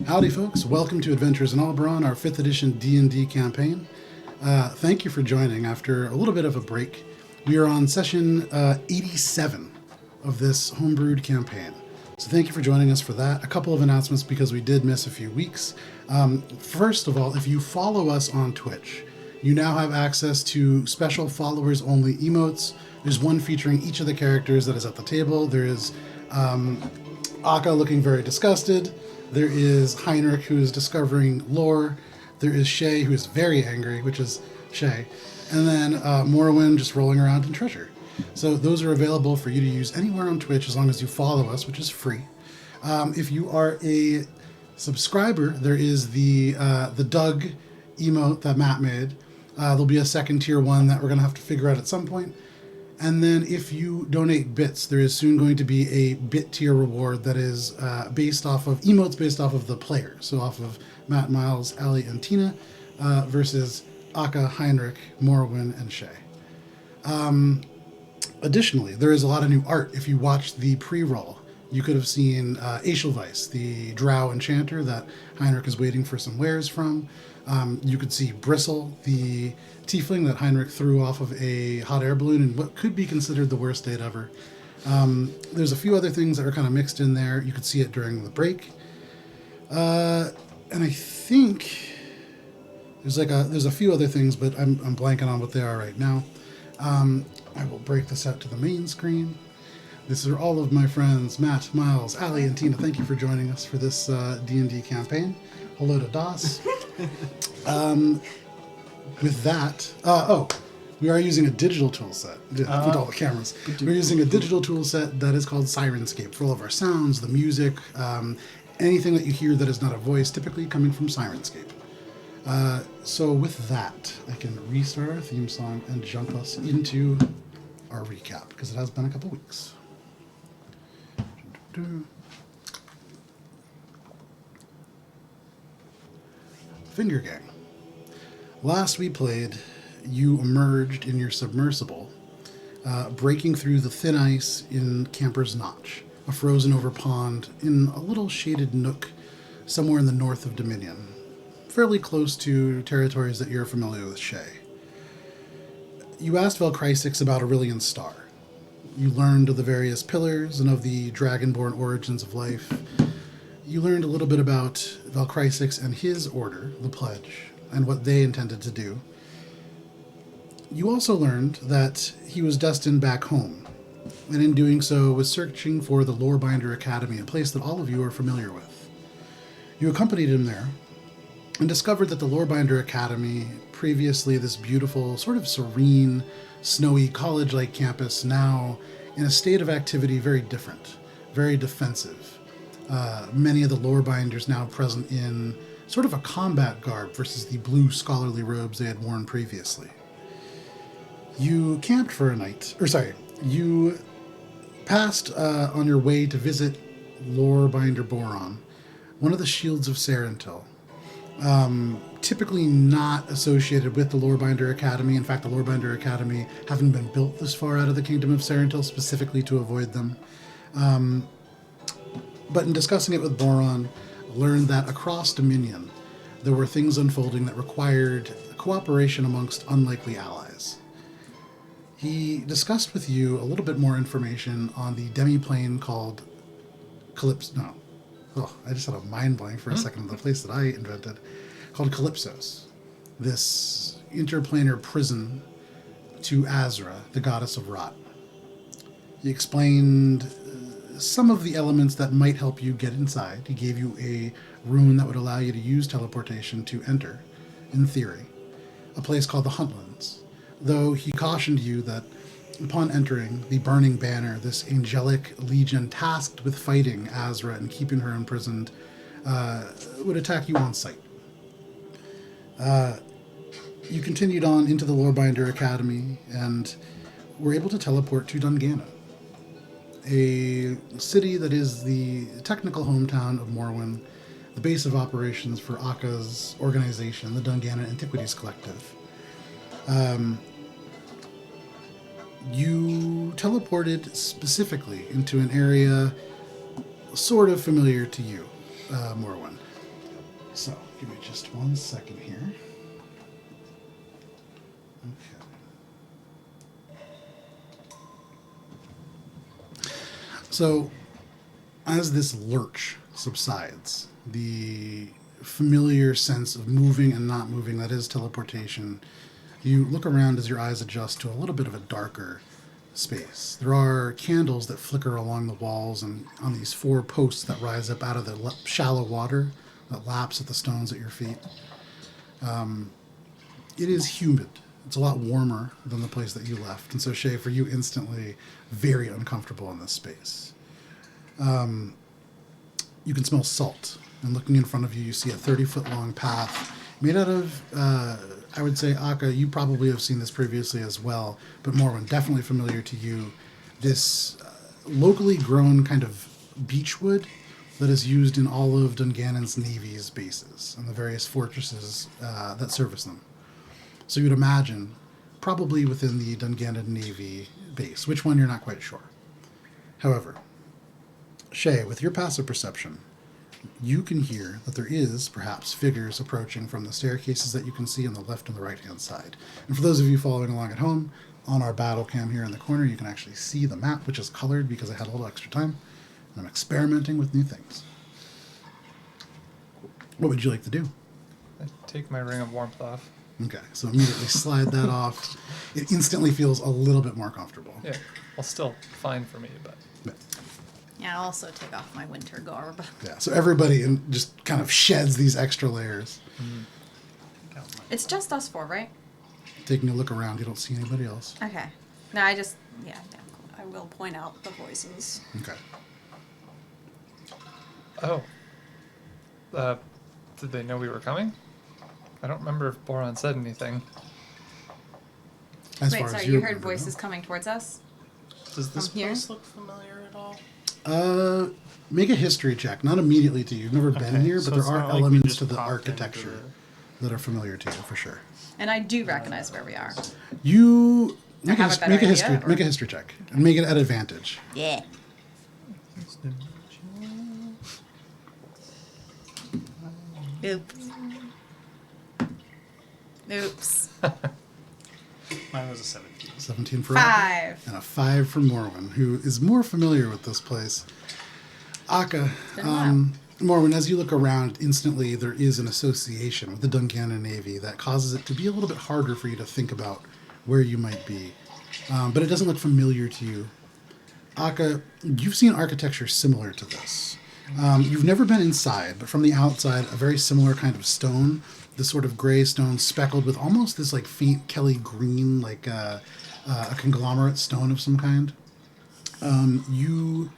Howdy, folks. Welcome to Adventures in Alberon, our 5th edition D&D campaign. Thank you for joining after a little bit of a break. We are on session 87 of this homebrewed campaign. So thank you for joining us for that. A couple of announcements because we did miss a few weeks. First of all, if you follow us on Twitch, you now have access to special followers-only emotes. There's one featuring each of the characters that is at the table. There is Akka looking very disgusted. There is Heinrich, who is discovering lore. There is Shay, who is very angry, which is Shay. And then Morwen just rolling around in treasure. So those are available for you to use anywhere on Twitch as long as you follow us, which is free. If you are a subscriber, there is the Doug emote that Matt made. There'll be a second tier one that we're going to have to figure out at some point. And then if you donate bits, there is soon going to be a bit tier reward that is based off of emotes based off of the players. So off of Matt, Miles, Ali, and Tina versus Akka, Heinrich, Morwen, and Shay. Additionally, there is a lot of new art. If you watched the pre-roll, you could have seen Aeshelweiss, the drow enchanter that Heinrich is waiting for some wares from. You could see Bristle, the tiefling that Heinrich threw off of a hot air balloon in what could be considered the worst date ever. There's a few other things that are kind of mixed in there. You could see it during the break. And I think there's a few other things, but I'm blanking on what they are right now. I will break this out to the main screen. These are all of my friends, Matt, Miles, Ali, and Tina. Thank you for joining us for this D&D campaign. Hello to Das. With that, we are using a digital tool set with all the cameras. We're using a digital tool set that is called Sirenscape for all of our sounds, the music, anything that you hear that is not a voice, typically coming from Sirenscape. So with that, I can restart our theme song and jump us into our recap, because it has been a couple weeks. Finger Gang. Last we played, you emerged in your submersible, breaking through the thin ice in Camper's Notch, a frozen over pond in a little shaded nook somewhere in the north of Dominion, fairly close to territories that you're familiar with, Shay. You asked Valchrysix about Aurelian's star. You learned of the various pillars and of the dragonborn origins of life. You learned a little bit about Valchrysix and his order, the Pledge, and what they intended to do. You also learned that he was destined back home, and in doing so was searching for the Lorebinder Academy, a place that all of you are familiar with. You accompanied him there, and discovered that the Lorebinder Academy, previously this beautiful, sort of serene, snowy, college-like campus, now in a state of activity very different, very defensive. Many of the Lorebinders now present in sort of a combat garb versus the blue scholarly robes they had worn previously. You camped for a night, you passed on your way to visit Lorebinder Boron, one of the shields of Sarentil. Typically not associated with the Lorebinder Academy. In fact, the Lorebinder Academy haven't been built this far out of the Kingdom of Sarentil specifically to avoid them. But in discussing it with Boron, learned that across Dominion, there were things unfolding that required cooperation amongst unlikely allies. He discussed with you a little bit more information on the demiplane called Calypso. I just had a mind blank for a second. The place that I invented, called Calypsos, this interplanar prison to Azra, the goddess of rot. He explained some of the elements that might help you get inside. He gave you a rune that would allow you to use teleportation to enter, in theory, a place called the Huntlands, though he cautioned you that upon entering the Burning Banner, this angelic legion tasked with fighting Azra and keeping her imprisoned would attack you on sight. You continued on into the Lorebinder Academy and were able to teleport to Dungannon, a city that is the technical hometown of Morwen, the base of operations for Akka's organization, the Dungannon Antiquities Collective. You teleported specifically into an area sort of familiar to you, Morwen. So, give me just 1 second here. Okay. So, as this lurch subsides, the familiar sense of moving and not moving, that is teleportation, you look around as your eyes adjust to a little bit of a darker space. There are candles that flicker along the walls and on these 4 posts that rise up out of the shallow water that laps at the stones at your feet. It is humid. It's a lot warmer than the place that you left. And so, Shay, for you, instantly very uncomfortable in this space. You can smell salt. And looking in front of you, you see a 30-foot long path made out of, I would say, Akka, you probably have seen this previously as well, but Morwen, definitely familiar to you. This locally grown kind of beechwood that is used in all of Dungannon's Navy's bases and the various fortresses that service them. So you'd imagine, probably within the Dungannon Navy base, which one you're not quite sure. However, Shay, with your passive perception, you can hear that there is, perhaps, figures approaching from the staircases that you can see on the left and the right-hand side. And for those of you following along at home, on our battle cam here in the corner, you can actually see the map, which is colored because I had a little extra time, and I'm experimenting with new things. What would you like to do? I take my ring of warmth off. Okay, so immediately slide that off. It instantly feels a little bit more comfortable. Yeah, well, still fine for me, but... Yeah, I'll also take off my winter garb. Yeah, so everybody just kind of sheds these extra layers. Mm-hmm. It's just us 4, right? Taking a look around, you don't see anybody else. Okay. No, I just, yeah. I will point out the voices. Okay. Oh. Did they know we were coming? I don't remember if Boron said anything. As Wait, far sorry, as you heard remember, voices no. coming towards us? Does this From here? place look familiar at all? Make a history check. Not immediately to you. You've never been Okay, here, so but there it's are not like we elements just to the popped into architecture that are familiar to you, for sure. And I do recognize where we are. You make, have a better make a idea, history or- make a history check and make it at advantage. Yeah. Oops. Oops. Mine was a 17. 17 for Akka, 5. and a 5 for Morwen, who is more familiar with this place. Akka, been a while. Morwen, as you look around, instantly there is an association with the Dungannon Navy that causes it to be a little bit harder for you to think about where you might be. But it doesn't look familiar to you. Akka, you've seen architecture similar to this. You've never been inside, but from the outside, a very similar kind of stone, this sort of gray stone speckled with almost this like faint Kelly green, like a conglomerate stone of some kind. You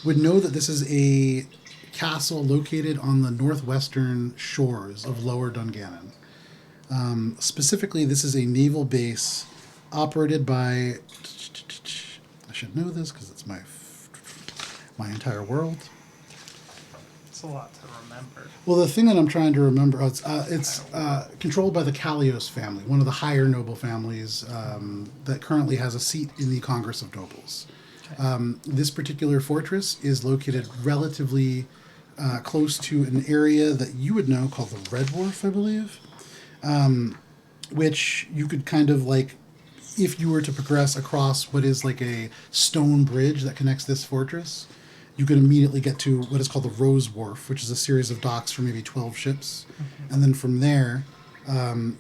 would know that this is a castle located on the northwestern shores of Lower Dungannon. Specifically, this is a naval base operated by... I should know this because it's my entire world. It's a lot to remember. Well, the thing that I'm trying to remember, it's controlled by the Kalios family, one of the higher noble families that currently has a seat in the Congress of Nobles. This particular fortress is located relatively close to an area that you would know called the Red Dwarf, I believe, which you could kind of like, if you were to progress across what is like a stone bridge that connects this fortress, you could immediately get to what is called the Rose Wharf, which is a series of docks for maybe 12 ships. And then from there,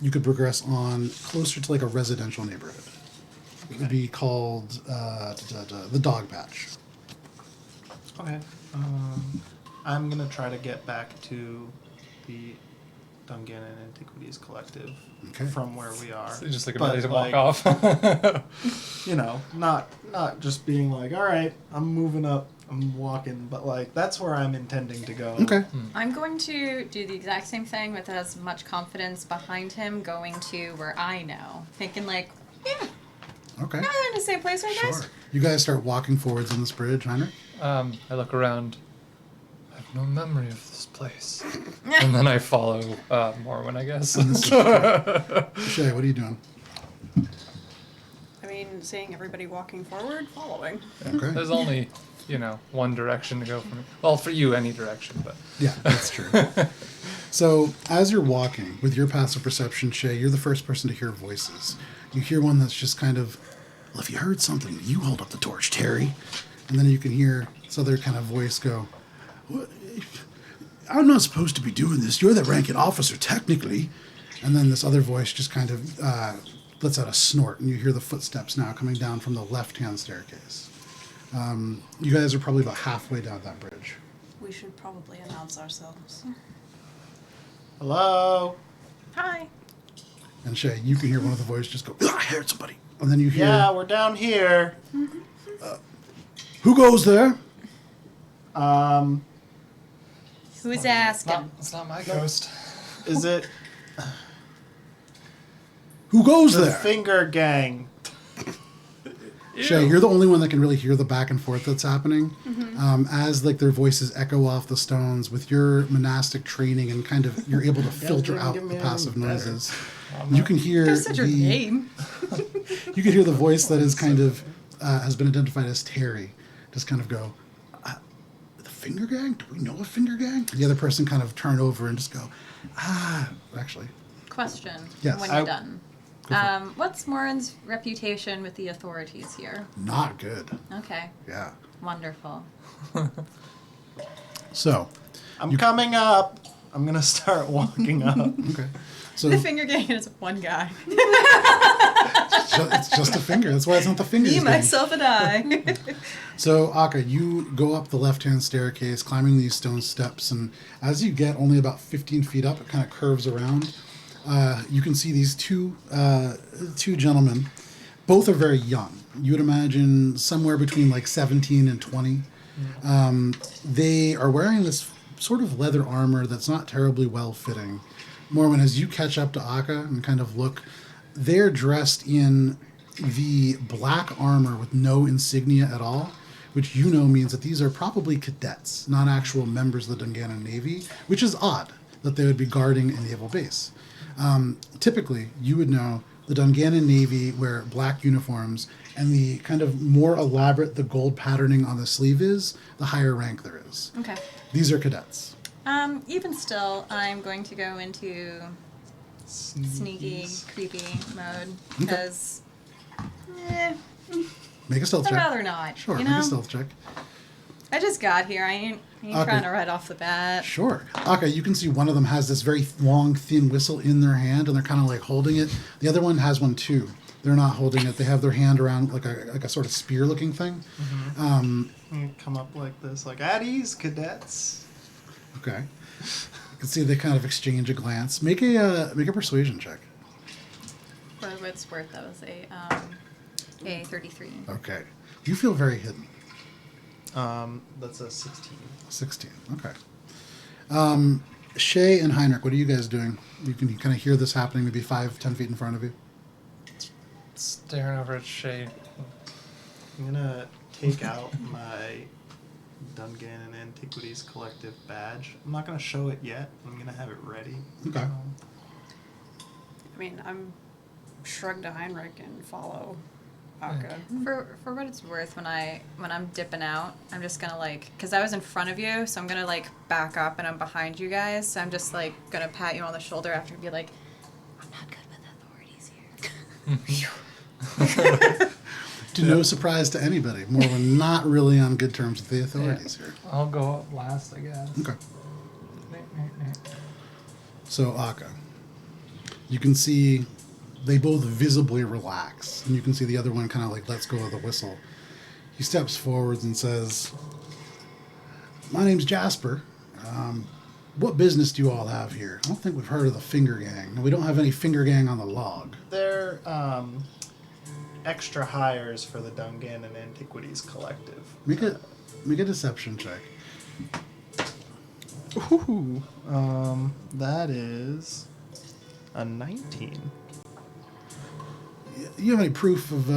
you could progress on closer to like a residential neighborhood. It would be called the Dog Patch. Okay. I'm going to try to get back to the Dungannon Antiquities Collective from where we are. So just like But, ready to like, walk off. You know, not just being like, all right, I'm moving up, I'm walking, but like that's where I'm intending to go. Okay. I'm going to do the exact same thing with as much confidence behind him, going to where I know. Thinking like, yeah, Okay. we're in the same place, right, guys? Sure. You guys start walking forwards on this bridge, Heinrich? I look around. I have no memory of this place. And then I follow Morwen, I guess. Shay, what are you doing? I mean, seeing everybody walking forward, following. Okay. There's only, one direction to go from. Well, for you, any direction, but. Yeah, that's true. So, as you're walking, with your passive perception, Shay, you're the first person to hear voices. You hear one that's just kind of, well, if you heard something, you hold up the torch, Terry. And then you can hear this other kind of voice go, "What? I'm not supposed to be doing this. You're the ranking officer, technically." And then this other voice just kind of lets out a snort, and you hear the footsteps now coming down from the left-hand staircase. You guys are probably about halfway down that bridge. We should probably announce ourselves. Hello? Hi. And Shay, you can hear one of the voices just go, "I heard somebody." And then you hear, Yeah, we're down here. "Who goes there?" Who's asking? It's not my ghost. Is it "Who goes the there?" Finger Gang? Shay, you're the only one that can really hear the back and forth that's happening. As like their voices echo off the stones with your monastic training and kind of you're able to filter out the passive noises. You can hear There's such a name. you can hear the voice that is kind of has been identified as Terry just kind of go, "The Finger Gang? Do we know a Finger Gang?" The other person kind of turn over and just go, actually. Question. Yes. When you're done. What's Morwen's reputation with the authorities here? Not good. Okay. Yeah. Wonderful. So, I'm coming up. I'm gonna start walking up. okay. So The finger gang is one guy. it's just a finger. That's why it's not the fingers Me, gang. myself, and I. So, Akka, you go up the left-hand staircase, climbing these stone steps, and as you get only about 15 feet up, it kind of curves around. You can see these two gentlemen. Both are very young. You would imagine somewhere between like 17 and 20. They are wearing this sort of leather armor that's not terribly well-fitting. Morwen, as you catch up to Akka and kind of look, they're dressed in the black armor with no insignia at all, which you know means that these are probably cadets, not actual members of the Dungannon Navy, which is odd that they would be guarding a naval base. Typically, you would know the Dungannon Navy wear black uniforms, and the kind of more elaborate the gold patterning on the sleeve is, the higher rank there is. Okay. These are cadets. Even still, I'm going to go into sneaky, creepy mode because Make a stealth I'd check. rather not. Sure, you make know? a stealth check. I just got here. I ain't Okay. trying to right off the bat. Sure. Okay, you can see one of them has this very long, thin whistle in their hand, and they're kind of like holding it. The other one has one too. They're not holding it. They have their hand around like a sort of spear-looking thing. Come up like this, like, "At ease, cadets." Okay. You can see they kind of exchange a glance. Make a persuasion check. For what it's worth, that was a 33. Okay. You feel very hidden. That's a 16. 16. Okay. Shay and Heinrich, what are you guys doing? You can kind of hear this happening maybe 5-10 feet in front of you. Staring over at Shay. I'm gonna take out my Dungannon Antiquities Collective badge. I'm not gonna show it yet. I'm gonna have it ready. Okay. I mean, I'm shrug to Heinrich and follow Akka. For what it's worth, when I'm dipping out, I'm just gonna because I was in front of you, so I'm gonna back up and I'm behind you guys. So I'm just gonna pat you on the shoulder after and be like, "I'm not good with authorities here." To no surprise to anybody, we're not really on good terms with the authorities here. I'll go up last, I guess. Okay. So, Akka, you can see they both visibly relax, and you can see the other one kind of lets go of the whistle. He steps forwards and says, "My name's Jasper. What business do you all have here? I don't think we've heard of the Finger Gang. We don't have any Finger Gang on the log." They're extra hires for the Dungannon Antiquities Collective. Make a deception check. Ooh, that is a 19. You have any proof of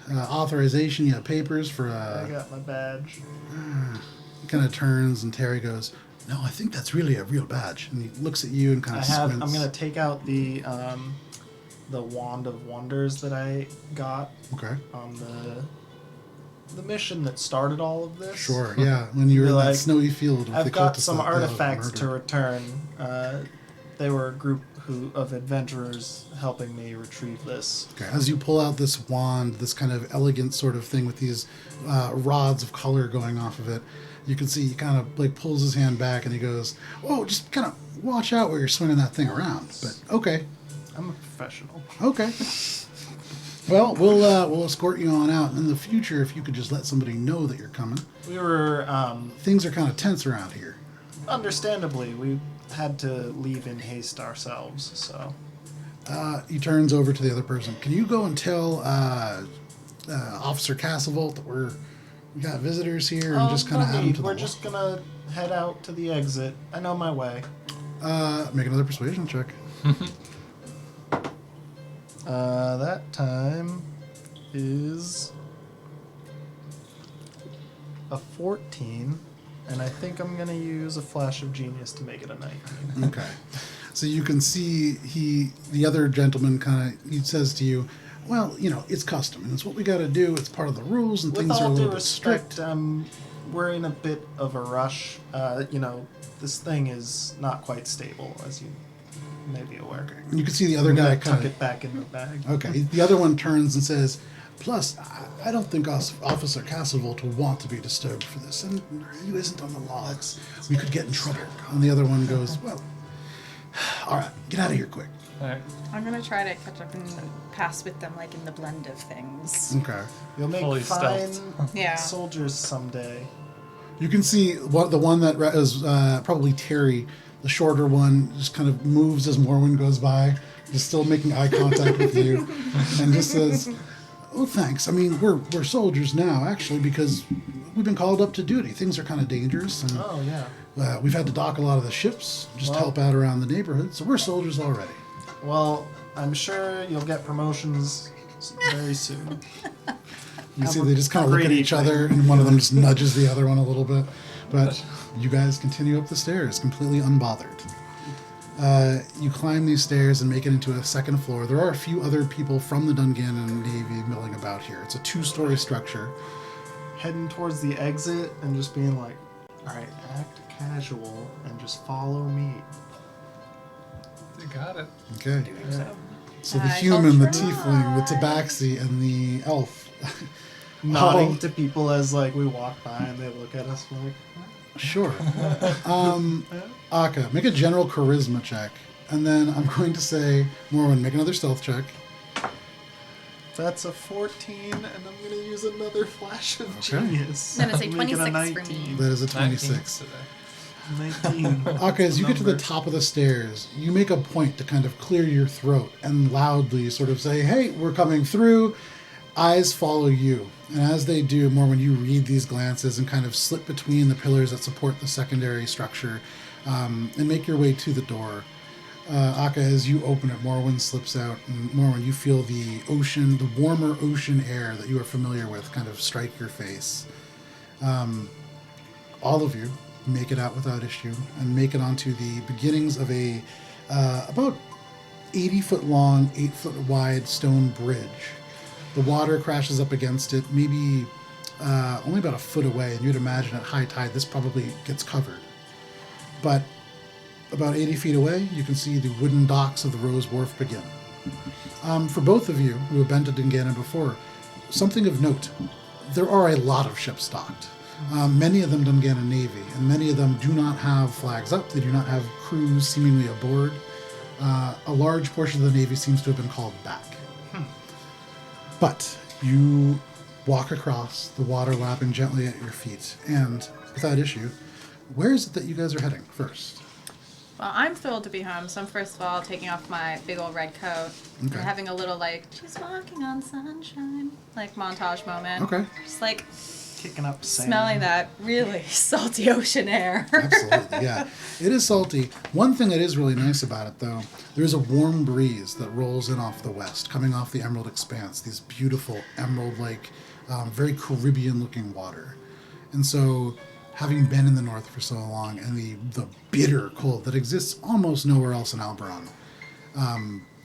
authorization? You have papers for I got my badge. He kind of turns and Terry goes, "No, I think that's really a real badge." And he looks at you and kind of squints. I'm gonna take out the Wand of Wonders that I got Okay. on the the mission that started all of this. Sure, yeah. When you were in that Like, snowy field with the I've got cultists some that artifacts to murdered. return. They were a group of adventurers helping me retrieve this. Okay. As you pull out this wand, this kind of elegant sort of thing with these rods of color going off of it, you can see he kind of like pulls his hand back and he goes, "Oh, just kind of watch out where you're swinging that thing around." But okay, I'm a professional. okay. Well, we'll escort you on out. In the future, if you could just let somebody know that you're coming. We were, Things are kind of tense around here. understandably, we had to leave in haste ourselves, so. He turns over to the other person. Can you go and tell Officer Castlevolt that we got visitors here and just kind of add them to the We're wall? just gonna head out to the exit. I know my way. Make another persuasion check. That time is a 14, and I think I'm gonna use a flash of genius to make it a 19. Okay. So you can see the other gentleman he says to you, "Well, it's custom and it's what we got to do. It's part of the rules and With things are a all due little bit respect, strict." we're in a bit of a rush. This thing is not quite stable, as you may be aware. And you can see the other I'm guy gonna kind tuck of. it back in the bag. Okay. The other one turns and says, "Plus, I don't think Officer Castlevolt will want to be disturbed for this, and he isn't on the logs. We could get in trouble." And the other one goes, "Well, all right, get out of here quick." All right. I'm gonna try to catch up and pass with them, like in the blend of things. Okay. You'll make Fully fine stealthed. Yeah. soldiers someday. You can see the one that is probably Terry, the shorter one, just kind of moves as Morwen goes by, just still making eye contact with you, and just says, "Oh, thanks. I mean, we're soldiers now, actually, because we've been called up to duty. Things are kind of dangerous, and Oh yeah. we've had to dock a lot of the ships just to Well- help out around the neighborhood. So we're soldiers already." Well, I'm sure you'll get promotions very soon. You Have see, a they just kind of look at great each evening. other, and one of them just nudges the other one a little bit. But you guys continue up the stairs, completely unbothered. You climb these stairs and make it into a second floor. There are a few other people from the Dungannon Navy milling about here. It's a 2-story structure. Heading towards the exit and just being like, all right, act casual and just follow me. You got it. Okay. Yeah. So the I human, the will tiefling, the try. tabaxi, and the elf. Nodding all- to people as like we walk by and they look at us like, Sure. Aka, make a general charisma check. And then I'm going to say, Morwen, make another stealth check. that's a 14, and I'm gonna use another flash of Okay. genius. Then it's a Make it 26 for me. That is a 19 26. today. 19. Aka, as you get to the Number. top of the stairs, you make a point to kind of clear your throat and loudly sort of say, "Hey, we're coming through." Eyes follow you. And as they do, more when you read these glances and kind of slip between the pillars that support the secondary structure and make your way to the door. Aka, as you open it, Morwen slips out, and Morwen, you feel the ocean, the warmer ocean air that you are familiar with kind of strike your face. All of you make it out without issue and make it onto the beginnings of a about 80-foot long, 8-foot wide stone bridge. The water crashes up against it, maybe only about a foot away, and you'd imagine at high tide this probably gets covered. But about 80 feet away, you can see the wooden docks of the Rose Wharf begin. For both of you who have been to Dungannon before, something of note, there are a lot of ships docked. Many of them Dungannon Navy, and many of them do not have flags up. They do not have crews seemingly aboard. A large portion of the Navy seems to have been called back. But you walk across, the water lapping gently at your feet, and without issue, where is it that you guys are heading first? Well, I'm thrilled to be home, so I'm first of all taking off my big old red coat and Okay. having a little she's walking on sunshine, montage moment. Okay. Just Kicking up sand. smelling that really salty ocean air. Absolutely, yeah. It is salty. One thing that is really nice about it, though, there's a warm breeze that rolls in off the west, coming off the Emerald Expanse, these beautiful emerald-like, very Caribbean-looking water. And so, having been in the north for so long, and the bitter cold that exists almost nowhere else in Alberon,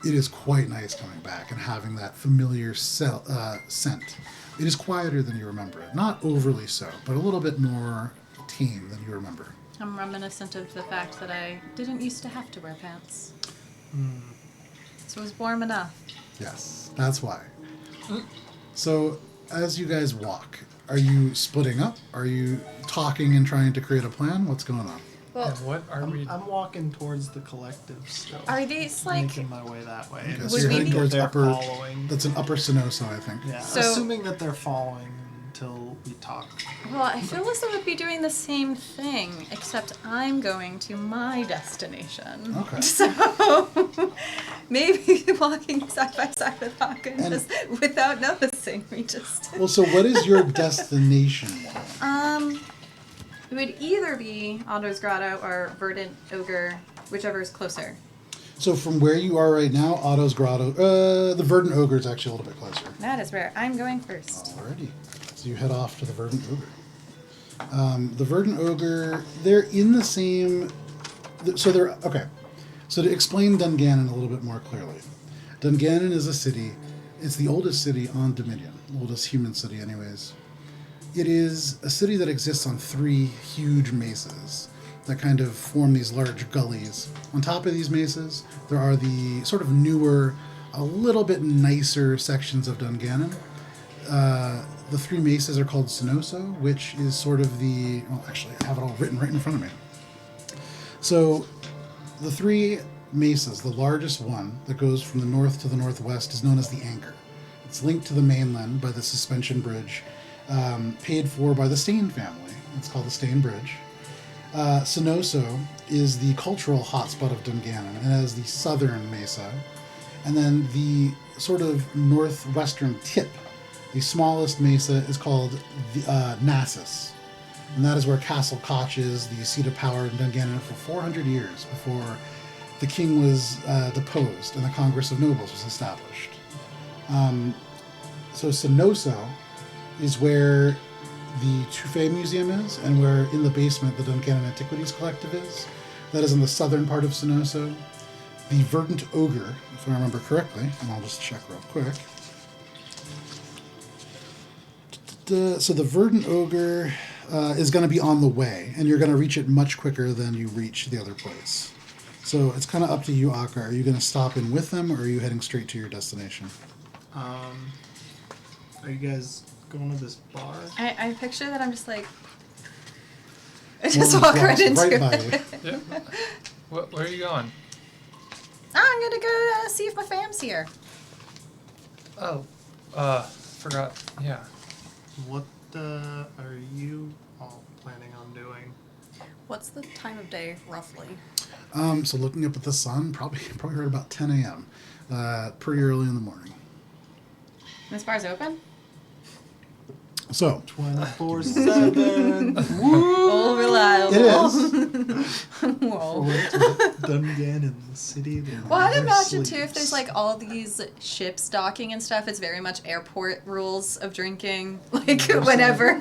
it is quite nice coming back and having that familiar scent It is quieter than you remember it. Not overly so, but a little bit more tame than you remember. I'm reminiscent of the fact that I didn't used to have to wear pants. So it was warm enough. Yes, that's why. So, as you guys walk, are you splitting up? Are you talking and trying to create a plan? What's going on? Well, And what are we? I'm walking towards the collective still. are these like... Making my way that way. Okay, And so you're we heading need- towards they're upper... following. That's an upper Sonoso, I think. Yeah, So- assuming that they're following until we talk. Well, I feel as though it would be doing the same thing, except I'm going to my destination. Okay. So maybe walking side by side with Hawken And- just without noticing, we just. Well, so what is your destination? It would either be Otto's Grotto or Verdant Ogre, whichever is closer. So from where you are right now, Otto's Grotto, the Verdant Ogre is actually a little bit closer. That is where I'm going first. Alrighty. So you head off to the Verdant Ogre. The Verdant Ogre, they're in the same... So they're... Okay. So to explain Dungannon a little bit more clearly. Dungannon is a city. It's the oldest city on Dominion. Oldest human city anyways. It is a city that exists on 3 huge mesas that kind of form these large gullies. On top of these mesas, there are the sort of newer, a little bit nicer sections of Dungannon. The 3 mesas are called Sonoso, which is sort of the... Well, actually, I have it all written right in front of me. So, the 3 mesas, the largest one that goes from the north to the northwest is known as the Anchor. It's linked to the mainland by the suspension bridge, paid for by the Stain family. It's called the Stain Bridge. Sonoso is the cultural hotspot of Dungannon and has the southern mesa. And then the sort of northwestern tip, the smallest mesa, is called the Nasus. And that is where Castle Koch is, the seat of power in Dungannon for 400 years before the king was deposed and the Congress of Nobles was established. So Sonoso is where the Toufee Museum is, and where in the basement the Dungannon Antiquities Collective is. That is in the southern part of Sonoso. The Verdant Ogre, if I remember correctly, and I'll just check real quick. So the Verdant Ogre is going to be on the way, and you're going to reach it much quicker than you reach the other place. So it's kind of up to you, Akka. Are you going to stop in with them, or are you heading straight to your destination? Are you guys going to this bar? I picture that I'm just like... I just walk right into it. by you. Yeah. Where are you going? I'm gonna go see if my fam's here. Oh, forgot. Yeah. What are you all planning on doing? What's the time of day, roughly? So looking up at the sun, probably right about 10 a.m. Pretty early in the morning. This bar's open? So 24/7. Oh, reliable. it is. Whoa. Dungannon, the city that Well, I'd never imagine too, sleeps. if there's like all these ships docking and stuff, it's very much airport rules of drinking. Like whenever.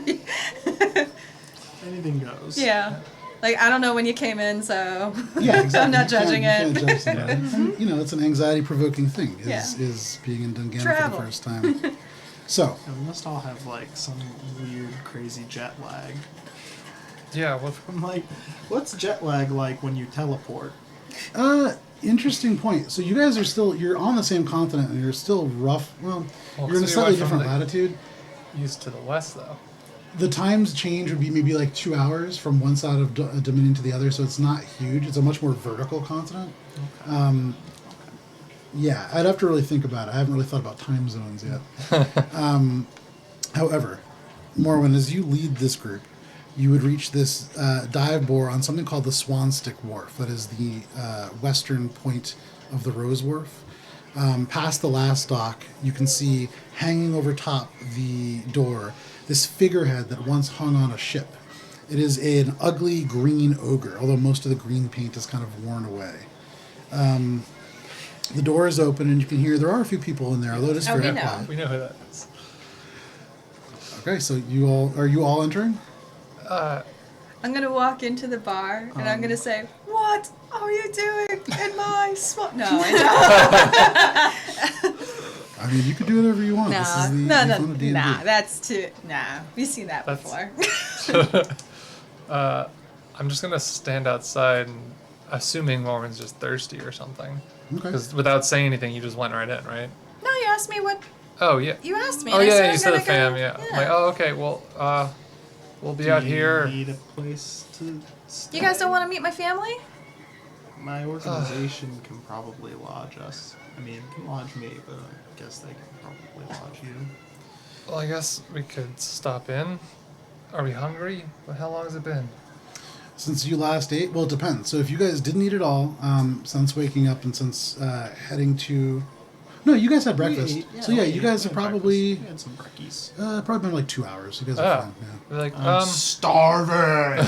Anything goes. Yeah. Like I don't know when you came in, so Yeah, exactly. I'm not You can't- judging you can't it. judge somebody. And, you know, it's an anxiety-provoking thing. Is Yeah. is being in Dungannon Travel. for the first time. So And we must all have like some weird, crazy jet lag. Yeah. What? I'm like, what's jet lag like when you teleport? interesting point. So you guys are you're on the same continent, and you're still rough. Well, Well, you're in a so you slightly went from different the- latitude. East to the west, though. The times change would be maybe like 2 hours from one side of Dominion to the other, so it's not huge. It's a much more vertical continent. Yeah, I'd have to really think about it. I haven't really thought about time zones yet. However, Morwen, as you lead this group, you would reach this dive bore on something called the Swanstick Wharf. That is the western point of the Rose Wharf. Past the last dock, you can see hanging over top the door this figurehead that once hung on a ship. It is an ugly green ogre, although most of the green paint is kind of worn away. The door is open, and you can hear there are a few people in there, although it is Oh, we very know. quiet. We know who that is. Okay, so are you all entering? I'm gonna walk into the bar and I'm gonna say, "What are you doing in my spot?" No, I I mean, you could do whatever you want. This is the fun of D&D. that's too. Nah, we've seen that before. I'm just gonna stand outside, and assuming Morwen's just thirsty or something. Okay. Because without saying anything, you just went right in, right? No, you asked me what. Oh yeah. You asked me. Oh and I yeah, you said I'm the gonna fam. go- Yeah. I'm like, oh okay. Well, we'll be out here. Need a place to stay? You guys don't want to meet my family? My organization can probably lodge us. I mean, it can lodge me, but I guess they can probably lodge you. Well, I guess we could stop in. Are we hungry? How long has it been? Since you last ate, well, it depends. So if you guys didn't eat at all, since waking up and since heading to... No, you guys had breakfast. So yeah, you guys have probably... We had some brekkies. Probably been like 2 hours. You guys are fine. Yeah. We're like, I'm starving!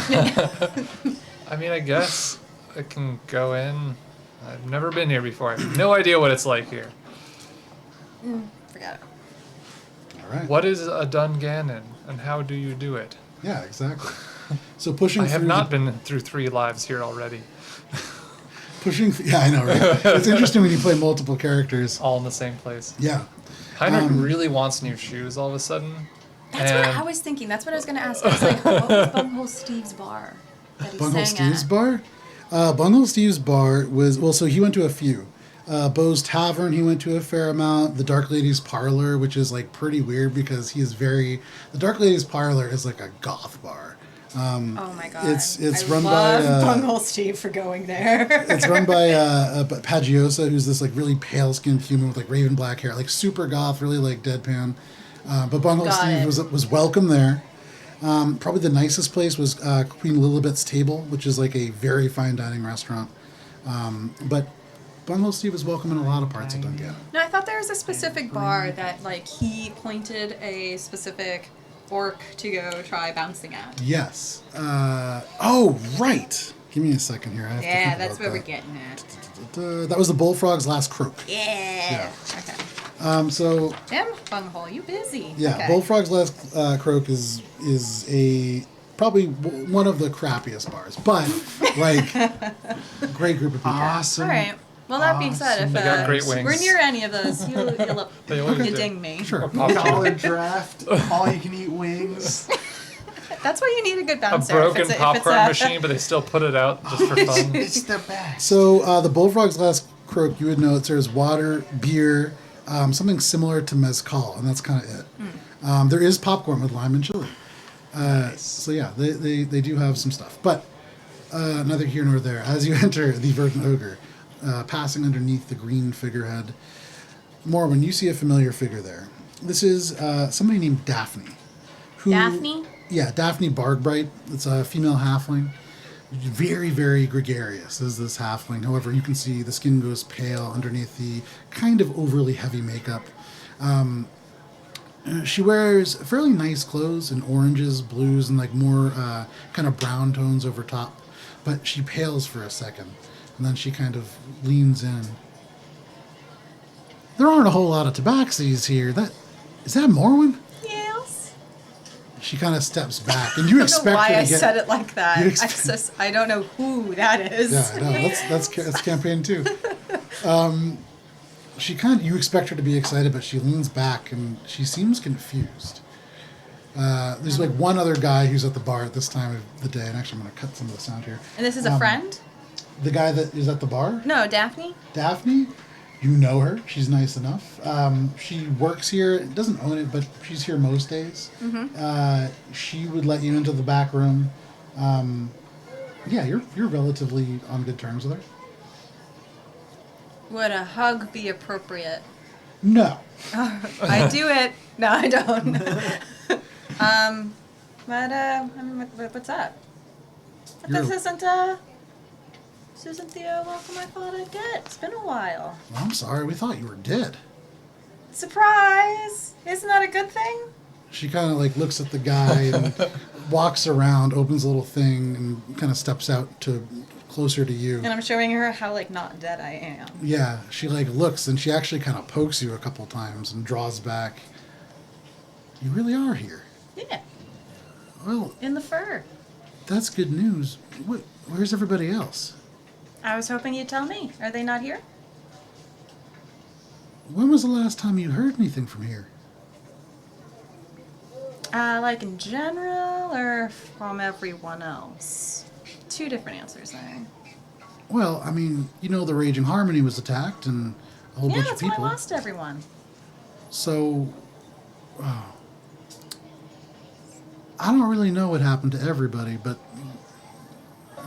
I mean, I guess I can go in. I've never been here before. I have no idea what it's like here. Forgot it. All right. What is a Dungannon, and how do you do it? Yeah, exactly. So pushing I have through not been through 3 lives here already. Yeah, I know, right? It's interesting when you play multiple characters. All in the same place. Yeah. Heinrich really wants new shoes all of a sudden. That's what I was thinking. That's what I was going to ask. I was like, what was Bunghole Steve's bar that he Bunghole sang Steve's at? bar? Bunghole Steve's bar was, well, so he went to a few. Beau's Tavern, he went to a fair amount. The Dark Lady's Parlor, which is like pretty weird because he is very... The Dark Lady's Parlor is like a goth bar. Oh my god! It's I run love by Bunghole Steve for going there. it's run by Pagiosa, who's this like really pale skinned human with like raven black hair, like super goth, really like deadpan. But Bunghole Got Steve it. was welcome there. Probably the nicest place was Queen Lilibet's Table, which is like a very fine dining restaurant. But Bunghole Steve was welcome in a lot of parts of Dungannon. No, I thought there was a specific bar that like he pointed a specific orc to go try bouncing at. Yes. Oh, right. Give me a second here. I have to Yeah, think that's about what we're that. getting at. That was the Bullfrog's last croak. Yeah. Okay. So Damn, Bunghole, you busy? yeah, Okay. Bullfrog's last croak is a probably one of the crappiest bars, but like great group of people. Awesome. All right. Well, that being said, if They got great wings. we're near any of those, you'll They always you do. ding me. Sure. Dollar draft, all you can eat wings. That's why you need a good A bouncer. broken popcorn machine, but they still put it out just for fun. It's the best. So the Bullfrog's last croak, you would know it serves water, beer, something similar to mezcal, and that's kind of it. There is popcorn with lime and chili. So yeah, they do have some stuff, but neither here nor there. As you enter the Verdant Ogre, passing underneath the green figurehead, Morwen, you see a familiar figure there. This is somebody named Daphne. Daphne? Yeah, Daphne Bargbright. It's a female halfling. Very, very gregarious is this halfling. However, you can see the skin goes pale underneath the kind of overly heavy makeup. She wears fairly nice clothes in oranges, blues, and like more kind of brown tones over top. But she pales for a second, and then she kind of leans in. There aren't a whole lot of tabaxis here. Is that Morwen? Yes. She kind of steps back, and you I don't expect know why her to I get. said it like that. You I expect- just I don't know who that is. Yeah, no, that's campaign 2. You expect her to be excited, but she leans back and she seems confused. There's like one other guy who's at the bar at this time of the day, and actually I'm going to cut some of the sound here. And this is a friend? The guy that is at the bar, No, Daphne. Daphne, you know her. She's nice enough. She works here, doesn't own it, but she's here most days. She would let you into the back room. Yeah, you're relatively on good terms with her. Would a hug be appropriate? No. I do it. No, I don't. But I mean, what's up? But You're- this isn't the welcome I thought I'd get. It's been a while. Well, I'm sorry. We thought you were dead. Surprise! Isn't that a good thing? She kind of like looks at the guy and walks around, opens a little thing, and kind of steps out to closer to you. And I'm showing her how like not dead I am. Yeah, she like looks and she actually kind of pokes you a couple times and draws back. You really are here. Yeah, Well, in the fur. that's good news. Where's everybody else? I was hoping you'd tell me. Are they not here? when was the last time you heard anything from here? Like in general or from everyone else? Two different answers there. Well, I mean, you know the Raging Harmony was attacked and a whole Yeah, bunch of that's when I people. lost everyone. So, I don't really know what happened to everybody, but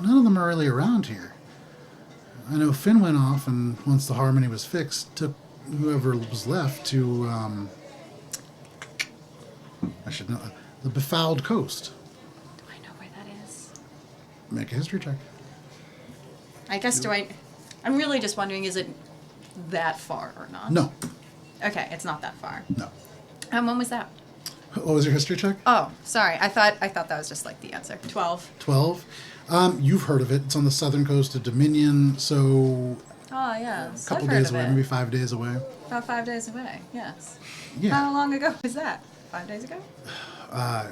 none of them are really around here. I know Finn went off, and once the Harmony was fixed, took whoever was left to, I should know, the Befouled Coast. Do I know where that is? Make a history check. I guess I'm really just wondering, is it that far or not? No, Okay, it's not that far. no. When was that? What was your history check? Oh, sorry. I thought that was just like the answer. 12. 12. You've heard of it. It's on the southern coast of Dominion, so Oh, yeah. a couple days away, maybe 5 days away. About 5 days away, yes. Yeah. How long ago was that? 5 days ago?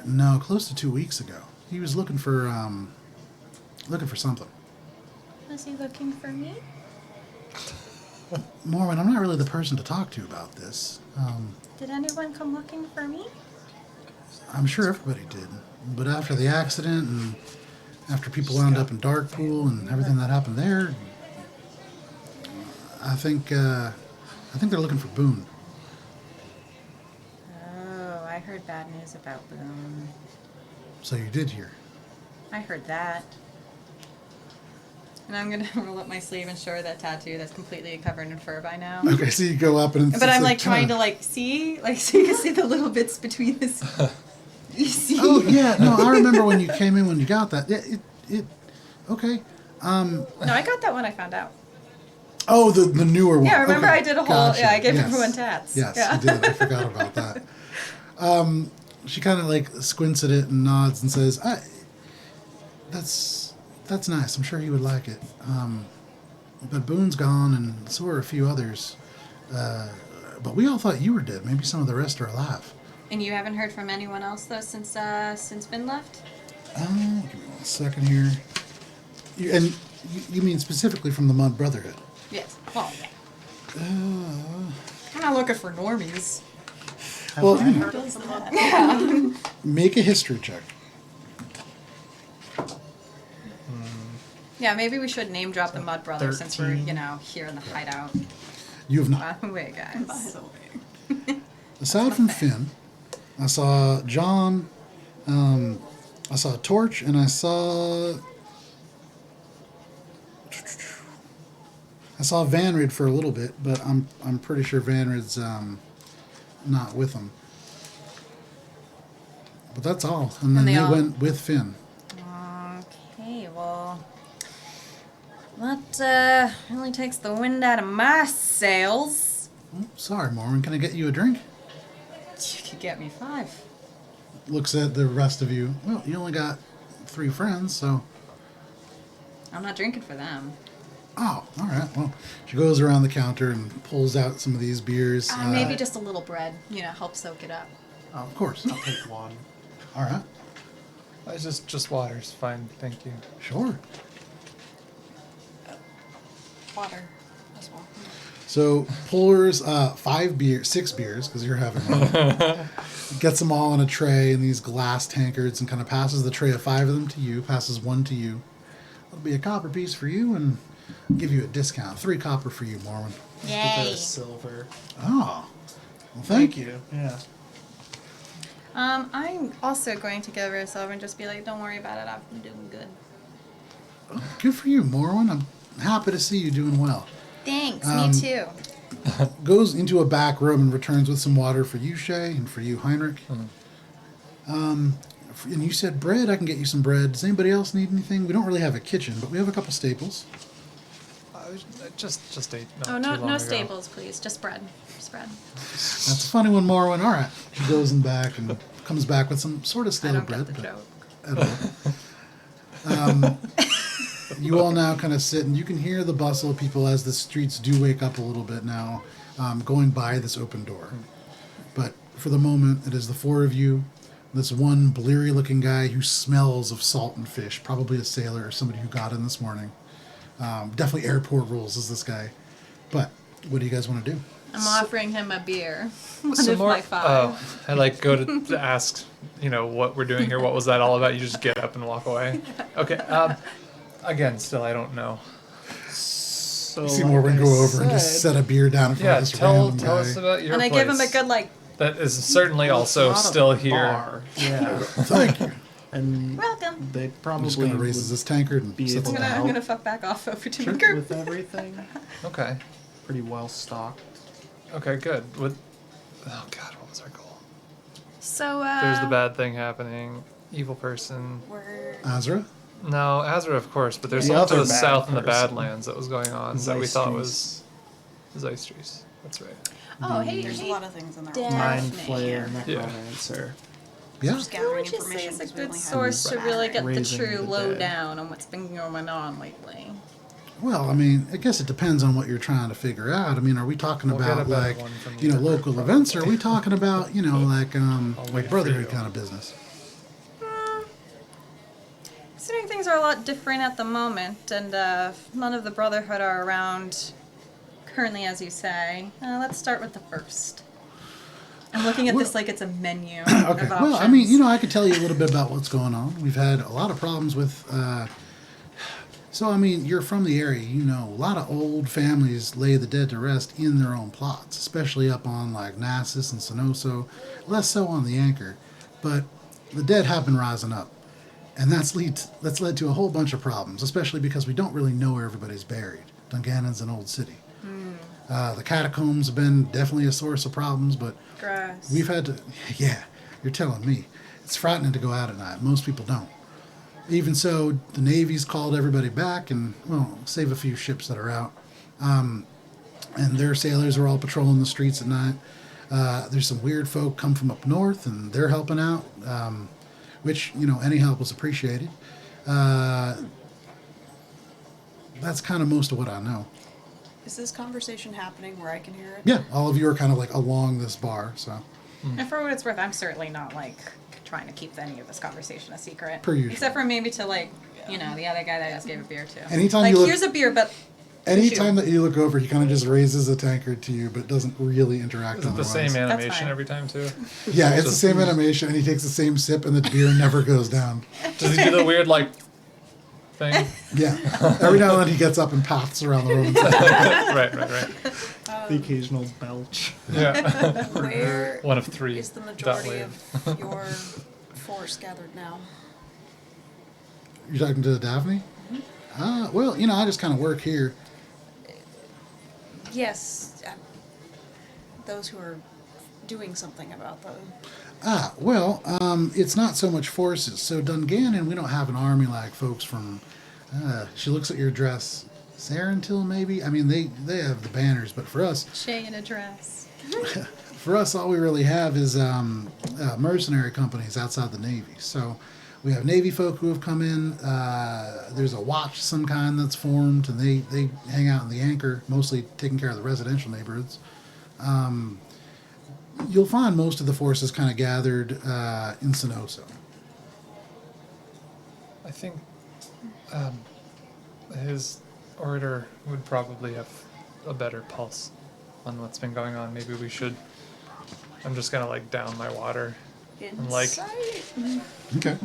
No, close to 2 weeks ago. He was looking for something. Was he looking for me? Morwen, I'm not really the person to talk to about this. Did anyone come looking for me? I'm sure everybody did. But after the accident and after people wound up in Darkpool and everything that happened there, I think they're looking for Boone. Oh, I heard bad news about Boone. So you did hear. I heard that. And I'm gonna roll up my sleeve and show her that tattoo that's completely covered in fur by now. Okay, so you go up and it's But I'm like like trying to kinda- like see, like so you can see the little bits between this. You see? Oh yeah, no, I remember when you came in when you got that. Yeah, it okay. No, I got that when I found out. Oh, the newer one. Yeah, remember Okay, I did a whole. gotcha. Yeah, I gave Yes. everyone tats. Yes, yeah. you did. I forgot about that. She kind of like squints at it and nods and says, That's nice. I'm sure he would like it. But Boone's gone, and so are a few others. But we all thought you were dead. Maybe some of the rest are alive. And you haven't heard from anyone else though since Finn left? Give me 1 second here. You mean specifically from the Mud Brotherhood? Yes. Well, yeah. I'm not looking for normies. Well, Who does that? make a history check. Yeah, maybe we should name drop the Mud Brothers since we're 13. here in the hideout. You have not. By the way, guys. By the way. Aside from Finn, I saw John, I saw Torch, and I saw Vanrid for a little bit, but I'm pretty sure Vanrid's not with them. But that's all. And then And they they all- went with Finn. Okay, well, that really takes the wind out of my sails. Oh, sorry, Morwen. Can I get you a drink? You could get me 5. Looks at the rest of you. Well, you only got 3 friends, so. I'm not drinking for them. Oh, all right. Well, she goes around the counter and pulls out some of these beers. Maybe just a little bread, help soak it up. Of course. I'll take one. All right. It's just water's fine, thank you. Sure. Water as well. So pours 6 beers, because you're having one. Gets them all on a tray in these glass tankards and kind of passes the tray of 5 of them to you, passes 1 to you. That'll be a copper piece for you and give you a discount. 3 copper for you, Morwen. Put that as silver. Oh. Well, thank you. Yeah. I'm also going to give her a silver and just be like, don't worry about it, I've been doing good. Good for you, Morwen. I'm happy to see you doing well. Thanks, me too. Goes into a back room and returns with some water for you, Shay, and for you, Heinrich. And you said bread. I can get you some bread. Does anybody else need anything? We don't really have a kitchen, but we have a couple staples. Just ate not Oh, too no, long no ago. staples, please. Just bread. Just bread. That's a funny one, Morwen. All right. She goes in back and comes back with some sort of I stale don't bread. get the but joke. edible. You all now kind of sit, and you can hear the bustle of people as the streets do wake up a little bit now, going by this open door. But for the moment, it is the 4 of you, this one bleary-looking guy who smells of salt and fish, probably a sailor or somebody who got in this morning. Definitely airport rules is this guy. But what do you guys want to do? I'm offering him a beer. One Some of more. my 5. Oh, I like go to ask, what we're doing here. What was that all about? You just get up and walk away. Okay. Again, still I don't know. So You see Morwen go over and just said, set a beer down in front Yeah, of this tell random tell guy. us about your And I place. give him a good like, That is certainly also "It's not a still here. bar." Yeah, Thank you. and welcome. they I'm probably just gonna raises would this tankard and be sets able it to down. I'm help gonna fuck back off over to the trip group. with everything. Okay. Pretty well stocked. Okay. Good. Oh God, what was our goal? So There's the bad thing happening. Evil person. We're Azra? No, Azra, of course, but there's The something to other the bad south in the person. Badlands that was going on that we thought was Zeistries. That's right. Oh, hey, there's a hey, lot of things in there. Dad. Mind Daphne. flayer, Yeah. necromancer. Yeah. Just Who gathering would you say information is a because we good only have source to really get the Raising true the dead. lowdown on what's been going on lately? Well, I mean, I guess it depends on what you're trying to figure out. I mean, are we talking We'll get a about better like, one from you, local probably. events, or are we talking about, like wait for brotherhood you. kind of business? Considering things are a lot different at the moment, and none of the Brotherhood are around currently, as you say, let's start with the first. I'm looking at this like it's a menu Okay. of options. Well, I mean, I could tell you a little bit about what's going on. We've had a lot of problems with. So, I mean, you're from the area. A lot of old families lay the dead to rest in their own plots, especially up on like Nasus and Sonoso. Less so on the Anchor, but the dead have been rising up, and that's led to a whole bunch of problems, especially because we don't really know where everybody's buried. Dungannon's an old city. The catacombs have been definitely a source of problems, but Gross. we've had to, yeah, you're telling me. It's frightening to go out at night. Most people don't. Even so, the Navy's called everybody back and, well, save a few ships that are out. And their sailors are all patrolling the streets at night. There's some weird folk come from up north, and they're helping out, which, any help was appreciated. That's kind of most of what I know. Is this conversation happening where I can hear it? Yeah, all of you are kind of like along this bar, so. And for what it's worth, I'm certainly not like trying to keep any of this conversation a secret. Per usual. Except for maybe to like, the other guy that I just gave a beer to. Anytime like, you look- here's a beer, but Anytime that you look over, he kind of just raises a tankard to you, but doesn't really interact Is it the otherwise. same That's animation fine. every time too? Yeah, it's the Just- same animation, and he takes the same sip, and the beer never goes down. Does he do the weird thing? Yeah. Every now and then he gets up and paths around the room. And says, right. The occasional belch. Yeah. Where One of 3. is the That majority way. of your force gathered now? You're talking to Daphne? Well, I just kind of work here. Yes, those who are doing something about them. Well, it's not so much forces. So Dungannon, we don't have an army like folks from. She looks at your dress. Sarentil, maybe. I mean, they have the banners, but for us, Shay in a dress. all we really have is mercenary companies outside the Navy. So we have Navy folk who have come in. There's a watch of some kind that's formed, and they hang out in the Anchor, mostly taking care of the residential neighborhoods. You'll find most of the forces kind of gathered in Sonoso. I think his orator would probably have a better pulse on what's been going on. Maybe we should. I'm just gonna down my water. I'm like, Insight? Okay.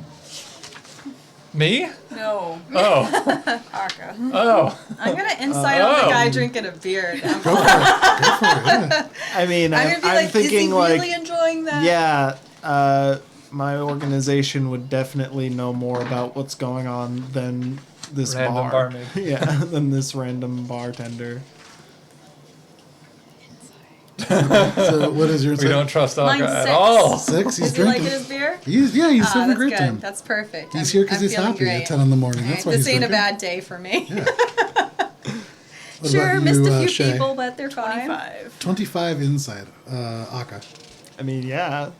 me? No, Oh, Aka. oh. I'm gonna insight on the Oh. guy drinking a beer. I'm Go for it. Yeah. I mean, gonna be I'm like, is he thinking really enjoying that? yeah, my organization would definitely know more about what's going on than this Random bar. barmaid. Yeah, than this random bartender. So what is your We don't trust Alka Mine's at 6. all. 6? He's Is he liking drinking. his beer? He's Ah, having a that's great good. time. That's perfect. He's here because I'm he's feeling happy great. at 10 in the morning. That's why This he's ain't drinking. a bad day for me. What Sure, about missed you, a few Shay? people, but they're fine. 25. 25 inside, Aka. I mean, yeah.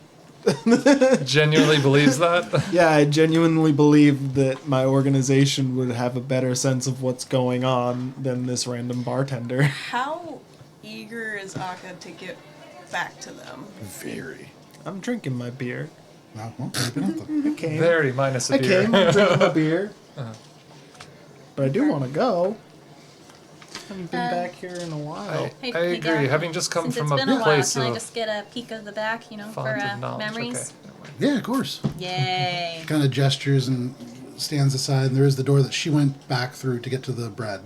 Genuinely believes that? Yeah, I genuinely believe that my organization would have a better sense of what's going on than this random bartender. How eager is Aka to get back to them? Very. I'm drinking my beer. Well, maybe not then. I came. Very minus a I beer. came. I'm drinking my beer. Uh-huh. But I do want to go. haven't been back here in a while. I Hey, agree. Having just come Since from it's a been a while, place can I of just get a peek of the back, for font of knowledge. memories? Okay. Yeah, of course. Yay. Kind of gestures and stands aside, and there is the door that she went back through to get to the bread.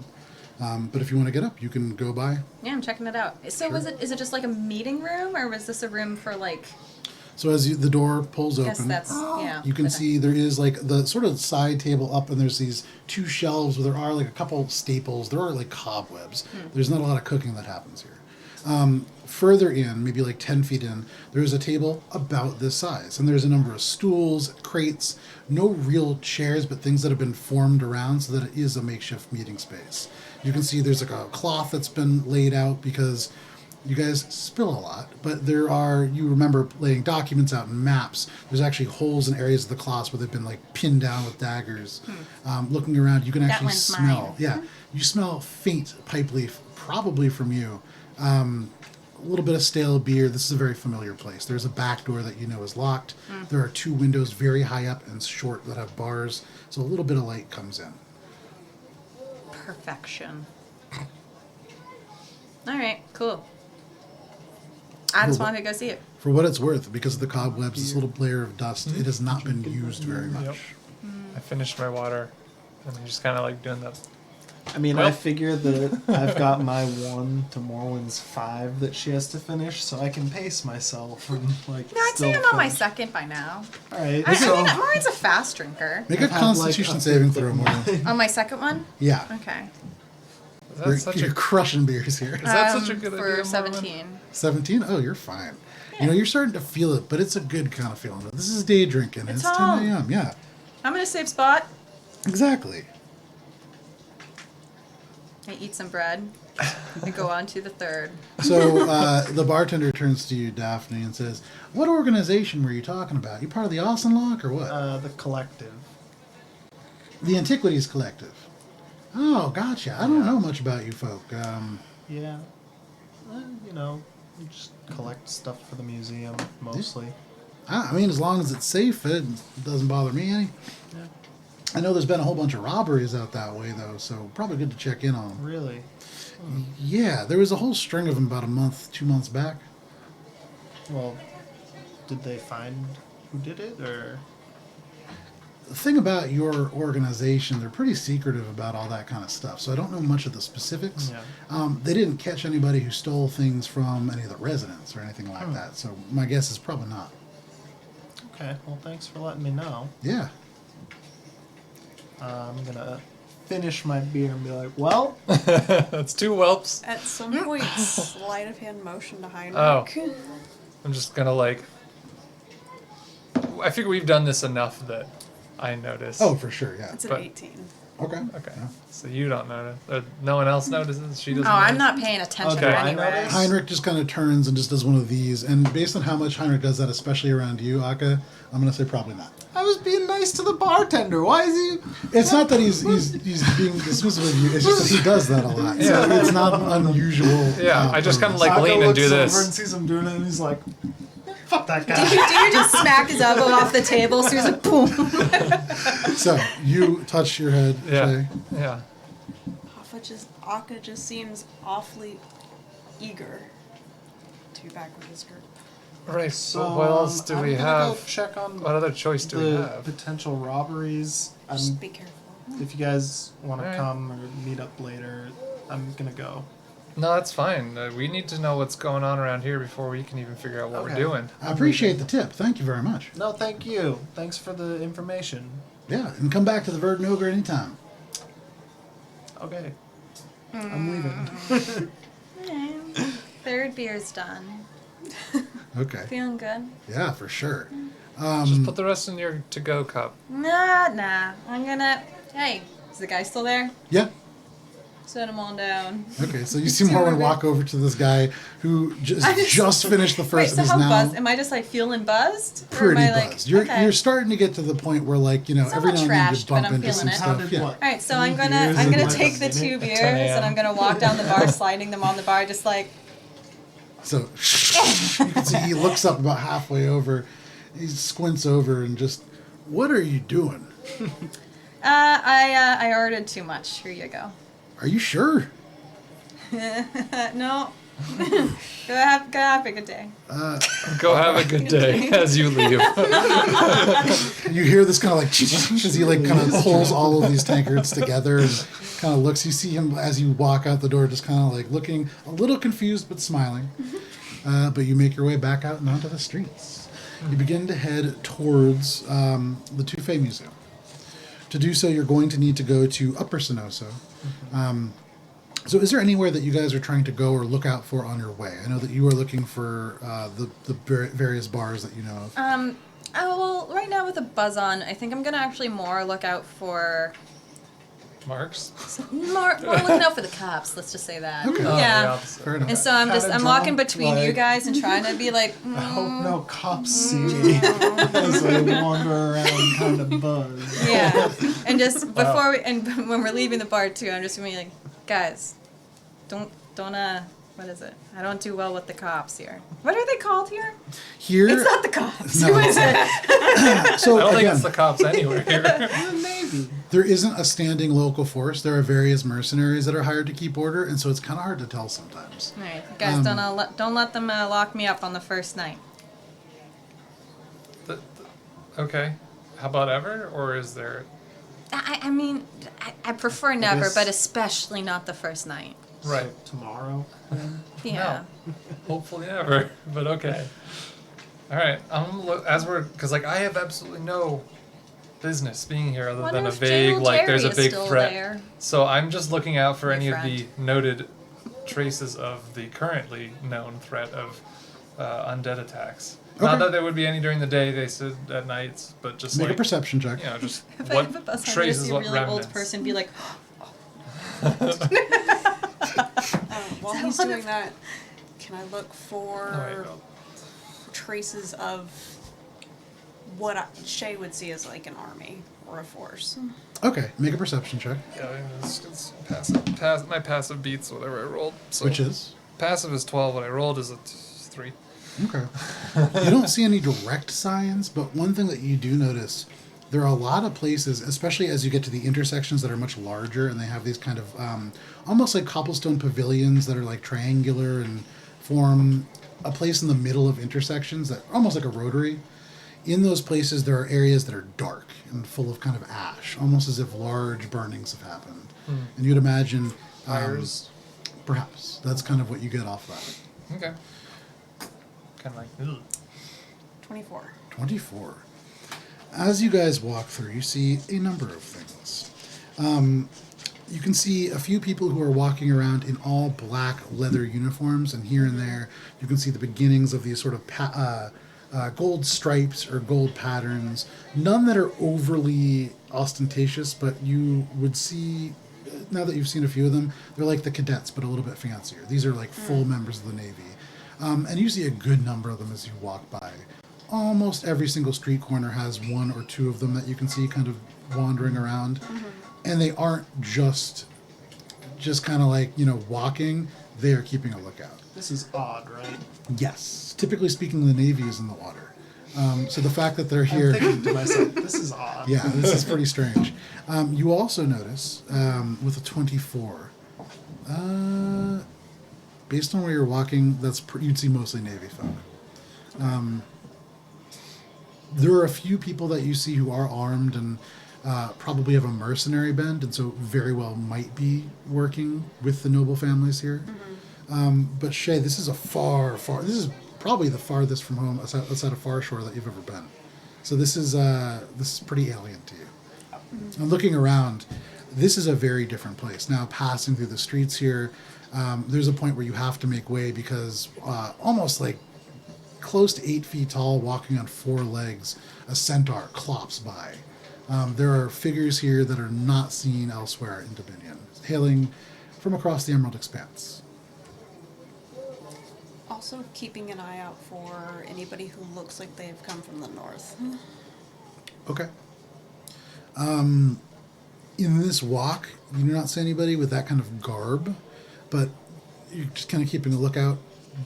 But if you want to get up, you can go by. Yeah, I'm checking it out. So Sure. is it just like a meeting room, or was this a room for like? So as the door pulls I guess open, that's yeah. you can but- see there is like the sort of side table up, and there's these two shelves where there are like a couple staples. There are like cobwebs. There's not a lot of cooking that happens here. Further in, maybe like 10 feet in, there is a table about this size, and there's a number of stools, crates, no real chairs, but things that have been formed around so that it is a makeshift meeting space. You can see there's like a cloth that's been laid out because you guys spill a lot, but you remember laying documents out and maps. There's actually holes in areas of the cloths where they've been like pinned down with daggers. Looking around, you can That actually one's smell. mine. Yeah, you smell faint pipe leaf, probably from you. A little bit of stale beer. This is a very familiar place. There's a back door that you know is locked. There are two windows very high up and short that have bars, so a little bit of light comes in. Perfection. All right, cool. I just Cool. wanted to go see it. For what it's worth, because of the cobwebs, this little layer of dust, it has not been used very much. Yep. I finished my water, and I'm just kind of like doing the. I mean, Well- I figure that I've got my 1 to Morwen's 5 that she has to finish, so I can pace myself and like. No, I'd still say I'm on my finish. second by now. All right, I so mean, Maureen's a fast drinker. Make a I've had, Constitution like, a saving fifth throw, of Morwen. mine. On my second one? Yeah, Okay. Is that you're, such you're a crushing beers here. Is that such a good for idea, Morwen? 17. 17? Oh, you're fine. You know, you're starting to feel it, but it's a good kind of feeling. This is day drinking. It's It's 10 home. a.m. Yeah, I'm gonna save spot. exactly. I eat some bread. I go on to the third. So the bartender turns to you, Daphne, and says, "What organization were you talking about? You part of the Austenlock or what?" The collective. The Antiquities Collective. Oh, gotcha. I don't know much about you folk. Yeah. You know, we just collect stuff for the museum mostly. I mean, as long as it's safe, it doesn't bother me any. Yeah. I know there's been a whole bunch of robberies out that way, though, so probably good to check in on them. Really? Yeah, there was a whole string of them about a month, 2 months back. Well, did they find who did it, or? The thing about your organization, they're pretty secretive about all that kind of stuff, so I don't know much of the specifics. Yeah. They didn't catch anybody who stole things from any of the residents or anything like that, so my guess is probably not. Okay. Well, thanks for letting me know. Yeah. I'm gonna finish my beer and be like, well, That's two whelps. At some point, sleight of hand motion to Heinrich. Oh. I'm just gonna like. I figure we've done this enough that I notice. Oh, for sure, yeah. It's an But- 18. Okay. Okay. Yeah. So you don't notice. No one else notices. She doesn't. Oh, I'm notice? not paying attention Okay. I anyway. noticed. Heinrich just kind of turns and just does one of these, and based on how much Heinrich does that, especially around you, Akka, I'm going to say probably not. I was being nice to the bartender. Why is he? It's not that he's being dismissive of you, it's just that he does that a lot. So Yeah. it's not unusual. Yeah, I just kinda like Akka lean and looks do over this. and sees him doing it, and he's like, "Fuck that Do guy." you just smack his elbow off the table? So he's like, boom. So you touch your head, Yeah. Shay. Yeah. Akka just seems awfully eager to be back with his group. Right. So So what else do I'm we gonna have? Go check on What other choice do we the have? potential robberies. Just be careful. If you guys want to Alright. come or meet up later, I'm gonna go. No, that's fine. We need to know what's going on around here before we can even figure out what Okay. we're doing. I appreciate the tip. Thank you very much. No, thank you. Thanks for the information. Yeah, and come back to the Verdant Ogre anytime. Okay. I'm leaving. Third beer's done. Okay. Feeling good. Yeah, for sure. Just put the rest in your to-go cup. Nah. I'm gonna. Hey, is the guy still there? Yeah. Set him on down. Okay, so you see Morwen walk over to this guy who just finished the Wait, first so of his how now. buzzed? Am I just like feeling buzzed? Or Pretty am I, buzzed. Like, You're starting to get to the point where, like, you know, It's every not now and then you trashed, bump but I'm into some feeling it. How stuff. did Yeah. what? All right, so 3 I'm beers gonna in, like, take a the 2 minute? beers 10 a.m. and I'm gonna walk down the bar, sliding them on the bar, just like. So you can see he looks up about halfway over. He squints over and just, what are you doing? I ordered too much. Here you go. Are you sure? No. Go have a good day. Go have a good day as you leave. You hear this kind of like as he like kind of pulls all of these tankards together and kind of looks. You see him as you walk out the door, just kind of like looking a little confused but smiling. But you make your way back out and onto the streets. You begin to head towards the Toufee Museum. To do so, you're going to need to go to Upper Sinoso. So is there anywhere that you guys are trying to go or look out for on your way? I know that you are looking for the various bars that you know of. Well, right now with a buzz on, I think I'm gonna actually more look out for Marks? more looking out for the cops. Let's just say that. Okay. Yeah. Fair enough. And so I'm walking between you like- guys and trying to be like, I hope no cops see me as I wander around kind of buzz. yeah. And just before when we're leaving the bar too, I'm just gonna be like, guys, don't what is it? I don't do well with the cops here. What are they called here? Here, It's not the cops. No. Who is it? so I don't think again, it's the cops anywhere here. Maybe. there isn't a standing local force. There are various mercenaries that are hired to keep order, and so it's kind of hard to tell sometimes. All right, guys, don't let them lock me up on the first night. Okay. How about ever? Or is there... I mean, I prefer never, guess- but especially not the first night. Right. Tomorrow. Yeah. Hopefully never, but okay. All right. Because like I have absolutely no business being here other Wonder than a if vague General like there's a Terry is big still threat. there. So I'm just looking out for My any friend. of the noted traces of the currently known threat of undead attacks. Okay. Not that there would be any during the day. They said at nights, but just Make like a perception check. you know, just If what I have a bus, I'm gonna traces, see a what really remnants. old person be like, While Is he's that doing that, can I look Oh, for wait, no. traces of what Shay would see as like an army or a force? Okay, make a perception check. Yeah, it's passive. My passive beats whatever I rolled. So Which is? passive is 12. What I rolled is a 3. Okay. You don't see any direct signs, but one thing that you do notice, there are a lot of places, especially as you get to the intersections that are much larger, and they have these kind of almost like cobblestone pavilions that are like triangular and form a place in the middle of intersections that almost like a rotary. In those places, there are areas that are dark and full of kind of ash, almost as if large burnings have happened. And you'd imagine Fires. perhaps that's kind of what you get off that. Okay. Kind of like, ugh. 24. 24. As you guys walk through, you see a number of things. You can see a few people who are walking around in all black leather uniforms, and here and there you can see the beginnings of these sort of gold stripes or gold patterns. None that are overly ostentatious, but you would see, now that you've seen a few of them, they're like the cadets, but a little bit fancier. These are like full members of the Navy. And you see a good number of them as you walk by. Almost every single street corner has one or two of them that you can see kind of wandering around. And they aren't just kind of like, walking. They are keeping a lookout. This is odd, right? Yes. Typically speaking, the Navy is in the water. So the fact that they're I'm here... thinking to myself, this is odd. Yeah, this is pretty strange. You also notice, with a 24, based on where you're walking, you'd see mostly Navy folk. There are a few people that you see who are armed and probably have a mercenary bend, and so very well might be working with the noble families here. But Shay, this is this is probably the farthest from home outside of Far Shore that you've ever been. So this is pretty alien to you. And looking around, this is a very different place. Now, passing through the streets here, there's a point where you have to make way because almost like close to 8 feet tall, walking on 4 legs, a centaur clops by. There are figures here that are not seen elsewhere in Dominion, hailing from across the Emerald Expanse. Also keeping an eye out for anybody who looks like they've come from the north. Okay. In this walk, you do not see anybody with that kind of garb, but you're just kind of keeping a lookout.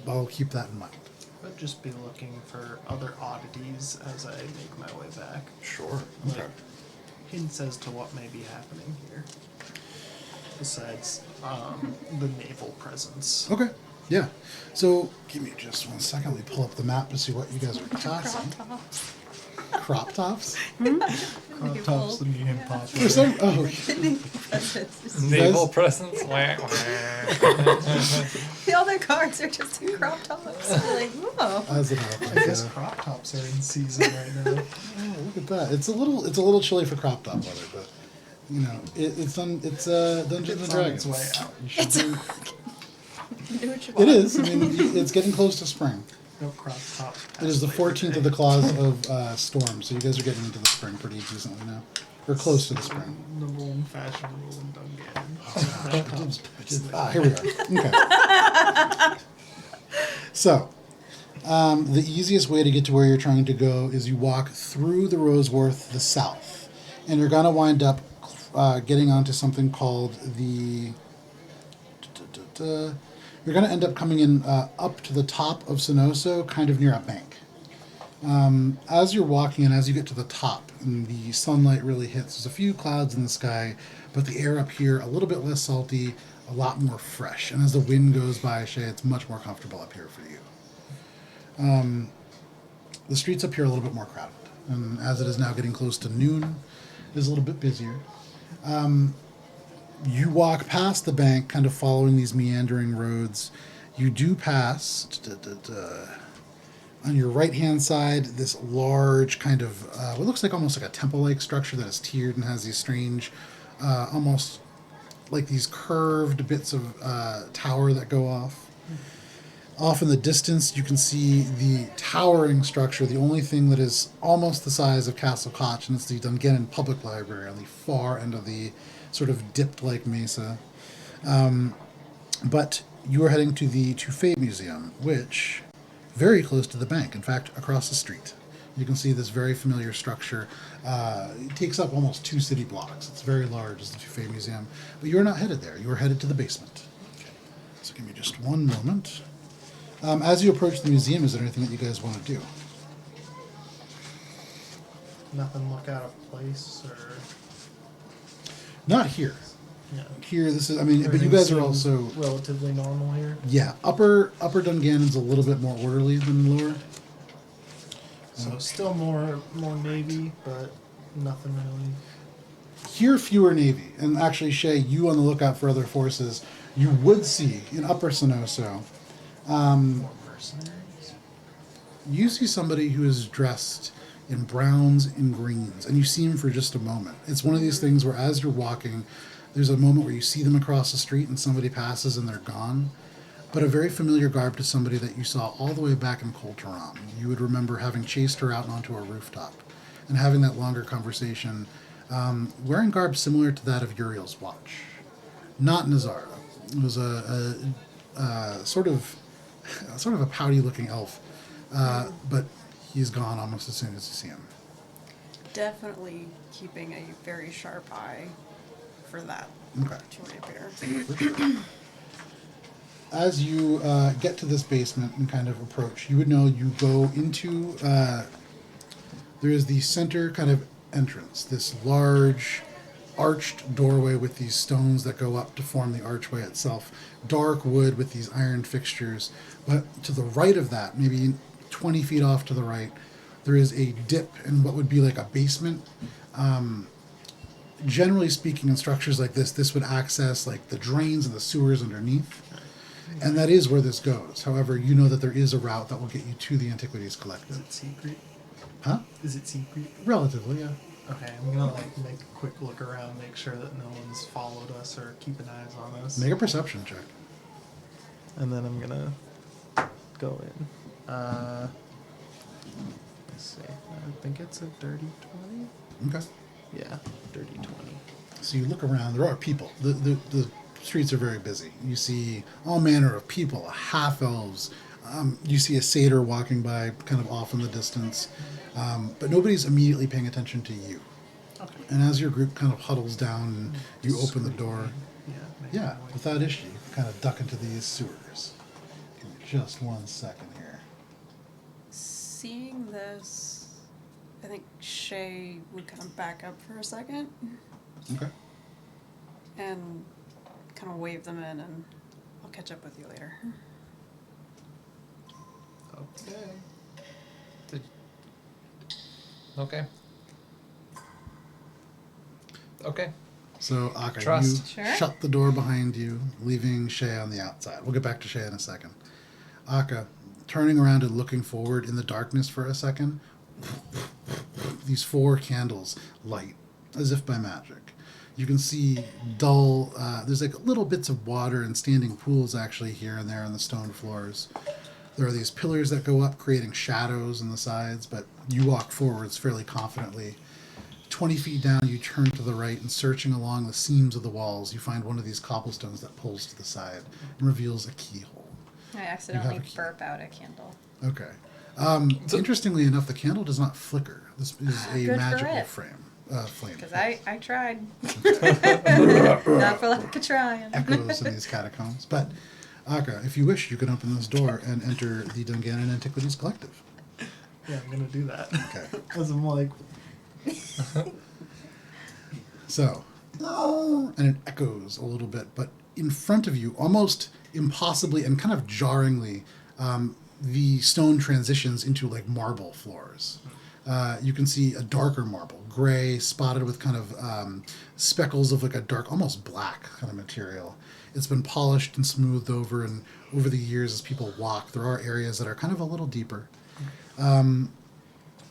I'll keep that in mind. I'd just be looking for other oddities as I make my way back. Sure. Like hints as to what may be happening here. besides the naval presence. Okay. Yeah. So give me just 1 second. Let me pull up the map to see what you guys are passing. Crop tops? Crop tops, the medium pop. For some, oh, Naval presence. Wah, wah. The other cards are just in crop tops. Like, whoa. as it I happens. guess crop tops are in season right now. Oh, look at that. It's a little chilly for crop top weather, but you know, it's Dungeons It's and on Dragons. its way out. You should do, Do what you it want. is. I mean, it's getting close to spring. No crop tops. It is the 14th of the clause of storm, so you guys are getting into the spring pretty decently now. Or close to the spring. Number one fashion rule in Dungannon. Here we are. Okay. So, the easiest way to get to where you're trying to go is you walk through the Roseworth, the south, and you're gonna wind up getting onto something called the. You're gonna end up coming in up to the top of Sonoso, kind of near a bank. As you're walking and as you get to the top and the sunlight really hits, there's a few clouds in the sky, but the air up here a little bit less salty, a lot more fresh. And as the wind goes by, Shay, it's much more comfortable up here for you. The streets up here are a little bit more crowded, and as it is now getting close to noon, it is a little bit busier. You walk past the bank, kind of following these meandering roads. You do pass on your right-hand side this large kind of what looks like almost like a temple-like structure that is tiered and has these strange, almost like these curved bits of tower that go off. Off in the distance, you can see the towering structure, the only thing that is almost the size of Castle Koch, and it's the Dungannon Public Library on the far end of the sort of dipped-like mesa. But you are heading to the Toufee Museum, which very close to the bank, in fact, across the street. You can see this very familiar structure. It takes up almost 2 city blocks. It's very large, as the Toufee Museum. But you're not headed there. You are headed to the basement. Okay. So give me just one moment. As you approach the museum, is there anything that you guys want to do? Nothing look out of place or. Not here. Yeah. Here, this is, I mean, but you Everything guys are seems also, relatively normal here. yeah, upper Dungannon's a little bit more orderly than lower. So still more Navy, but nothing really. Here, fewer Navy. And actually, Shay, you on the lookout for other forces, you would see in Upper Sonoso, More mercenaries. you see somebody who is dressed in browns and greens, and you see him for just a moment. It's one of these things where as you're walking, there's a moment where you see them across the street and somebody passes and they're gone. But a very familiar garb to somebody that you saw all the way back in Colteron. You would remember having chased her out onto a rooftop and having that longer conversation, wearing garb similar to that of Uriel's watch. Not Nazara. It was a sort of a pouty-looking elf, but he's gone almost as soon as you see him. Definitely keeping a very sharp eye for that Okay. to reappear. For sure. As you get to this basement and kind of approach, you would know you go into, there is the center kind of entrance, this large arched doorway with these stones that go up to form the archway itself. Dark wood with these iron fixtures. But to the right of that, maybe 20 feet off to the right, there is a dip in what would be like a basement. Generally speaking, in structures like this would access like the drains and the sewers underneath. And that is where this goes. However, you know that there is a route that will get you to the Antiquities Is Collective. it secret? Huh? Is it secret? Relatively, yeah. Okay, I'm gonna make a quick look around, make sure that no one's followed us or keeping eyes on us. Make a perception check. And then I'm gonna go in. Let's see. I think it's a dirty 20. Okay. Yeah, dirty 20. So you look around. There are people. The streets are very busy. You see all manner of people, half-elves. You see a satyr walking by kind of off in the distance. But nobody's immediately paying attention to you. Okay. And as your group kind of huddles down and you open the door, yeah, without issue, you can kind of duck into these sewers. Give me just 1 second here. Seeing this, I think Shay would kind of back up for a second Okay. and kind of wave them in, and I'll catch up with you later. Okay. Okay. Okay. So, Akka, Trust. you Sure. shut the door behind you, leaving Shay on the outside. We'll get back to Shay in a second. Akka, turning around and looking forward in the darkness for a second, these 4 candles light as if by magic. You can see dull, there's like little bits of water and standing pools actually here and there on the stone floors. There are these pillars that go up, creating shadows on the sides, but you walk forwards fairly confidently. 20 feet down, you turn to the right, and searching along the seams of the walls, you find one of these cobblestones that pulls to the side and reveals a keyhole. I accidentally a key. burp out a candle. Okay. Interestingly enough, the candle does not flicker. This is a Good for magical it. flame. Because I tried. Not for lack of trying. Echoes in these catacombs. But, Akka, if you wish, you can open this door and enter the Dungannon Antiquities Collective. Yeah, I'm gonna do that. Okay. Because I'm like, So, and it echoes a little bit, but in front of you, almost impossibly and kind of jarringly, the stone transitions into like marble floors. You can see a darker marble, gray, spotted with kind of speckles of like a dark, almost black kind of material. It's been polished and smoothed over, and over the years as people walk, there are areas that are kind of a little deeper.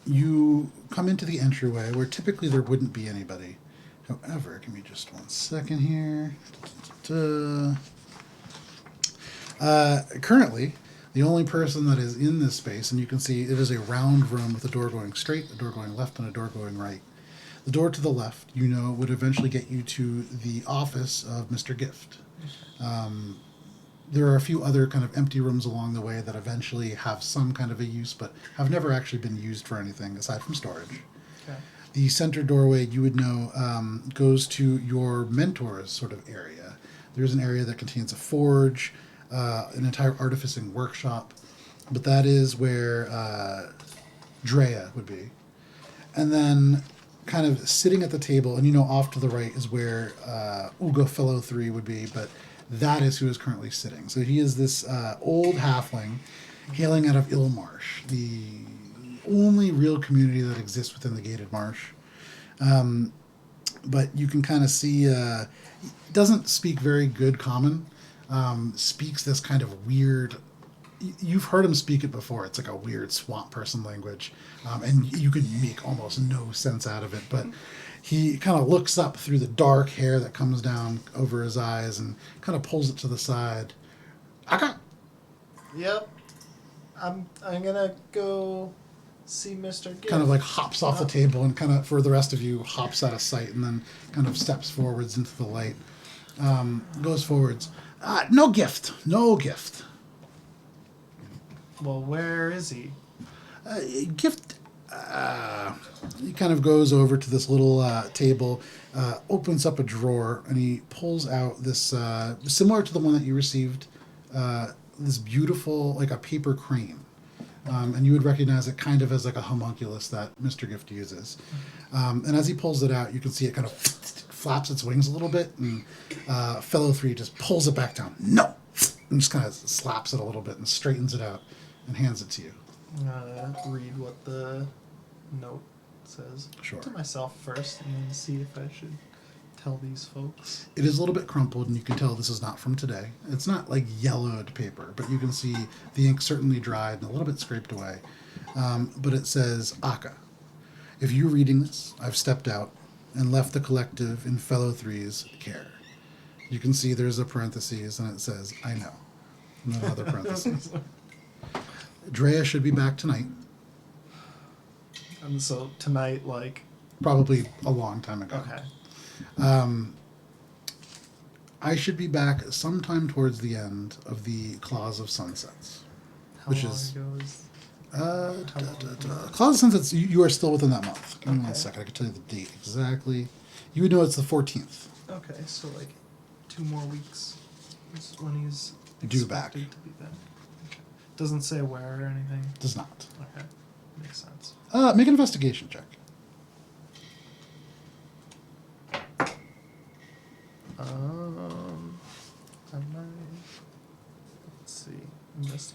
You come into the entryway where typically there wouldn't be anybody. However, give me just one second here. Currently, the only person that is in this space, and you can see it is a round room with a door going straight, a door going left, and a door going right. The door to the left, you know, would eventually get you to the office of Mr. Gift. There are a few other kind of empty rooms along the way that eventually have some kind of a use, but have never actually been used for anything aside from storage. okay. The center doorway, you would know, goes to your mentor's sort of area. There's an area that contains a forge, an entire artificing workshop, but that is where Drea would be. And then kind of sitting at the table, and you know off to the right is where Uga Fellow 3 would be, but that is who is currently sitting. So he is this old halfling hailing out of Illmarsh, the only real community that exists within the Gated Marsh. But you can kind of see, he doesn't speak very good common, speaks this kind of weird, you've heard him speak it before, it's like a weird swamp person language, and you could make almost no sense out of it, but he kind of looks up through the dark hair that comes down over his eyes and kind of pulls it to the side. Akka! Yep. I'm gonna go see Mr. Gift. Kind of like hops off the table and kind of, for the rest of you, hops out of sight and then kind of steps forwards into the light. Goes forwards. No gift. No gift. Well, where is he? Gift. He kind of goes over to this little table, opens up a drawer, and he pulls out this, similar to the one that you received, this beautiful, like a paper crane. And you would recognize it kind of as like a homunculus that Mr. Gift uses. And as he pulls it out, you can see it kind of flaps its wings a little bit, and Fellow 3 just pulls it back down. No! And just kind of slaps it a little bit and straightens it out and hands it to you. Read what the note says. Sure. To myself first, and then see if I should tell these folks. It is a little bit crumpled, and you can tell this is not from today. It's not like yellowed paper, but you can see the ink certainly dried and a little bit scraped away. But it says, Akka, if you're reading this, I've stepped out and left the collective in Fellow 3's care. You can see there's a parentheses, and it says, I know. And then another parentheses. Drea should be back tonight. And so tonight, like... Probably a long time ago. Okay. I should be back sometime towards the end of the Claws of Sunsets. How Which long is- ago is... Claws of Sunsets, you are still within that month. Give me 1 second, I can tell you the date exactly. You would know it's the 14th. Okay, so like 2 more weeks is when he's Due back. expected to be back. Okay. Doesn't say where or anything. Does not. Okay, makes sense. Make an investigation check.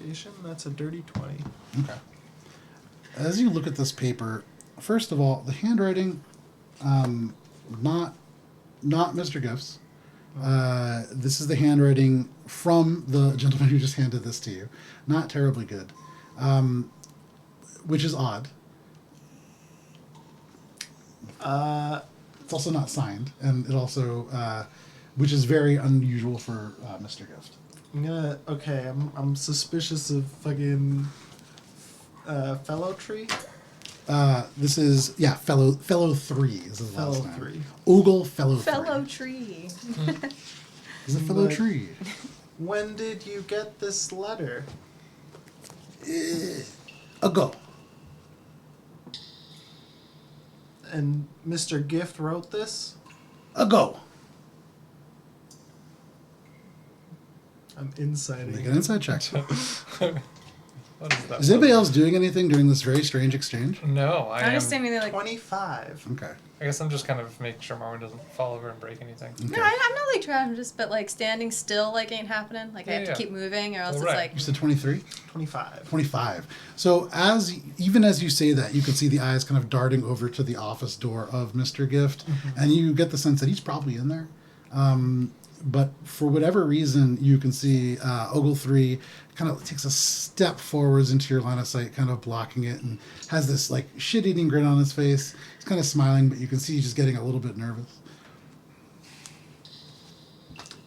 Investigation. That's a dirty 20. Okay. As you look at this paper, first of all, the handwriting, not Mr. Gift's. This is the handwriting from the gentleman who just handed this to you. Not terribly good, which is odd. It's also not signed, and it also, which is very unusual for Mr. Gift. I'm suspicious of fucking fellow tree. This is fellow 3 is his Fellow last name. 3. Ogle fellow 3. Fellow tree. He's a fellow But- tree. When did you get this letter? Ago. And Mr. Gift wrote this? Ago. I'm inciting. Make an inside check. What is that? Is anybody else doing anything during this very strange exchange? No, I I'm am. just standing there like, 25. Okay. I guess I'm just kind of making sure Morwen doesn't fall over and break anything. Okay. no, I'm not like trying, just but like standing still like ain't happening. Like I have Yeah. to keep moving or else Well, it's right. like You said 23? 25. 25. So even as you say that, you can see the eyes kind of darting over to the office door of Mr. Gift, and you get the sense that he's probably in there. But for whatever reason, you can see Ogle 3 kind of takes a step forwards into your line of sight, kind of blocking it, and has this like shit-eating grin on his face. He's kind of smiling, but you can see he's just getting a little bit nervous.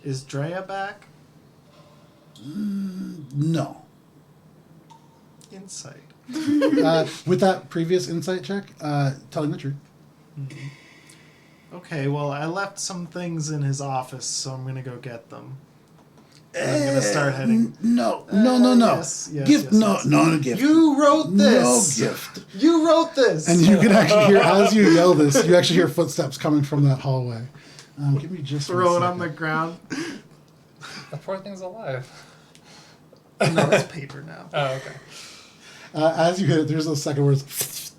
Is Drea back? No. Insight. With that previous insight check, telling the truth. Okay, well, I left some things in his office, so I'm gonna go get them. And I'm gonna start heading. No. Yes, Gift, yes. no gift. You wrote this! No gift. You wrote this! And you can actually hear, as you yell this, you actually hear footsteps coming from that hallway. Give me just Throw one it on the second. ground. The poor thing's alive. No, it's paper now. Oh, okay. As you hit it, there's a second where it's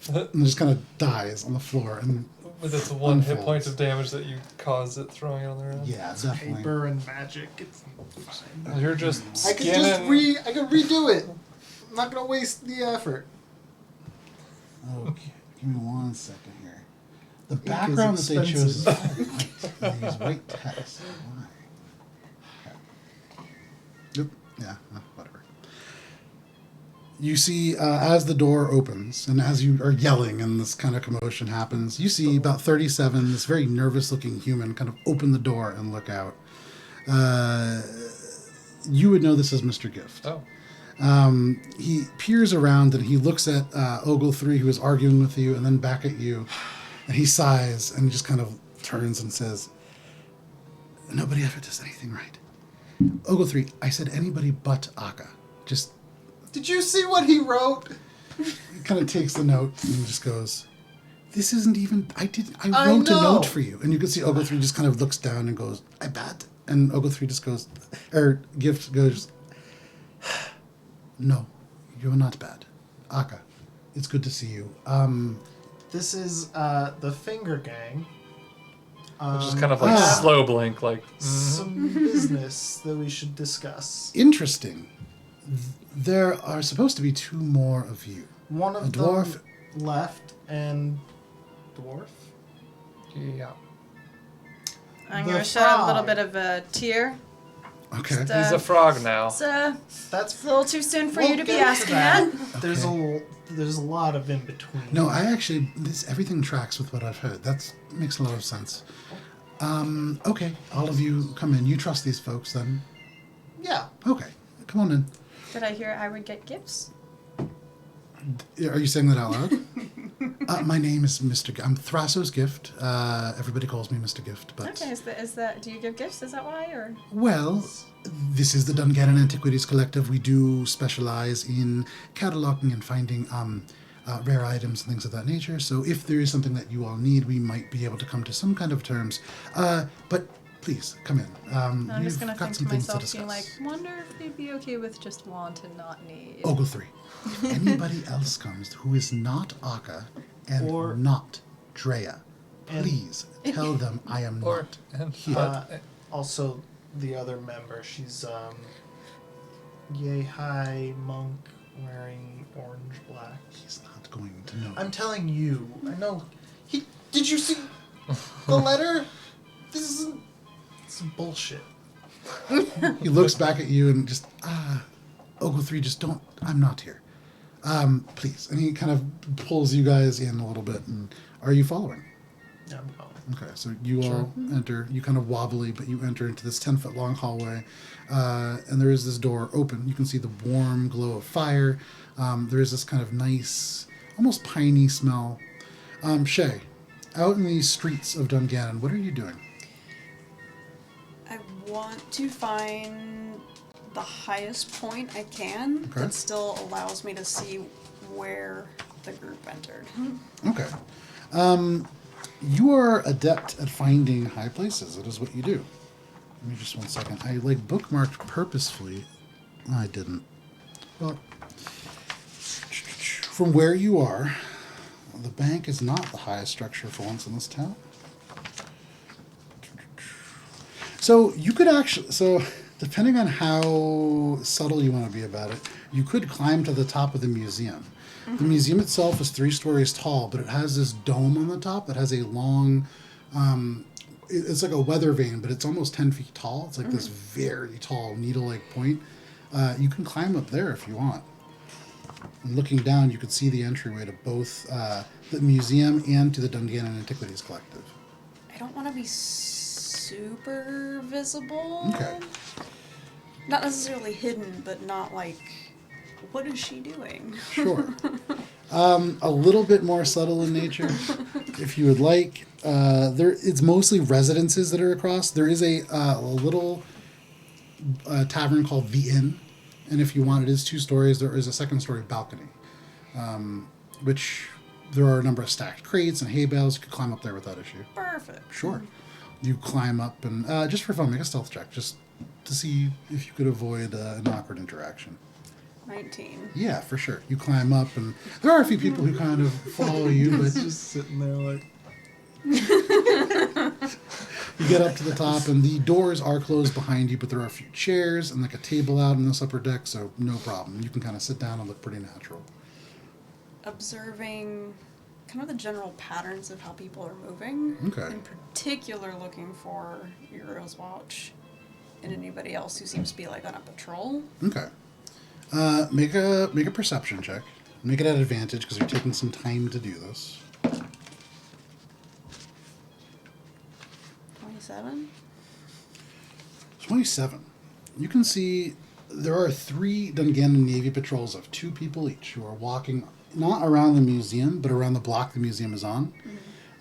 and it just kind of dies on the floor. And With its one hit Unfolds. point of damage that you caused it throwing it on the ground. yeah, definitely. Paper and magic. It's fine. You're just I can skinning. just I can redo it. I'm not gonna waste the effort. Okay, give me 1 second here. The Ink is background that they chose is expensive. white. They use white text. Why? Okay. Yep. Yeah. Whatever. You see, as the door opens, and as you are yelling, and this kind of commotion happens, you see about 37, this very nervous-looking human, kind of open the door and look out. You would know this as Mr. Gift. Oh. He peers around and he looks at Ogle 3, who is arguing with you, and then back at you, and he sighs and just kind of turns and says, "Nobody ever does anything right. Ogle 3, I said anybody but Akka. Just..." Did you see what he wrote? He kind of takes the note and just goes, "This isn't even... I I wrote a know. note for you." And you can see Ogle 3 just kind of looks down and goes, "I bet." And Ogle 3 just goes, or Gift goes, "No, you're not bad. Akka, it's good to see you. This is the Finger Gang. Just kind of like slow blink, like. Some business that we should discuss. Interesting. There are supposed to be 2 more of you. One of A dwarf. them left, and Dwarf. Yeah. I'm The gonna shed a little frog. bit of a tear. Okay. Just, He's a frog now. It's That's a little too soon for we'll you to be get asking that. that. There's a lot of in between. No, I actually... everything tracks with what I've heard. That makes a lot of sense. Okay, all of you come in. You trust these folks, then? Yeah. Okay, come on in. Did I hear I would get gifts? Are you saying that out loud? My name is Mr. I'm Thrasso's Gift. Everybody calls me Mr. Gift, but... Okay, is that do you give gifts? Is that why or? Well, this is the Dungannon Antiquities Collective. We do specialize in cataloging and finding rare items and things of that nature. So if there is something that you all need, we might be able to come to some kind of terms. But please, come in. I'm We've just gonna got think to some things myself, discuss. being like, wonder if they'd be okay with just want and not need. Ogle 3. Anybody else comes who is not Akka and Or- not Drea, And- please tell them I am Or not and here. Also, the other member, she's yay high monk wearing orange black. He's not going to know. I'm telling you. I know. Did you see the letter? This is some bullshit. He looks back at you and just, Ogle 3, just don't, I'm not here. Please. And he kind of pulls you guys in a little bit. And are you following? Yeah, I'm calling. Okay, so you all enter, you kind of wobbly, but you enter into this 10-foot long hallway, and there is this door open. You can see the warm glow of fire. There is this kind of nice, almost piney smell. Shay, out in the streets of Dungannon, what are you doing? I want to find the highest point I can that still allows me to see where the group entered. Okay. You are adept at finding high places. That is what you do. Give me just 1 second. I bookmarked purposefully. No, I didn't. Well, from where you are, the bank is not the highest structure for once in this town. So you could actually, depending on how subtle you want to be about it, you could climb to the top of the museum. The museum itself is 3 stories tall, but it has this dome on the top that has a long, it's like a weather vane, but it's almost 10 feet tall. It's like this very tall needle-like point. You can climb up there if you want. And looking down, you could see the entryway to both the museum and to the Dungannon Antiquities Collective. I don't want to be super visible. Okay. Not necessarily hidden, but not like, what is she doing? Sure. A little bit more subtle in nature, if you would like. It's mostly residences that are across. There is a little tavern called The Inn, and if you want, it is 2 stories. There is a 2nd-story balcony, which there are a number of stacked crates and hay bales. You could climb up there without issue. Perfect. Sure. You climb up, and just for fun, make a stealth check, just to see if you could avoid an awkward interaction. 19. Yeah, for sure. You climb up, and there are a few people who kind of follow you, but Just sitting there like... you get up to the top, and the doors are closed behind you, but there are a few chairs and like a table out on this upper deck, so no problem. You can kind of sit down and look pretty natural. Observing kind of the general patterns of how people are moving. Okay. In particular, looking for Euro's watch and anybody else who seems to be like on a patrol. Okay. Make a perception check. Make it at advantage because you're taking some time to do this. 27. 27. You can see there are 3 Dungannon Navy patrols of 2 people each who are walking not around the museum, but around the block the museum is on.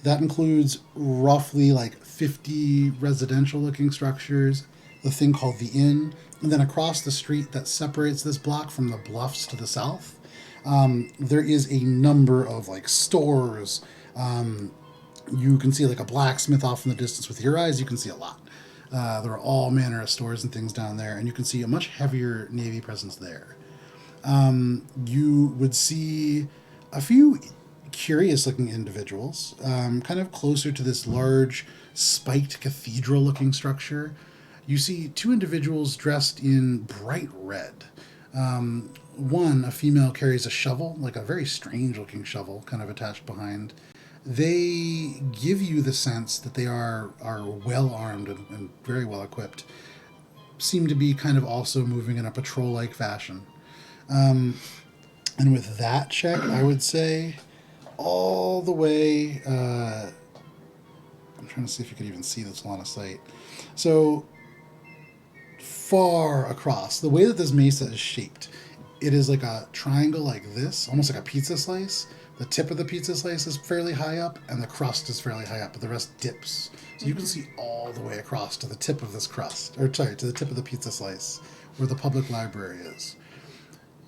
That includes roughly like 50 residential-looking structures, the thing called the Inn, and then across the street that separates this block from the bluffs to the south, there is a number of like stores. You can see like a blacksmith off in the distance. With your eyes, you can see a lot. There are all manner of stores and things down there, and you can see a much heavier Navy presence there. You would see a few curious-looking individuals, kind of closer to this large, spiked cathedral-looking structure. You see 2 individuals dressed in bright red. One, a female, carries a shovel, like a very strange-looking shovel, kind of attached behind. They give you the sense that they are well-armed and very well-equipped. Seem to be kind of also moving in a patrol-like fashion. And with that check, I would say all the way... I'm trying to see if you could even see this line of sight. So... far across, the way that this mesa is shaped, it is like a triangle like this, almost like a pizza slice. The tip of the pizza slice is fairly high up, and the crust is fairly high up, but the rest dips. So you can see all the way across to the tip of this crust, or sorry, to the tip of the pizza slice, where the public library is.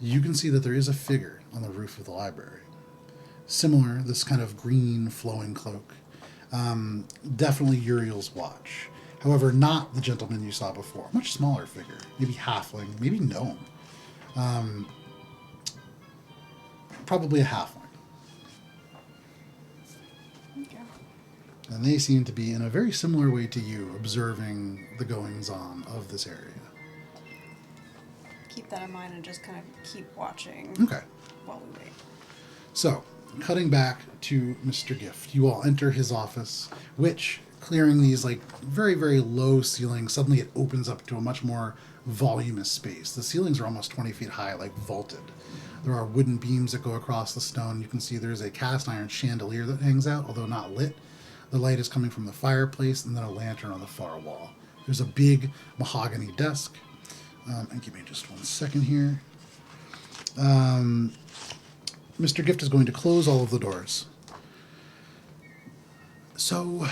You can see that there is a figure on the roof of the library. Similar, this kind of green flowing cloak. Definitely Uriel's watch. However, not the gentleman you saw before. Much smaller figure. Maybe halfling, maybe gnome. Probably a halfling. Okay. And they seem to be in a very similar way to you, observing the goings-on of this area. Keep that in mind and just kind of keep watching Okay. while we wait. So, cutting back to Mr. Gift, you all enter his office, which, clearing these like very, very low ceilings, suddenly it opens up to a much more voluminous space. The ceilings are almost 20 feet high, like vaulted. There are wooden beams that go across the stone. You can see there's a cast iron chandelier that hangs out, although not lit. The light is coming from the fireplace and then a lantern on the far wall. There's a big mahogany desk. And give me just 1 second here. Mr. Gift is going to close all of the doors. So,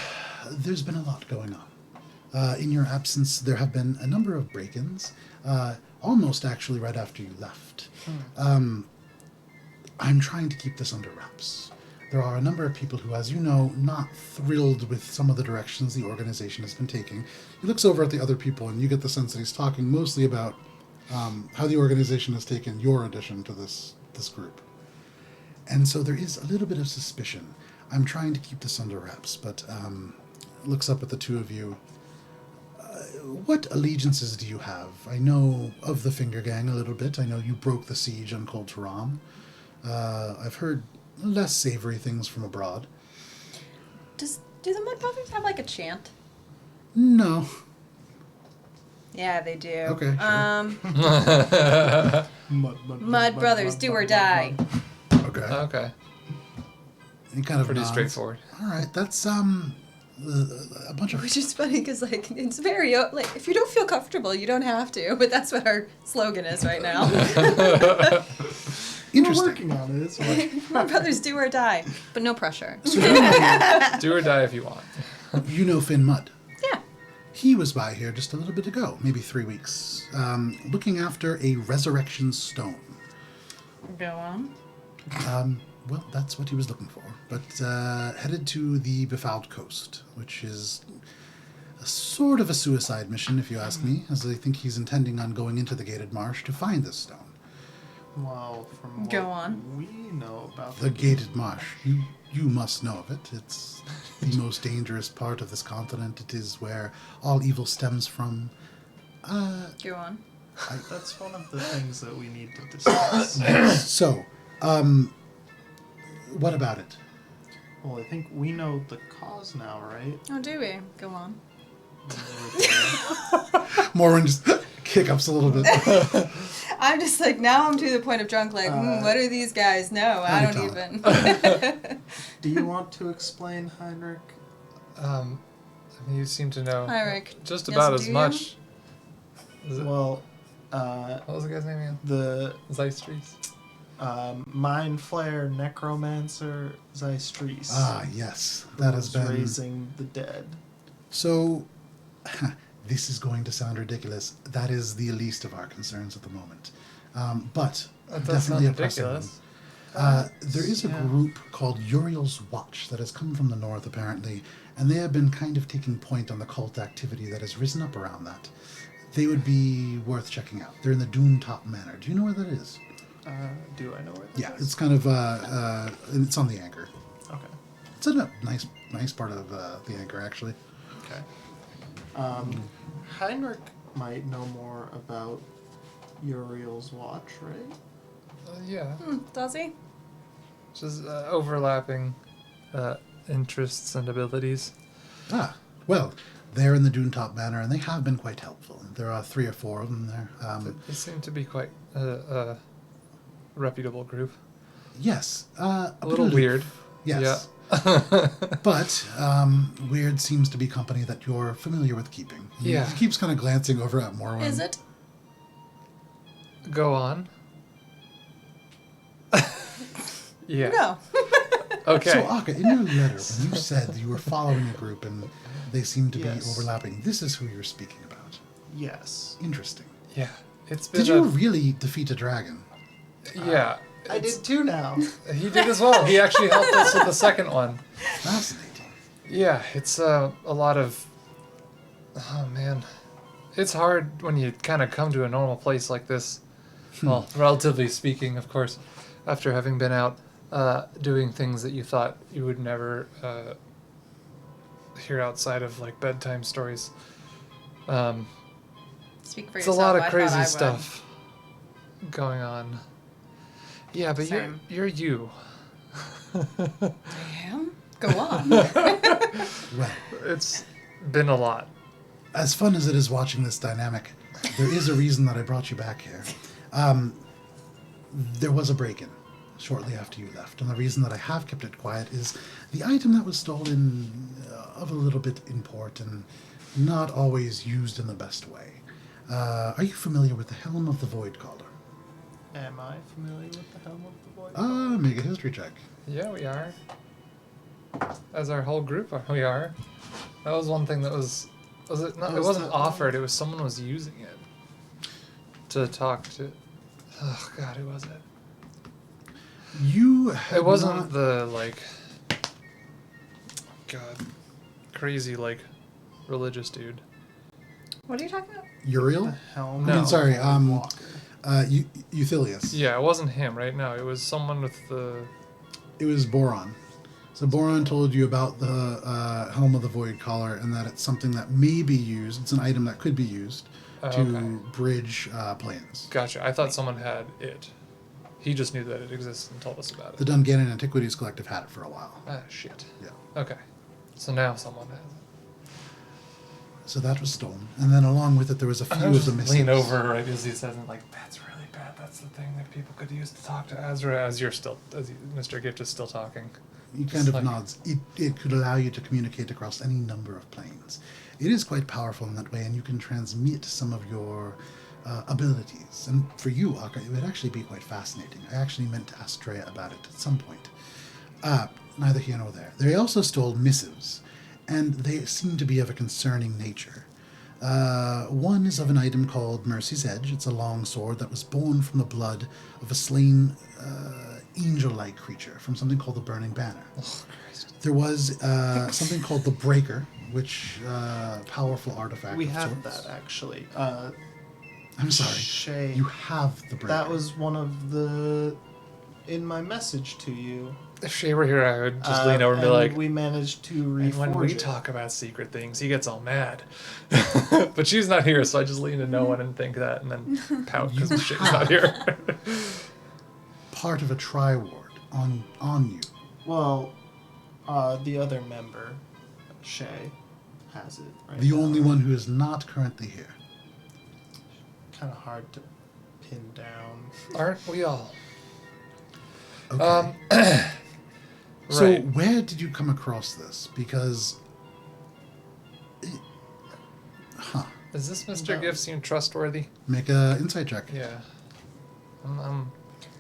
there's been a lot going on. In your absence, there have been a number of break-ins, almost actually right after you left. I'm trying to keep this under wraps. There are a number of people who, as you know, not thrilled with some of the directions the organization has been taking. He looks over at the other people, and you get the sense that he's talking mostly about how the organization has taken your addition to this group. And so there is a little bit of suspicion. I'm trying to keep this under wraps, but looks up at the two of you. What allegiances do you have? I know of the Finger Gang a little bit. I know you broke the siege on Kul Tiran. I've heard less savory things from abroad. Do the Mud Brothers have like a chant? No. Yeah, they do. Okay, sure. Mud Brothers, do or die. Okay. Okay. He kind of Pretty nods. straightforward. All right, that's a bunch of. Which is funny because like it's very like if you don't feel comfortable, you don't have to. But that's what our slogan is right now. Interesting. We're working on it. It's fine. Mud Brothers, do or die, but no pressure. So you know, Do or die if you want. you know Finn Mudd. Yeah. He was by here just a little bit ago, maybe 3 weeks, looking after a resurrection stone. Go on. Well, that's what he was looking for, but headed to the Befouled Coast, which is a sort of a suicide mission, if you ask me, as I think he's intending on going into the Gated Marsh to find this stone. Well, from what Go on. we know about The Gated Marsh. You must know of it. It's the most dangerous part of this continent. It is where all evil stems from. Go on. That's one of the things that we need to discuss. So, what about it? Well, I think we know the cause now, right? Oh, do we? Go on. Morwen just hiccups a little bit. I'm just like now I'm to the point of drunk like what are these guys? No, I don't even. Do you want to explain, Heinrich? I mean, you seem to know Heinrich. just Yes, about do as you? much. Is it, Well, what was the guy's name again? the Zeistries? Mind Flayer Necromancer Zeistries Yes. That has been. raising the dead. So, this is going to sound ridiculous. That is the least of our concerns at the moment. But That's definitely not a pressing one. ridiculous. There is a group called Uriel's Watch that has come from the north, apparently, and they have been kind of taking point on the cult activity that has risen up around that. They would be worth checking out. They're in the Dune Top Manor. Do you know where that is? Do I know where that Yeah, is? it's kind of it's on the Anchor. Okay. It's in a nice part of the Anchor, actually. Okay. Heinrich might know more about Uriel's Watch, right? Yeah. Does he? Just overlapping interests and abilities. Well, they're in the Dune Top Manor, and they have been quite helpful. There are 3 or 4 of them there. They seem to be quite a reputable group. Yes. A little weird. Yes. Yeah. But weird seems to be company that you're familiar with keeping. Yeah. He keeps kind of glancing over at Morwen. Is it? Go on. Yeah. No. Okay. So, Akka, in your letter, when you said that you were following a group and they seemed to Yes. be overlapping, this is who you're speaking about. Yes. Interesting. Yeah. It's been Did you really defeat a dragon? Yeah. I did too now. He did as well. He actually helped us with the second one. Fascinating. Yeah, it's a lot of... Oh, man. It's hard when you kind of come to a normal place like this. Well, relatively speaking, of course, after having been out doing things that you thought you would never hear outside of, like, bedtime stories. Speak for It's yourself. a lot of I crazy thought I would. stuff. going on. Yeah, but Same. you're you. Damn. Go on. Well, It's been a lot. as fun as it is watching this dynamic, there is a reason that I brought you back here. There was a break-in shortly after you left, and the reason that I have kept it quiet is the item that was stolen of a little bit import and not always used in the best way. Are you familiar with the Helm of the Void Caller? Am I familiar with the Helm of the Void? Make a history check. Yeah, we are. As our whole group, we are. That was one thing that was it not? It Was wasn't that offered. It was someone was using it to talk to. Oh God, who was it? You had It wasn't not- the like. God, crazy like, religious dude. What are you talking about? Uriel? The Helm. No. of I the mean, sorry, Void Walker. Euthilius. Yeah, it wasn't him. Right? No, it was someone with the. It was Boron. So Boron told you about the Helm of the Void Caller and that it's something that may be used. It's an item that could be used to Okay. bridge planes. Gotcha. I thought someone had it. He just knew that it existed and told us about The it. Dungannon Antiquities Collective had it for a while. Ah, shit. Yeah. Okay. So now someone has it. So that was stolen. And then along with it, there was a few I of just the missives. lean over right as he says, and like, that's really bad. That's the thing that people could use to talk to Azra. As Mr. Gift is still talking. He kind It's of like- nods. It could allow you to communicate across any number of planes. It is quite powerful in that way, and you can transmit some of your abilities. And for you, Akka, it would actually be quite fascinating. I actually meant to ask Drea about it at some point. Neither here nor there. They also stole missives, and they seem to be of a concerning nature. One is of an item called Mercy's Edge. It's a long sword that was born from the blood of a slain angel-like creature from something called the Burning Banner. There was something called the Breaker, which powerful artifact. We of have sorts. that actually. I'm sorry. Shay, You have the Breaker. that was one of the in my message to you. If Shay were here, I would just lean over and be like, we managed to and when we reforge it. talk about secret things, he gets all mad. But she's not here, so I just lean to no one and think that, and then pout because Shay's not here. part of a tri-ward on you. Well, the other member, Shay, has it. Right The now. only one who is not currently here. Kind of hard to pin down. Aren't we all? Okay. So Right. where did you come across this? Because... Does this Mr. No. Gift seem trustworthy? Make a insight check. Yeah. I'm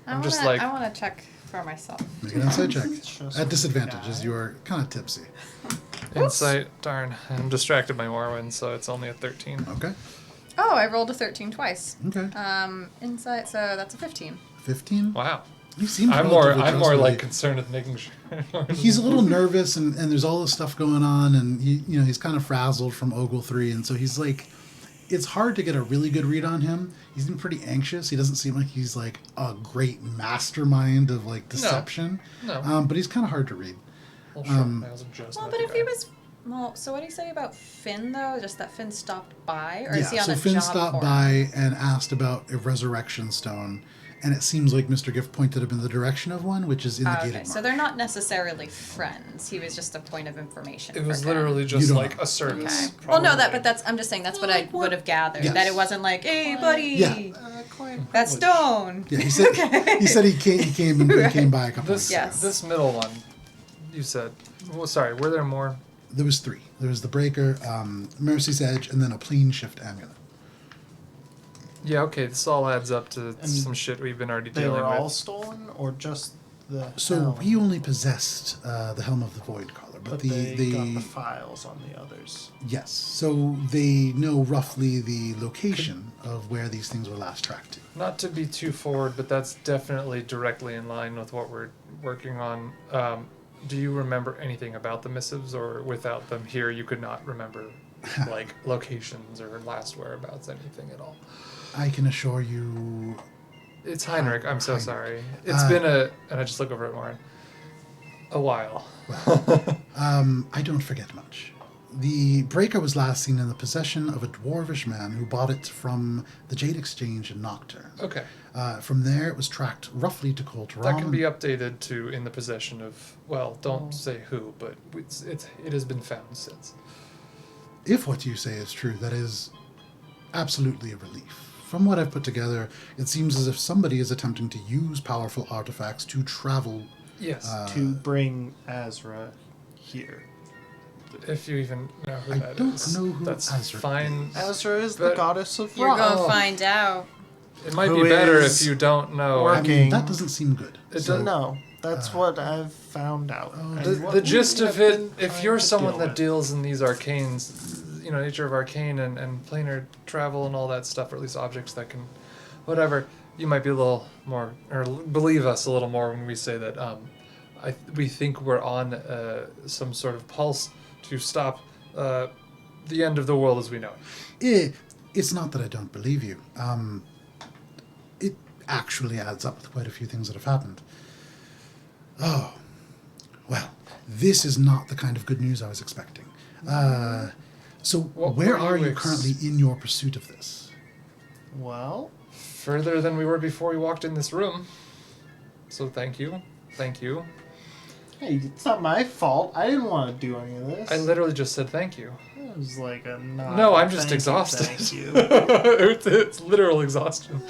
I just wanna- like- I want to check for myself. Make an insight check. Just At disadvantage, guy. as you are kind of tipsy. insight. Darn, I'm distracted by Morwen, so it's only a 13. Okay. Oh, I rolled a 13 twice. Okay. Insight, so that's a 15. 15? Wow. You seem I'm more relatively like trustworthy. concerned with making sure. He's a little nervous, and there's all this stuff going on, and he's kind of frazzled from Ogle 3, and so he's like, it's hard to get a really good read on him. He's been pretty anxious. He doesn't seem like he's like a great mastermind of like deception. No. But he's kind of hard to read. Well, sure. I was just Well, about but to if go. he was... Well, so what do you say about Finn, though? Just that Finn stopped by? Or is he Yeah, on so the Finn job stopped for him? by and asked about a resurrection stone, and it seems like Mr. Gift pointed him in the direction of one, which is in the Oh, gated okay, so mark. they're not necessarily friends. He was just a point of information. It for was him. literally You just don't like know. a service. Okay. Well, no, probably. but I'm just saying that's what I would have gathered. Yes. That it wasn't like, hey, buddy, Yeah. Quite that stone. Yeah, he said he came by a couple This weeks Yes. this middle one, you said. Well, sorry. Were there more? There was 3. There was the Breaker, Mercy's Edge, and then a Plane Shift Amulet. Yeah. Okay. This all adds up to And some shit we've been already They dealing were all with. stolen, or just the So Helm? we only possessed the Helm of the Void Caller, but, But they got the files on the others. yes, so they know roughly the location of where these things were last tracked to. Not to be too forward, but that's definitely directly in line with what we're working on. Do you remember anything about the missives, or without them here, you could not remember like locations or last whereabouts, anything at all? I can assure you, It's Heinrich. I'm so Heinrich. sorry. It's been and I just look over at Warren. A while. I don't forget much. The breaker was last seen in the possession of a dwarvish man who bought it from the Jade Exchange in Nocturne. Okay. From there, it was tracked roughly to Colteron. That can be updated to in the possession of, well, don't say who, but it has been found since. If what you say is true, that is absolutely a relief. From what I've put together, it seems as if somebody is attempting to use powerful artifacts to travel. Yes. To bring Azra here. If you even know who I that don't is. know who That's Azra fine. is. Azra is the But- goddess of You're rock. gonna find out. It might Who be better is if you don't know. I mean, that working. doesn't seem good. It So- doesn't- No, that's what I've found out. And what The we gist have of it, been if trying you're to someone deal that with. deals in these arcanes, nature of arcane and planar travel and all that stuff, or at least objects that can, whatever, you might be a little more, or believe us a little more when we say that we think we're on some sort of pulse to stop the end of the world as we know it. It's not that I don't believe you. It actually adds up with quite a few things that have happened. Oh, well, this is not the kind of good news I was expecting. So What where were are you you currently in your pursuit of this? Well, Further than we were before we walked in this room. So thank you. Thank you. hey, it's not my fault. I didn't want to do any of this. I literally just said thank you. It was like a nod. No, I'm just Thank you, exhausted. Thank you. it's literal exhaustion.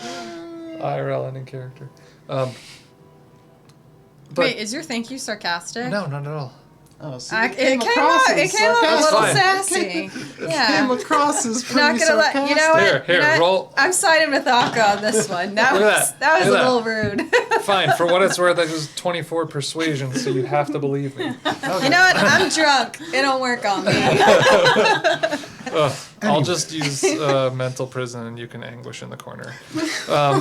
IRL and in character. But Wait, is your thank you sarcastic? no, not at all. Oh, see, It came out a little sassy. Came Yeah. across as pretty Not gonna let sarcastic. you know what. Here, you know what? roll. I'm siding with Akka on this one. That Look at was that. that was a Look at little rude. Fine, for what it's worth, I was 24 persuasion, so you have to believe me. You know what? I'm drunk. It don't work on me. I'll just use mental prison and you can anguish in the corner. So,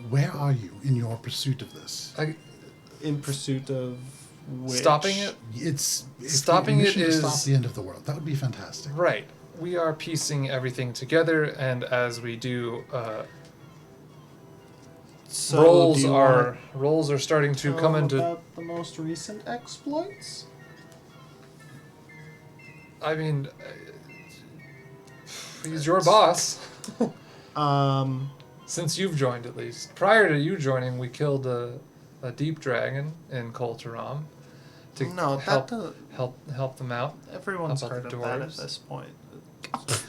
where are you in your pursuit of this? In pursuit of which? Stopping it? If Stopping your it mission to is- stop the end of the world. That would be fantastic. Right. We are piecing everything together, and as we do, So roles do you are starting to wanna come tell into. about the most recent exploits. I mean, he's your boss. Since you've joined, at least. Prior to you joining, we killed a deep dragon in Colteron to No, help that help them out. everyone's About heard the of that at dwarves? this point.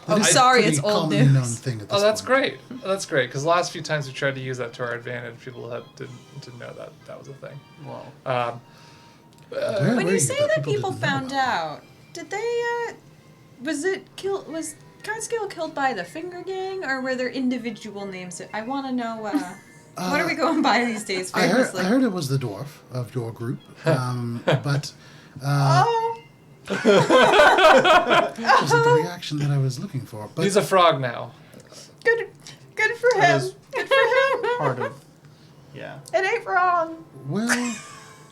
That is sorry, pretty it's old commonly news. known thing at this Oh, that's point. great. That's great. Because the last few times we tried to use that to our advantage, people didn't know that was a thing. Well, Where When were you say that that people didn't know found about? out, did they? Was Cardscale killed by the Finger Gang, or were there individual names? I want to know. What are we going by these days? I Famously. heard it was the dwarf of your group, but Oh. that wasn't the reaction that I was looking for. But he's a frog now. Good for That him. is Good for him. part of. Yeah. It ain't wrong. well,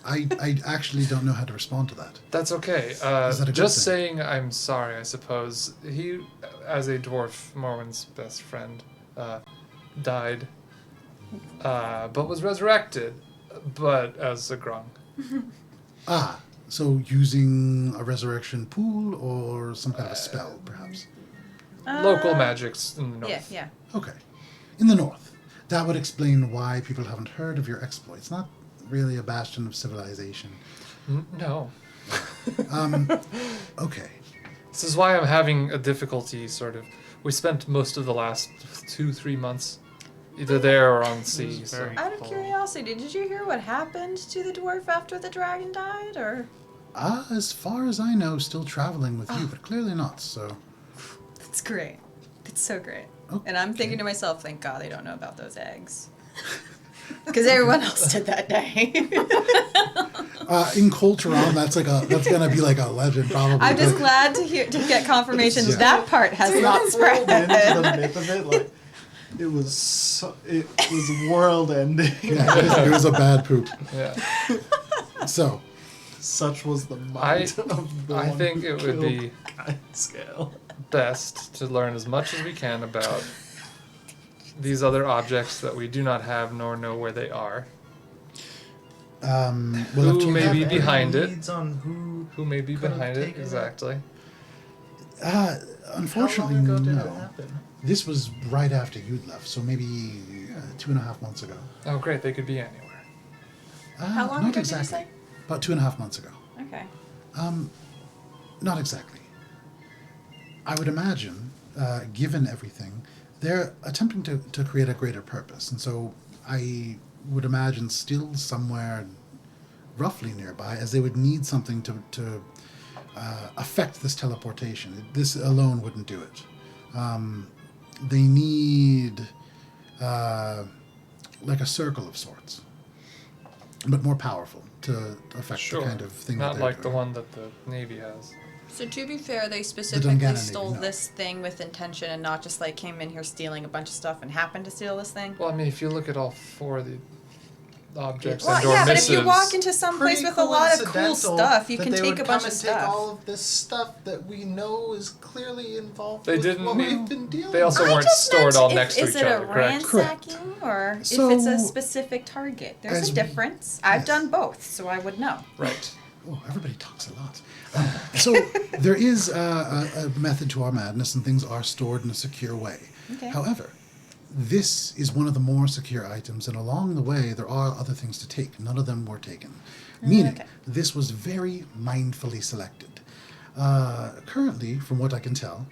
I actually don't know how to respond to that. That's okay. Is that a good Just thing? saying I'm sorry, I suppose. He, as a dwarf, Morwen's best friend, died, but was resurrected, but as a grung. Ah, so using a resurrection pool or some kind of a spell, perhaps. Local magics in the north. Yeah. Okay, in the north. That would explain why people haven't heard of your exploits. Not really a bastion of civilization. No. Okay. This is why I'm having a difficulty, sort of. We spent most of the last 2-3 months either there or on sea. was So. very- Out of curiosity, did you hear what happened to the dwarf after the dragon died, or? As far as I know, still traveling with you, but clearly not, so... That's great. It's so great. Okay. And I'm thinking to myself, thank God they don't know about those eggs. Because everyone else did that day. In Colteron, that's gonna be like a legend, probably. I'm just but- glad to get confirmation Yeah. that part has not Rolled spread. into the myth of it, like it was world ending. Yeah, it was a bad poop. Yeah. So, Such was the might of the I one think who it would be killed Scale. best to learn as much as we can about these other objects that we do not have nor know where they are. We'll have Who to may have be Any behind it? leads on who may be could have behind it, taken exactly. Unfortunately, How long ago did no. it happen? This was right after you'd left, so maybe 2.5 months ago. Oh, great, they could be anywhere. How long not ago exactly. did you say? About 2.5 months ago. Okay. Not exactly. I would imagine, given everything, they're attempting to create a greater purpose, and so I would imagine still somewhere roughly nearby, as they would need something to affect this teleportation. This alone wouldn't do it. They need like a circle of sorts, but more powerful to affect Sure. the kind of thing that Not they're like the doing. one that the Navy has. So to be fair, they specifically Dungannon Navy, stole no. this thing with intention and not just like came in here stealing a bunch of stuff and happened to steal this thing. Well, I mean, if you look at all four of the objects Well, and/or yeah, but missives, if you walk into some place with a lot of cool coincidental stuff, you that can they take would a bunch come of and take stuff. all of this stuff that we know is clearly involved They with didn't what need- we've been dealing they also with. weren't just stored meant all if- next to is each it other, a correct? ransacking or So, if it's a specific target? There's as a we- difference. I've yes. done both, so I would know. right. Oh, everybody talks a lot. So there is a method to our madness, and things are stored in a secure way. Okay. However, this is one of the more secure items, and along the way there are other things to take. None of them were taken. Meaning, okay. this was very mindfully selected. Currently, from what I can tell,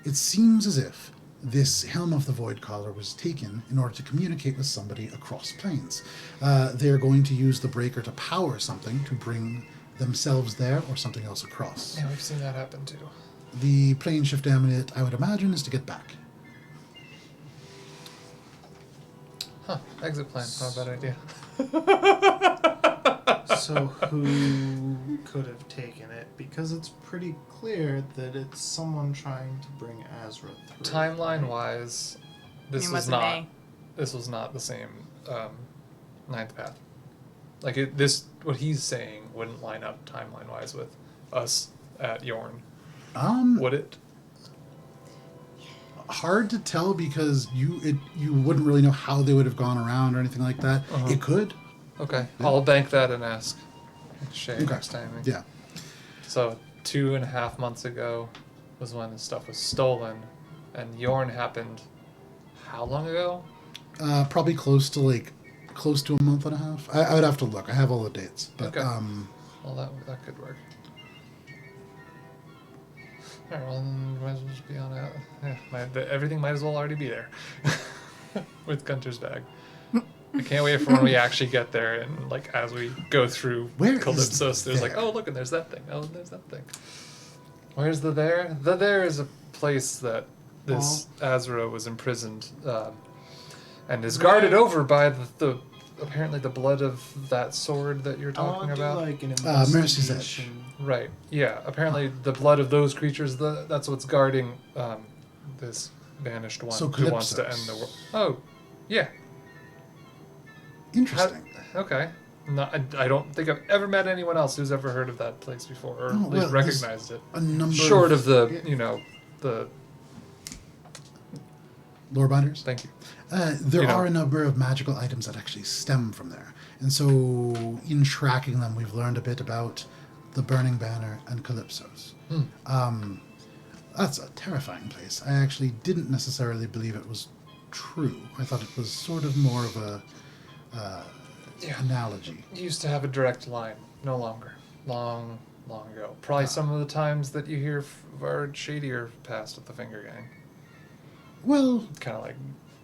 it seems as if this Helm of the Void Caller was taken in order to communicate with somebody across planes. They're going to use the breaker to power something to bring themselves there or something else across. Yeah, we've seen that happen too. The plane shift amulet, I would imagine, is to get back. Huh. Exit plan. Not a bad idea. So who could have taken it? Because it's pretty clear that it's someone trying to bring Azra through. Timeline-wise, this It was wasn't not. me. This was not the same ninth path. Like this, what he's saying wouldn't line up timeline-wise with us at Yorn, would it? Hard to tell because you wouldn't really know how they would have gone around or anything like that. Uh-huh. It could. Okay, I'll bank that and ask Shay Okay. next time. Yeah. So 2.5 months ago was when the stuff was stolen, and Yorn happened. How long ago? Probably close to a month and a half. I would have to look. I have all the dates. But Okay. Well, that could work. Alright, well, then might as well just be on it. Yeah, everything might as well already be there. With Gunter's bag. I can't wait for when we actually get there and, like, as we go through Where is Calypsos, there's like, there? oh, look, and there's that thing. Oh, and there's that thing. Where's the there? The there is a place that this Azra was imprisoned and is guarded over by the apparently the blood of that sword that you're talking I'll do about. like an Mercy's Edge. investigation. Right. Yeah. Apparently, the blood of those creatures, that's what's guarding this vanished one So who wants to Calypsos. end the world. Oh, yeah. interesting. Okay. No, I don't think I've ever met anyone else who's ever heard of that place before, or Oh, at least well, there's recognized it. A number Short of the, yeah. the. Lore binders. Thank you. There You know. are a number of magical items that actually stem from there. And so, in tracking them, we've learned a bit about the Burning Banner and Calypsos. That's a terrifying place. I actually didn't necessarily believe it was true. I thought it was sort of more of a analogy. Used to have a direct line. No longer. Long ago. Probably some of the times that you hear are shadier past with the Finger Gang. Well, Kind of like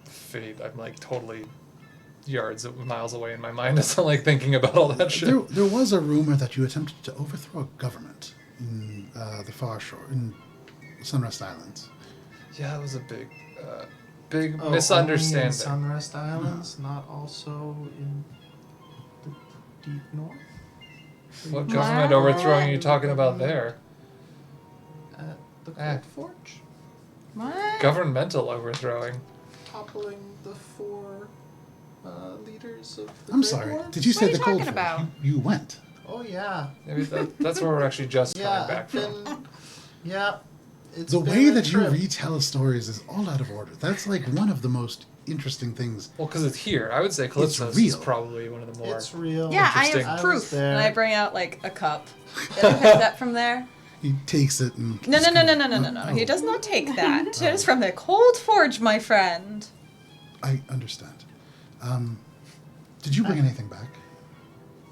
fade. I'm like totally miles away in my mind as I'm like thinking about all that shit. there was a rumor that you attempted to overthrow a government in the far shore, in Sunrest Islands. Yeah, that was a big Oh, misunderstanding. only in Sunrest Islands, not also in the deep north? What What? government overthrowing are you talking about there? At the Ah. Cold Forge? What? Governmental overthrowing. Toppling the four leaders of the I'm Grey sorry. Dwarfs? Did you say What are the you Cold talking Forge? about? You went. Oh, yeah. Maybe that's where we're actually just Yeah, coming back I've been... from. Yeah, It's The been way a that you trip. retell stories is all out of order. That's like one of the most interesting things. Well, because it's here. I would say Calypso's is real. probably one of the more... It's real. Yeah, I Interesting. have was proof. there. And I bring out like a cup. Does he have that from there? He takes it and... No. just kind of- No. Oh, He does not take that. It is from the Cold Forge, my friend. I understand. Did you bring anything back?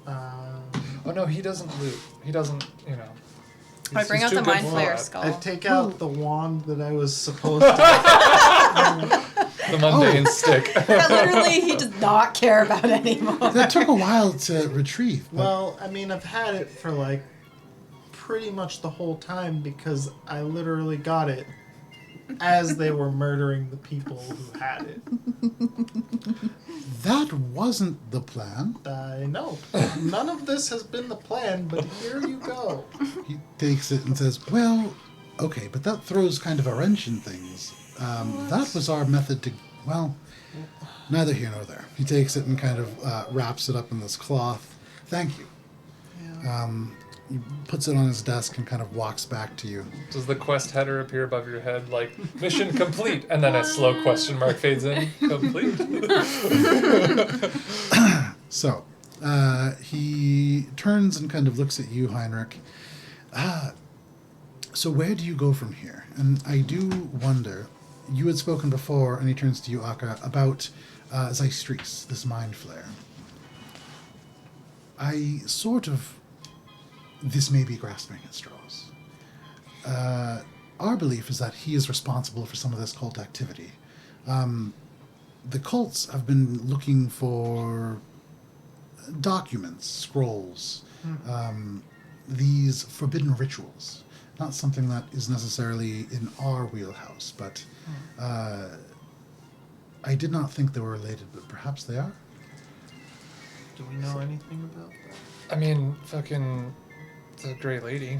Oh, no, he doesn't loot. He doesn't, I he's- bring he's out the too good Mind for Flayer that. skull. I take out the wand that I was supposed to. The mundane stick. That literally he does not care about anymore. That took a while to retrieve. But Well, I mean, I've had it for like pretty much the whole time because I literally got it as they were murdering the people who had it. that wasn't the plan. I know. None of this has been the plan, but here you go. He takes it and says, well, okay, but that throws kind of a wrench in things. That was our method to, well, neither here nor there. He takes it and kind of wraps it up in this cloth. Thank you. He puts it on his desk and kind of walks back to you. Does the quest header appear above your head like, mission complete, and then a slow question mark fades in? Complete? So, he turns and kind of looks at you, Heinrich. So where do you go from here? And I do wonder, you had spoken before, and he turns to you, Akka, about Zeistris, this mind flare. I sort of... This may be grasping at straws. Our belief is that he is responsible for some of this cult activity. The cults have been looking for documents, scrolls, these forbidden rituals. Not something that is necessarily in our wheelhouse, but I did not think they were related, but perhaps they are. Do we know anything about that? I mean, fucking the Grey Lady.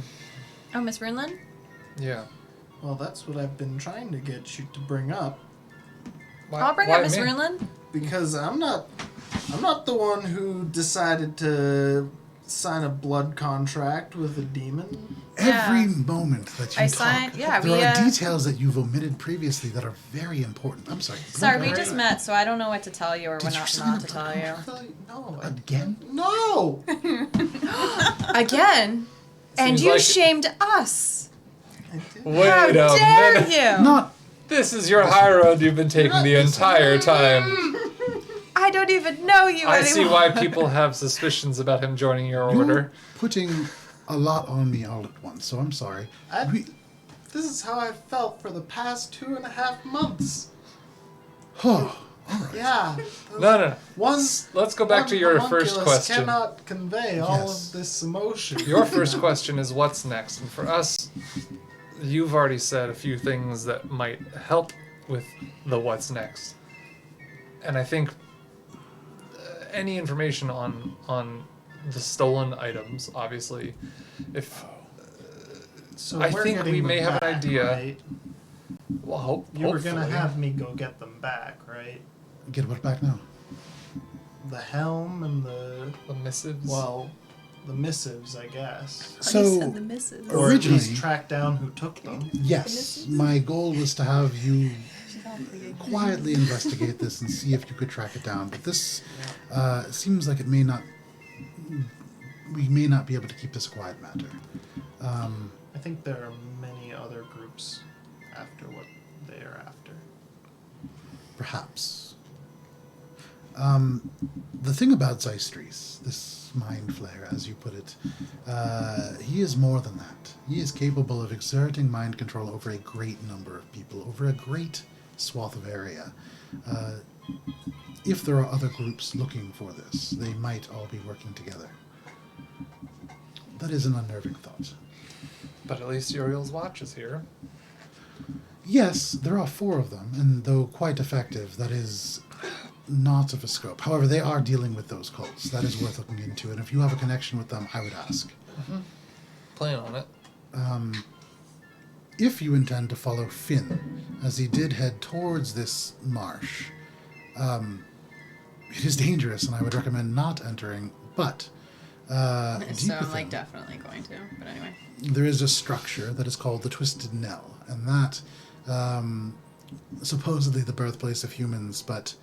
Oh, Miss Runelin? Yeah. Well, that's what I've been trying to get you to bring up. Why, I'll bring why up Miss me? Runelin. Because I'm not the one who decided to sign a blood contract with a demon. Every Yeah. moment that you I talk, signed- yeah, there we, are details that you've omitted previously that are very important. I'm sorry. Sorry, we Okay. just met, so I don't know what to tell you or Did what you not, sign not a to tell you. No. Again? No! Again? And Seems you like- shamed us. I did. Wait How a dare minute. you? Not This is your high road you've been taking the entire time. I don't even know you I anymore. see why people have suspicions about him joining your you're order. putting a lot on me all at once, so I'm sorry. This is how I felt for the past 2.5 months. Oh, all right. Yeah. No. One. Let's go back one to your first homunculus question. Cannot convey all Yes. of this emotion. Your first question is what's next? And for us, you've already said a few things that might help with the what's next. And I think any information on the stolen items, obviously, if So I we're think getting we them may have an back, idea. Right? well, You were gonna hopefully- have me go get them back, right? Get what back now? The helm and the the missives. the missives, I guess. So, misses. Or at least originally, track down who took them. yes, my goal was to have you quietly investigate this and see if you could track it down. But this seems like we may not be able to keep this a quiet matter. I think there are many other groups after what they are after. Perhaps. The thing about Zeistris, this mind flayer, as you put it, he is more than that. He is capable of exerting mind control over a great number of people, over a great swath of area. If there are other groups looking for this, they might all be working together. That is an unnerving thought. But at least Uriel's watch is here. Yes, there are 4 of them, and though quite effective, that is not of a scope. However, they are dealing with those cults. That is worth looking into, and if you have a connection with them, I would ask. Plan on it. If you intend to follow Finn, as he did head towards this marsh, it is dangerous, and I would recommend not entering, but Deep So I'm within, like definitely going to. But anyway. there is a structure that is called the Twisted Knell, and that supposedly the birthplace of humans, but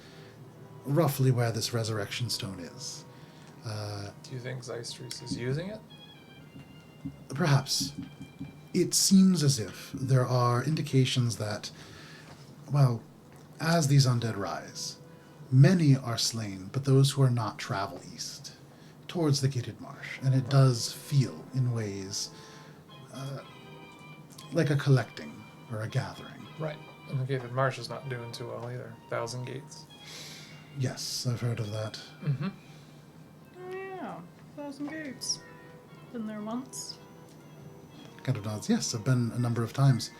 roughly where this resurrection stone is. Do you think Zeistris is using it? Perhaps. It seems as if there are indications that, well, as these undead rise, many are slain, but those who are not travel east, towards the Gated Marsh. And it does feel, in ways, like a collecting or a gathering. Right. And the Gated Marsh is not doing too well either. 1,000 gates. Yes, I've heard of that. Mm-hmm. Yeah, 1,000 gates. Been there once. Kind of nods. Yes, I've been a number of times.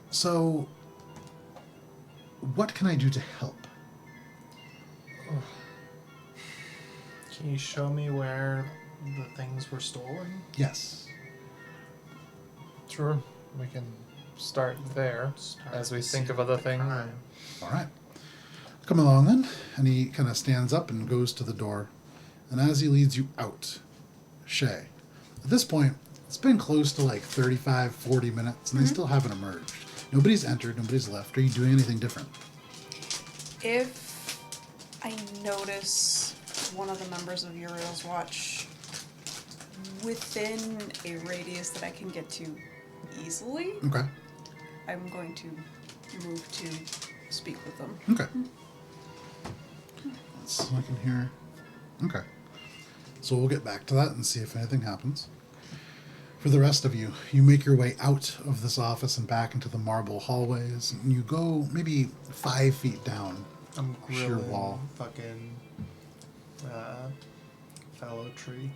So, what can I do to help? Can you show me where the things were stolen? Yes. Sure. We can start there as we think of other things. All right. Come along then. And he kind of stands up and goes to the door. And as he leads you out, Shay, at this point, it's been close to like 35, 40 minutes, and they still haven't emerged. Nobody's entered, nobody's left. Are you doing anything different? If I notice one of the members of Uriel's watch within a radius that I can get to easily, Okay. I'm going to move to speak with them. Okay. So I can hear. Okay. So we'll get back to that and see if anything happens. For the rest of you, you make your way out of this office and back into the marble hallways, and you go maybe 5 feet down. I'm Sheer grilling wall. fucking fellow tree.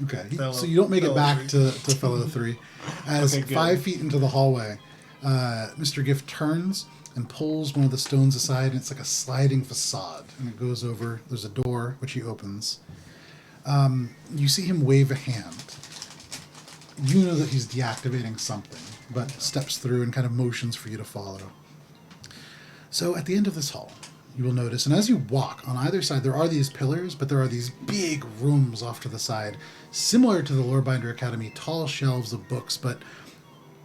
Okay. Fellow- So you don't make it fellow back tree. to fellow 3. As Okay, good. 5 feet into the hallway, Mr. Gift turns and pulls one of the stones aside, and it's like a sliding facade. And it goes over, there's a door, which he opens. You see him wave a hand. You know that he's deactivating something, but steps through and kind of motions for you to follow. So at the end of this hall, you will notice, and as you walk on either side, there are these pillars, but there are these big rooms off to the side, similar to the Lorebinder Academy, tall shelves of books, but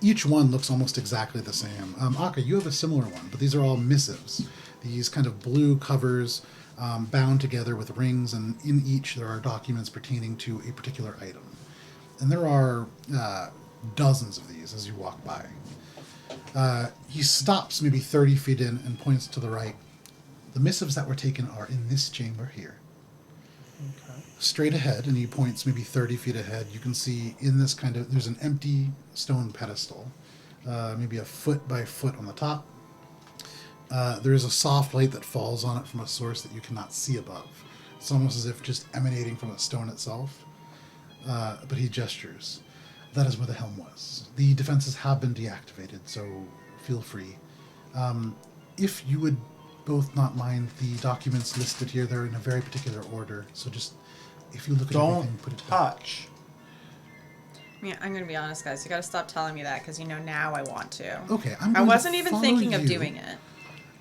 each one looks almost exactly the same. Akka, you have a similar one, but these are all missives. These kind of blue covers bound together with rings, and in each there are documents pertaining to a particular item. And there are dozens of these as you walk by. He stops maybe 30 feet in and points to the right. The missives that were taken are in this chamber here. Okay. Straight ahead, and he points maybe 30 feet ahead, you can see in this kind of, there's an empty stone pedestal, maybe a foot by foot on the top. There is a soft light that falls on it from a source that you cannot see above. It's almost as if just emanating from the stone itself. But he gestures. That is where the helm was. The defenses have been deactivated, so feel free. If you would both not mind, the documents listed here, they're in a very particular order, so just, if you look at everything, put it back. Touch. I mean, I'm going to be honest, guys. You got to stop telling me that because now I want to. Okay, I'm I going wasn't to even follow thinking of you. doing it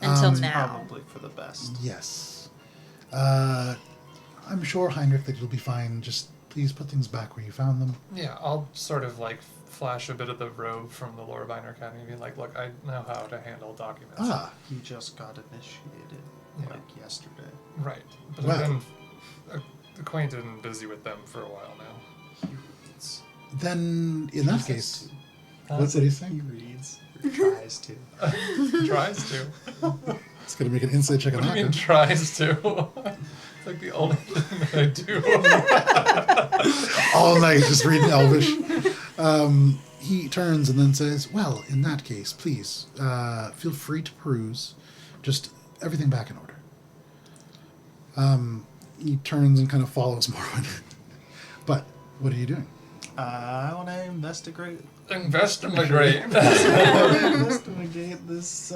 until now. Probably for the best. Yes. I'm sure, Heinrich, that you'll be fine. Just please put things back where you found them. Yeah, I'll sort of like flash a bit of the robe from the Lorebinder Academy and be like, look, I know how to handle documents. Ah, He just got initiated Yeah. like yesterday. Right. But Well. I've been acquainted and busy with them for a while now. He reads. then in that case, Huh? what do you He think? reads. Or tries to. Tries to. It's going to make an insight check What on do you mean that. tries to? It's like the only thing that I do. All night just reading Elvish. He turns and then says, well, in that case, please, feel free to peruse. Just everything back in order. He turns and kind of follows Morwen. But what are you doing? I want to investigate. Investigate. Investigate this,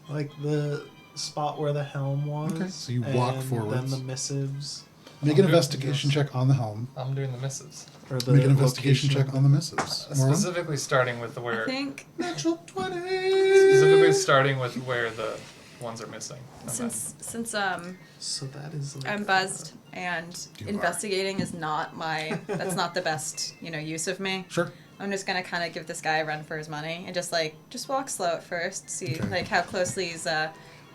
like the spot where the helm was. Okay, so you walk and forwards. Then the missives. Make an investigation check on the helm. I'm doing the missives. Or the Make an investigation location. check on the missives. Morwen? Specifically starting with I where think Natural 20! specifically starting with where the ones are missing. And since So that is like I'm buzzed, and You investigating is not that's not the best, use of me. Sure. I'm just gonna kind of give this guy a run for his money and just walk slow at first, see Okay. how closely he's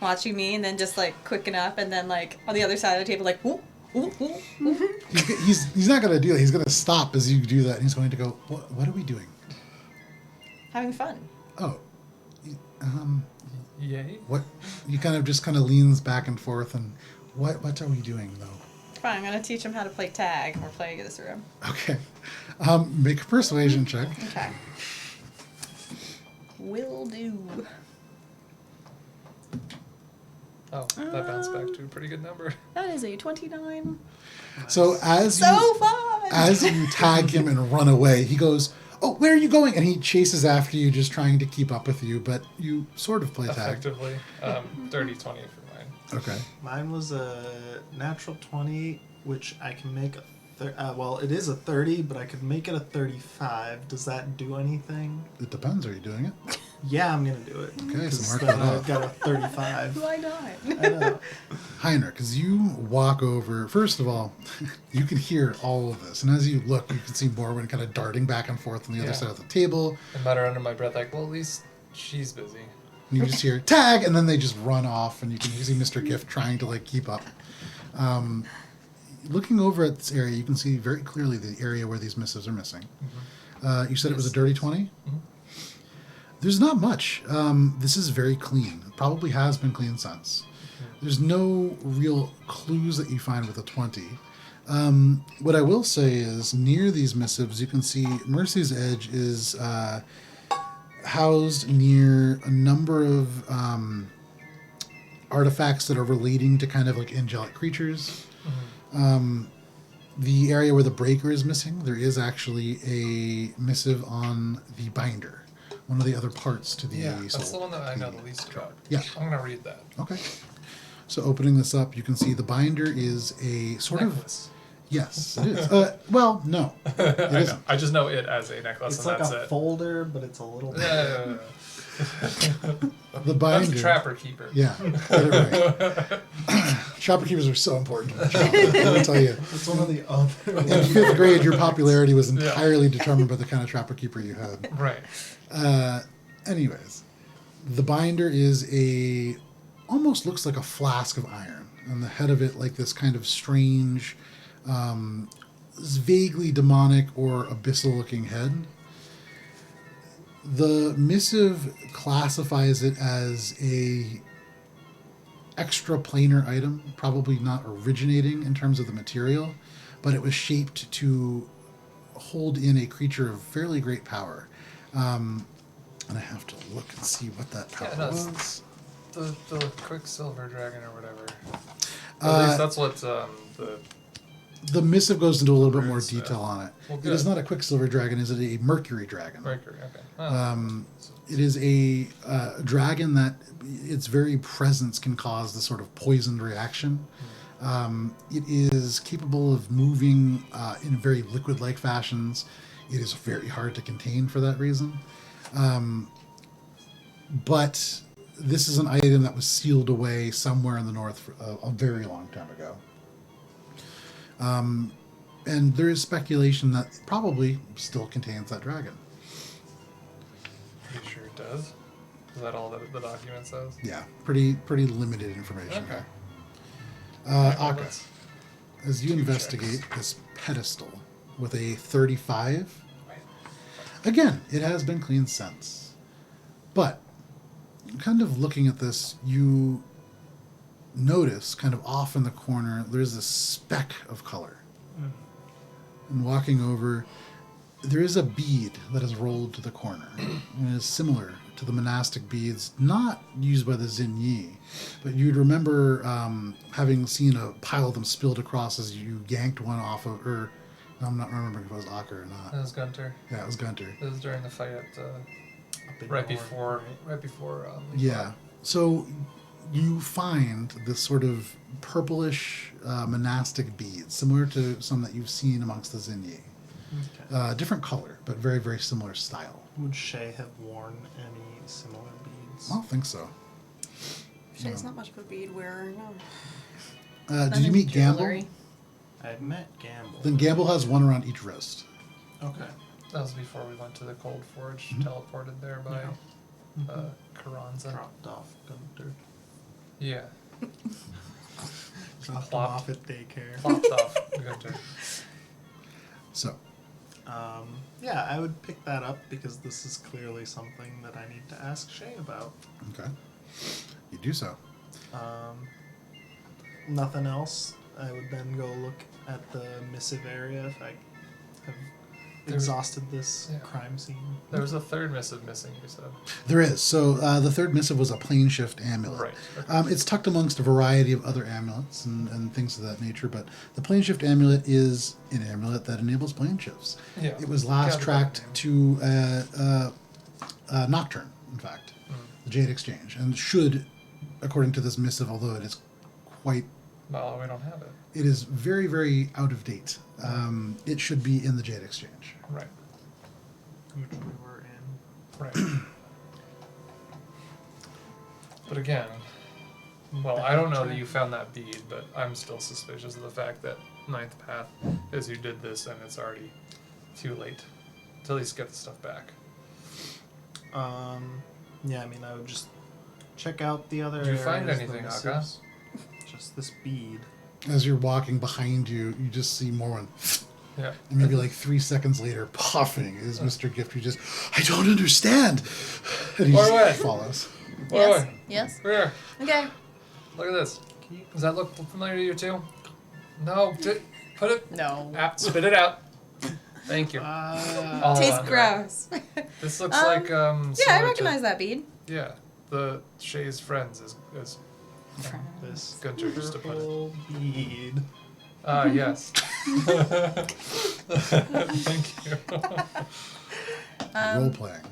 watching me, and then just quicken up, and then on the other side of the table, whoop, whoop, whoop, whoop. He's not going to do that. He's going to stop as you do that, and he's going to go, what are we doing? Having fun. Oh, Yay. what? He kind of leans back and forth, and what are we doing, though? Fine, I'm gonna teach him how to play tag. We're playing this room. Okay. Make a persuasion check. Okay. Will do. Oh, that bounced back to a pretty good number. That is a 29. So as you tag him and run away, he goes, "Oh, where are you going?" And he chases after you, just trying to keep up with you. But you sort of play tag. Effectively. Dirty 20 for mine. Okay. Mine was a natural 20, which I can make well, it is a 30, but I could make it a 35. Does that do anything? It depends. Are you doing it? Yeah, I'm going to do it. Okay, so 'Cause mark then that I've off. got a 35. Why not? I know. Heinrich, as you walk over, first of all, you can hear all of this. And as you look, you can see Morwen kind of darting back and forth on the other side of the table. I mutter under my breath, well, at least she's busy. And you just hear, tag! And then they just run off, and you can see Mr. Gift trying to, keep up. Looking over at this area, you can see very clearly the area where these missives are missing. Mm-hmm. You said it was a dirty 20? Mm-hmm. There's not much. This is very clean. It probably has been clean since. There's no real clues that you find with a 20. What I will say is, near these missives, you can see Mercy's Edge is housed near a number of artifacts that are relating to kind of angelic creatures. The area where the breaker is missing, there is actually a missive on the binder, one of the other parts to the That's the one that I know the least about. Yeah. I'm going to read that. Okay. So opening this up, you can see the binder is a sort Necklace. of... Yes, it is. Well, no. It I know. isn't. I just know it as a necklace, It's and like that's a it. folder, but it's a little bit. Yeah. The binder... That's the Trapper Keeper. Yeah, get it right. Trapper keepers are so important to the child. Let me tell you. It's one of the other. In 5th grade, your popularity was entirely determined by the kind of trapper keeper you had. Right. Anyways, the binder is almost looks like a flask of iron, and the head of it like this kind of strange, vaguely demonic or abyssal-looking head. The missive classifies it as a extraplanar item, probably not originating in terms of the material, but it was shaped to hold in a creature of fairly great power. And I have to look and see what that power was. The Quicksilver Dragon or whatever. At least that's what The missive goes into a little bit more Words, detail on it. well, It is good. not a Quicksilver Dragon, is it a Mercury Dragon? Mercury. Okay. Oh. It is a dragon that its very presence can cause this sort of poisoned reaction. It is capable of moving in very liquid-like fashions. It is very hard to contain for that reason. But this is an item that was sealed away somewhere in the north a very long time ago. And there is speculation that it probably still contains that dragon. Pretty sure it does. Is that all that the document says? Yeah, pretty limited information. Okay. Akka, let's- as you 2 investigate checks. this pedestal with a 35, Wait. again, it has been cleaned since. But, kind of looking at this, you notice, kind of off in the corner, there's this speck of color. And walking over, there is a bead that is rolled to the corner. And it is similar to the monastic beads, not used by the Zinyi, but you'd remember having seen a pile of them spilled across as you yanked one off of, or I'm not remembering if it was Akka or not. That was Gunter. Yeah, it was Gunter. This was during the fight at Big right horn, before. Yeah. So you find this sort of purplish monastic beads, similar to some that you've seen amongst the Zinyi. Okay. Different color, but very, very similar style. Would Shay have worn any similar beads? I don't think so. Shay's not much of a bead wearer, no. Did you meet Gamble? Jewelry. I met Gamble. Then Gamble has one around each wrist. Okay. That was before we went to the Cold Forge, teleported there by Carranza. Dropped off Gunter. Yeah. Dropped him Plopped. off at daycare. Plopped off Gunter. So, Yeah, I would pick that up because this is clearly something that I need to ask Shay about. okay. You do so. Nothing else. I would then go look at the missive area if I have exhausted this crime scene. There was a third missive missing, you said. There is. So the third missive was a plane shift amulet. Right. Okay. It's tucked amongst a variety of other amulets and things of that nature, but the plane shift amulet is an amulet that enables plane shifts. Yeah. It was last Got that tracked name. to Nocturne, in fact, the Jade Exchange, and should, according to this missive, although it is quite, Well, we don't have it. it is very, very out of date. It should be in the Jade Exchange. Right. Which we were in. Right. But again, well, I don't know that you found that bead, but I'm still suspicious of the fact that Ninth Path is who did this, and it's already too late to at least get the stuff back. Yeah, I mean, I would just check out the other Did you find areas, the anything, missives. Just this bead. As you're walking behind you, you just see Morwen. Yeah. And maybe like 3 seconds later, puffing is Mr. Gift, who just, I don't understand. And he Morwen. just follows. Yes. Yes. Here, Okay. look at this. Does that look familiar to you too? No. Put it. No. Spit it out. Thank you. All Tastes under it. gross. This looks Um, like Yeah, I similar to- recognize that bead. Yeah, the Shay's friends is This Gunter used to put it. purple bead. Yes. Thank you. Role playing.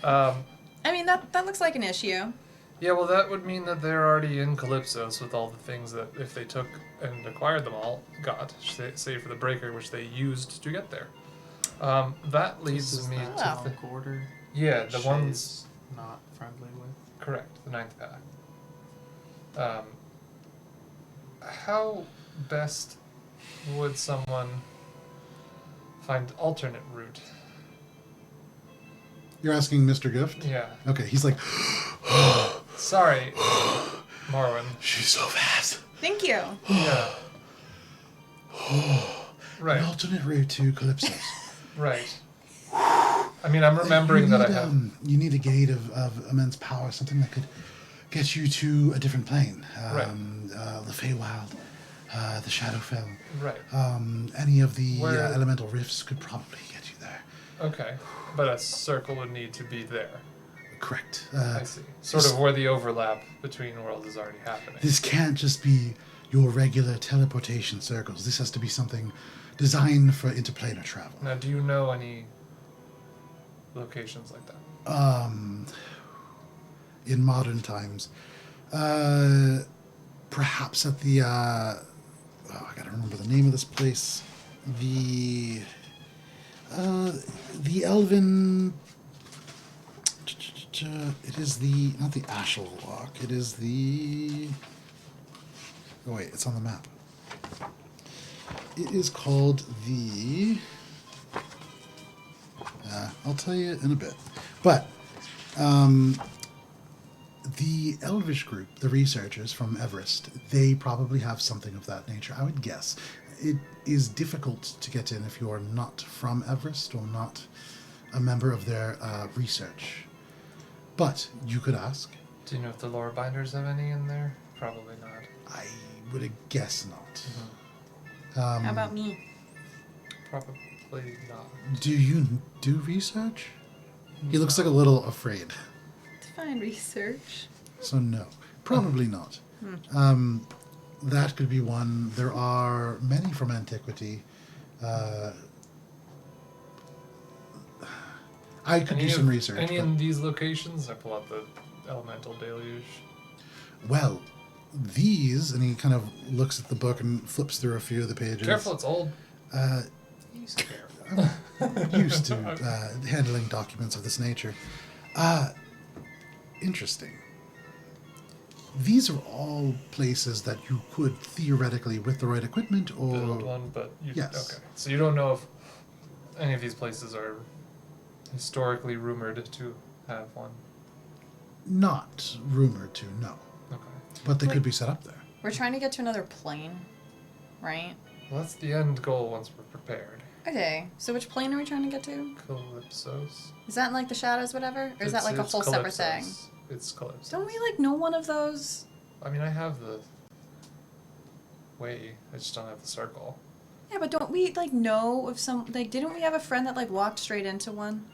I mean, that looks like an issue. Yeah, well, that would mean that they're already in Calypsos with all the things that, if they took and acquired them all, got, save for the breaker, which they used to get there. That leads This is me that to town quarter. yeah, the Shay's ones not friendly with. correct, the Ninth Path. How best would someone find alternate route? You're asking Mr. Gift? Yeah. Okay, he's like, Sorry, Morwen. she's so fast. Thank you. Yeah. An Right. alternate route to Calypso's. Right. I mean, I'm remembering that I have. You need a gate of immense power, something that could get you to a different plane. Right. The Feywild, the Shadowfell. Right. Any of the Where- elemental rifts could probably get you there. Okay. But a circle would need to be there. Correct. I see. Sort of where the overlap between worlds is already happening. This can't just be your regular teleportation circles. This has to be something designed for interplanar travel. Now, do you know any locations like that? In modern times, perhaps at the I gotta remember the name of this place. The Elven. It is the not the Ashel Walk. It is the. Oh wait, it's on the map. It is called the. I'll tell you in a bit, but the Elvish group, the researchers from Everest, they probably have something of that nature. I would guess it is difficult to get in if you are not from Everest or not a member of their research. But you could ask. Do you know if the lore binders have any in there? Probably not. I would guess not. How about me? Probably not. Do you do research? He looks like a little afraid. Fine research. So no, probably not. That could be one. There are many from antiquity. I could do some research. Any but- in these locations? I pull out the elemental deluge. Well, these, and he kind of looks at the book and flips through a few of the pages. Careful, it's old. He's careful. I'm used to handling documents of this nature. Interesting. these are all places that you could theoretically, with the right equipment, or build one, but you, Yes. okay. So you don't know if any of these places are historically rumored to have one. not rumored to, no. Okay. But they could be set up there. We're trying to get to another plane, right? Well, that's the end goal once we're prepared. Okay, so which plane are we trying to get to? Calypso's. Is that in, like, the shadows, whatever? Or is that, like, a whole separate thing? It's Calypso's. Don't we, like, know one of those? I mean, I have the way. I just don't have the circle. Yeah, but don't we, like, know of some... Like, didn't we have a friend that, like, walked straight into one?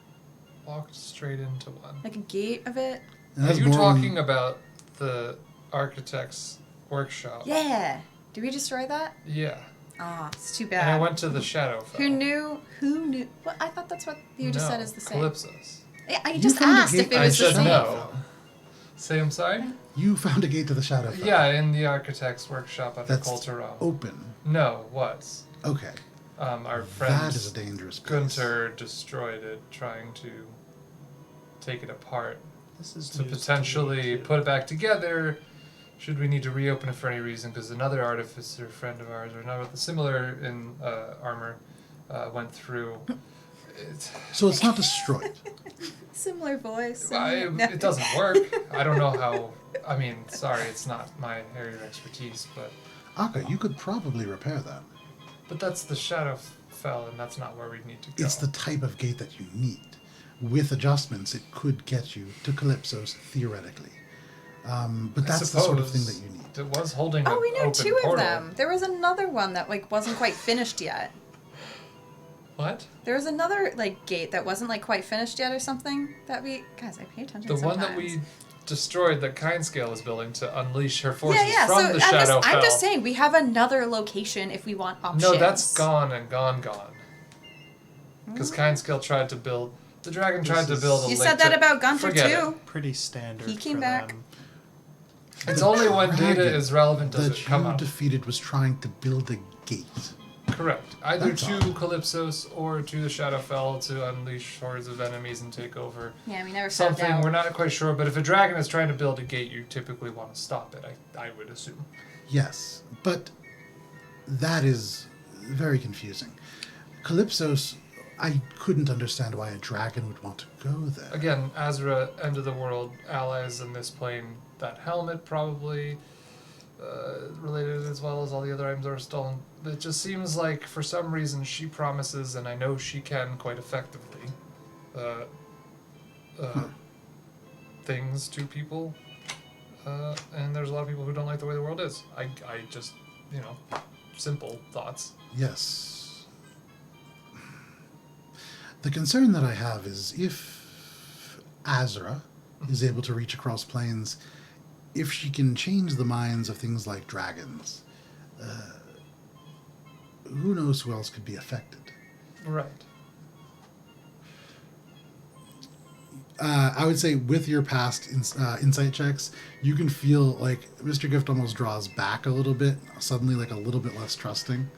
Walked straight into one. Like, a gate of it? And Are that's you Morwen- talking about the architect's workshop? Yeah! Did we destroy that? Yeah. Ah, it's too And bad. I went to the Shadowfell. Who knew? Who knew? Well, I thought that's what you just said is the same. Calypso's. Yeah, I You just found a asked if gate- it I was the said same. no. Say I'm sorry? You found a gate to the Shadowfell. Yeah, in the architect's workshop under That's Colteron. open. No, was. Okay. Our friend That is a dangerous place. Gunter destroyed it, trying to take it apart This is to news potentially me, too. put it back together. Should we need to reopen it for any reason? Because another artificer friend of ours, or another similar in armor, went through. So it's not destroyed. Similar voice. It doesn't work. I don't know how. I mean, sorry, it's not my area of expertise, but Akka, you could probably repair that. that's the Shadowfell, and that's not where we need to go. It's the type of gate that you need. With adjustments, it could get you to Calypso's, theoretically. But that's the sort of thing that you need. It was holding. Oh, an we knew open two portal. of them. There was another one that like wasn't quite finished yet. What? There was another like gate that wasn't like quite finished yet or something that we guys. I pay attention. The one that sometimes. we destroyed that Kindscale was building to unleash her forces Yeah. from So the Shadowfell. I'm just saying we have another location if we want options. No, that's gone and gone. Because Kindscale tried to build. The dragon tried to build a You link said that to- about Gunter forget too. it. Pretty standard. He came for back. them. It's only when data dragon is relevant does that it come you up. defeated was trying to build a gate. Correct. Either That's to odd. Calypsos or to the Shadowfell to unleash hordes of enemies and take over Yeah, we never found something. out. We're not quite sure, but if a dragon is trying to build a gate, you typically want to stop it, I would assume. Yes, but that is very confusing. Calypso's, I couldn't understand why a dragon would want to go there. Again, Azra, end of the world, allies in this plane, that helmet probably related as well as all the other items that were stolen. It just seems like for some reason she promises, and I know she can quite effectively, things to people. And there's a lot of people who don't like the way the world is. I just, simple thoughts. Yes. The concern that I have is if Azra is able to reach across planes, if she can change the minds of things like dragons, who knows who else could be affected. Right. I would say with your past insight checks, you can feel like Mr. Gift almost draws back a little bit, suddenly like a little bit less trusting.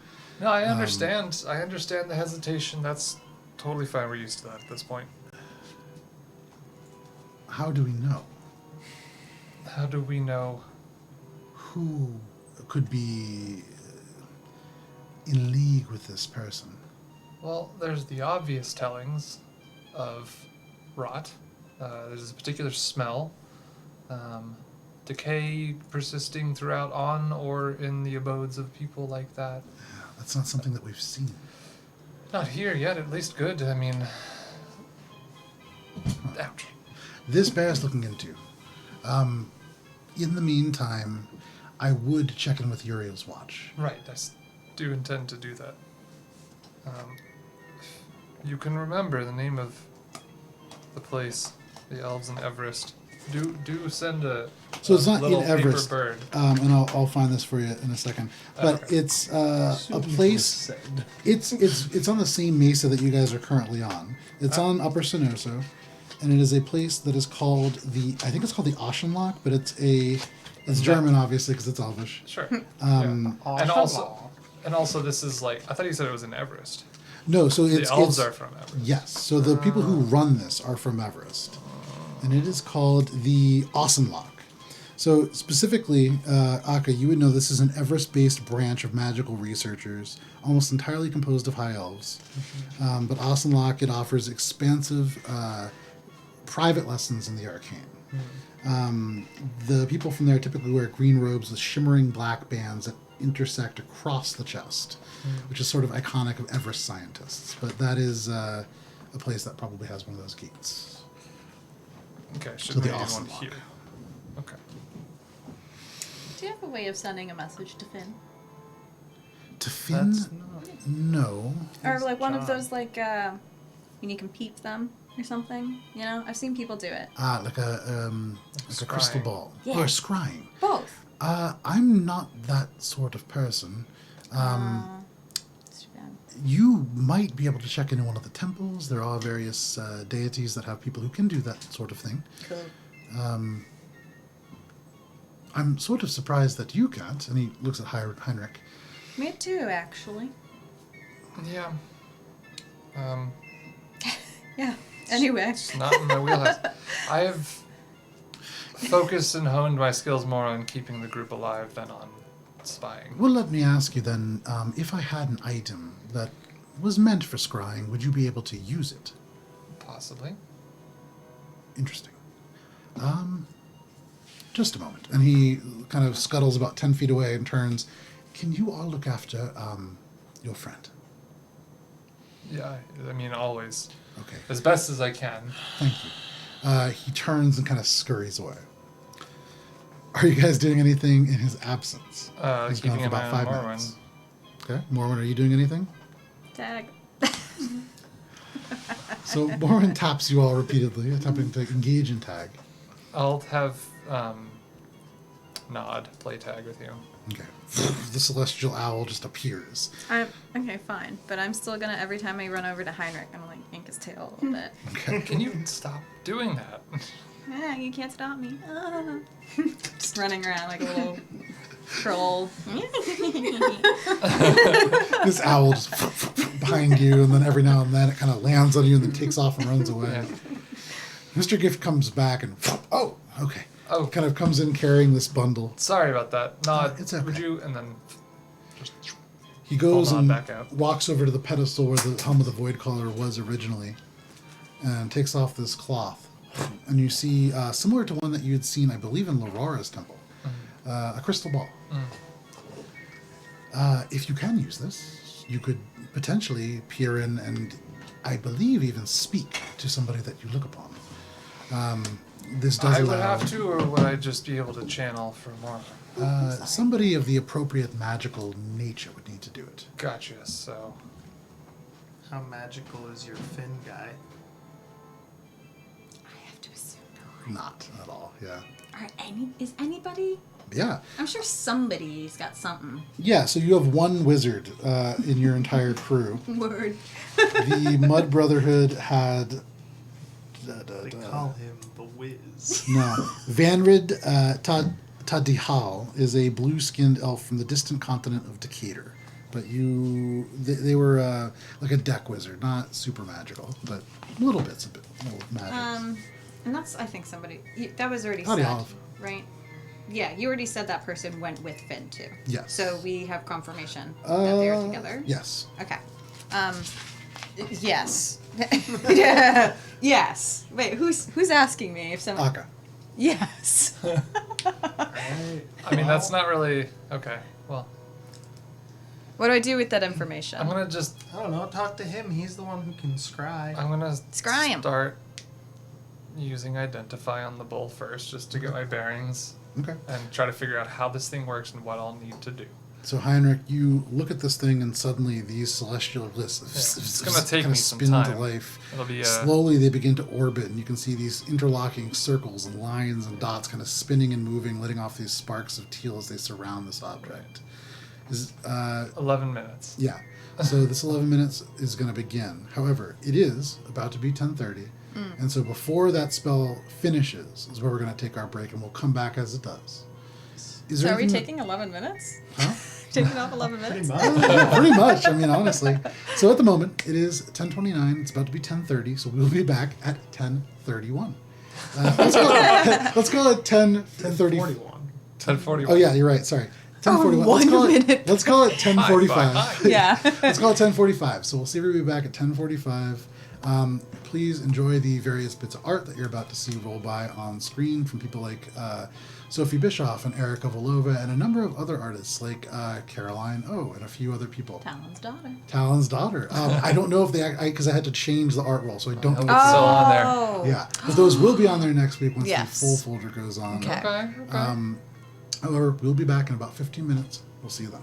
No, I understand. I understand the hesitation. That's totally fine. We're used to that at this point. How do we know How do we know? who could be in league with this person? Well, there's the obvious tellings of rot. There's a particular smell. Decay persisting throughout on or in the abodes of people like that. That's not something that we've seen. Not here yet, at least good. I mean... Ouch. This bears looking into. In the meantime, I would check in with Uriel's watch. Right, do intend to do that. You can remember the name of the place, the elves in Everest. Do send a So it's not little in Everest, paper bird. and I'll find this for you in a second. But Okay. it's a place. It's on the same mesa that you guys are currently on. It's on Upper Sinoso, and it is a place that is called I think it's called the Oceanlock, but it's German obviously because it's Elvish. Sure. Um, Yeah. And also this is like, I thought you said it was in Everest. No, so The it's elves it's, are from Everest. Yes, so the people who run this are from Everest, and it is called the Oceanlock. So specifically, Akka, you would know this is an Everest-based branch of magical researchers, almost entirely composed of high elves. But Asenlok, it offers expansive private lessons in the arcane. The people from there typically wear green robes with shimmering black bands that intersect across the chest, which is sort of iconic of Everest scientists. But that is a place that probably has one of those gates. Okay, To should the we do one Asenlok. here? Okay. Do you have a way of sending a message to Finn? To Finn? That's not. No. Or like one of job. those like when you can peep them or something. You know, I've seen people do it. Like a crystal Scrying. ball. Yeah. Or scrying. Both. I'm not that sort of person. It's too bad. You might be able to check into one of the temples. There are various deities that have people who can do that sort of thing. Cool. I'm sort of surprised that you can't. And he looks at Heinrich. Me too, actually. Yeah. Yeah. Anyway. It's not in my wheelhouse. I have focused and honed my skills more on keeping the group alive than on spying. Well, let me ask you then, if I had an item that was meant for scrying, would you be able to use it? Possibly. Interesting. Just a moment. And he kind of scuttles about 10 feet away and turns. Can you all look after your friend? Yeah, I mean, always. Okay, As best as I can. thank you. He turns and kind of scurries away. Are you guys doing anything in his absence? He's gone Keeping for an eye about on 5 Morwen. minutes. Okay, Morwen, are you doing anything? Tag. So Morwen taps you all repeatedly, attempting to engage in tag. I'll have Nod play tag with you. Okay. The celestial owl just appears. Okay, fine. But I'm still gonna, every time I run over to Heinrich, I'm gonna like yank his tail a little bit. Okay. Can you stop doing that? Yeah, you can't stop me. Ah. Just running around like a little troll. This owl just behind you, and then every now and then it kind of lands on you and then takes off and runs away. Yeah. Mr. Gift comes back and, oh, okay. Oh, Kind of comes in carrying this bundle. sorry about that. Nod, It's okay. would you? And then just He goes Pull and Nod back out. walks over to the pedestal where the Helm of the Void Caller was originally and takes off this cloth. And you see, similar to one that you had seen, I believe, in Laurora's temple, a crystal ball. If you can use this, you could potentially peer in and, I believe, even speak to somebody that you look upon. This does I would allow have to, or would I just be able to channel for more? somebody of the appropriate magical nature would need to do it. Gotcha. So How magical is your fin guy? I have to assume no. Not at all, yeah. Is anybody? Yeah. I'm sure somebody's got something. Yeah, so you have one wizard in your entire crew. Word. The Mud Brotherhood had... They call him the Wiz. No. Vanrid Tadihal is a blue-skinned elf from the distant continent of Decatur. But they were like a deck wizard, not super magical, but little bits of magic. And that's, I think, that was already Howdy, said, Olive. right? Yeah, you already said that person went with Finn too. Yes. So we have confirmation that they are together. Yes. Okay. Yes. Yeah. Yes. Wait, who's asking me if someone? Akka. Yes. I mean, that's not really okay. Well, What do I do with that information? I'm gonna just I don't know. Talk to him. He's the one who can scry. I'm gonna Scry him. start using identify on the bull first, just to get my bearings Okay. and try to figure out how this thing works and what I'll need to do. So Heinrich, you look at this thing, and suddenly these celestial lists It's gonna take kind me of some spin to time. life. It'll be Slowly, they begin to orbit, and you can see these interlocking circles and lines and dots kind of spinning and moving, letting off these sparks of teal as they surround this object. 11 minutes. Yeah. So this 11 minutes is going to begin. However, it is about to be 10:30, and so before that spell finishes is where we're going to take our break, and we'll come back as it does. Is So there are we anything taking 11 minutes? Huh? Taking off 11 minutes? Pretty much. I mean, honestly. So at the moment, it is 10:29. It's about to be 10:30, so we'll be back at 10:31. Let's call it 10:30. 41. 10:41. Oh yeah, you're right. Sorry. 10:41. Let's call it 10:45. Yeah. Let's call it 10:45. So we'll see everybody back at 10:45. Please enjoy the various bits of art that you're about to see roll by on screen from people like Sophie Bischoff and Erica Volova and a number of other artists like Caroline O and a few other people. Talon's daughter. I don't know if because I had to change the art roll, so I don't know. It's still on there. Yeah, but those will be on there next week once Yes. the full folder goes on. Okay. However, we'll be back in about 15 minutes. We'll see you then.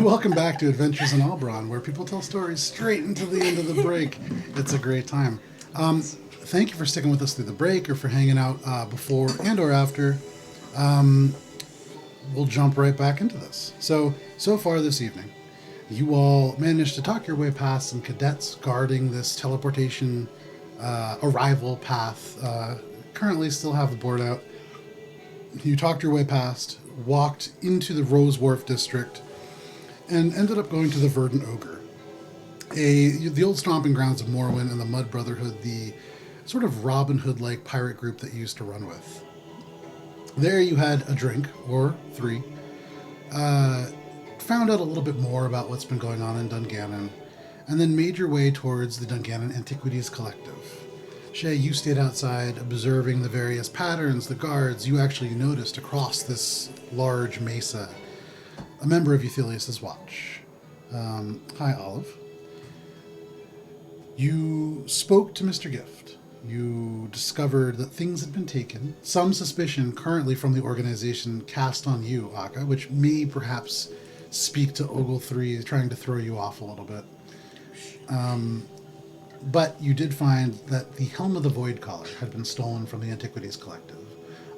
Welcome back to Adventures in Alberon, where people tell stories straight into the end of the break. It's a great time. Thank you for sticking with us through the break or for hanging out before and or after. We'll jump right back into this. So far this evening, you all managed to talk your way past some cadets guarding this teleportation arrival path. Currently still have the board out. You talked your way past, walked into the Rose Wharf district, and ended up going to the Verdant Ogre, the old stomping grounds of Morwen and the Mud Brotherhood, the sort of Robin Hood-like pirate group that you used to run with. There you had a drink, or 3, found out a little bit more about what's been going on in Dungannon, and then made your way towards the Dungannon Antiquities Collective. Shay, you stayed outside observing the various patterns, the guards. You actually noticed across this large mesa a member of Euthelius's watch. Hi, Olive. You spoke to Mr. Gift. You discovered that things had been taken. Some suspicion currently from the organization cast on you, Akka, which may perhaps speak to Ogle 3 trying to throw you off a little bit. But you did find that the Helm of the Void Collar had been stolen from the Antiquities Collective,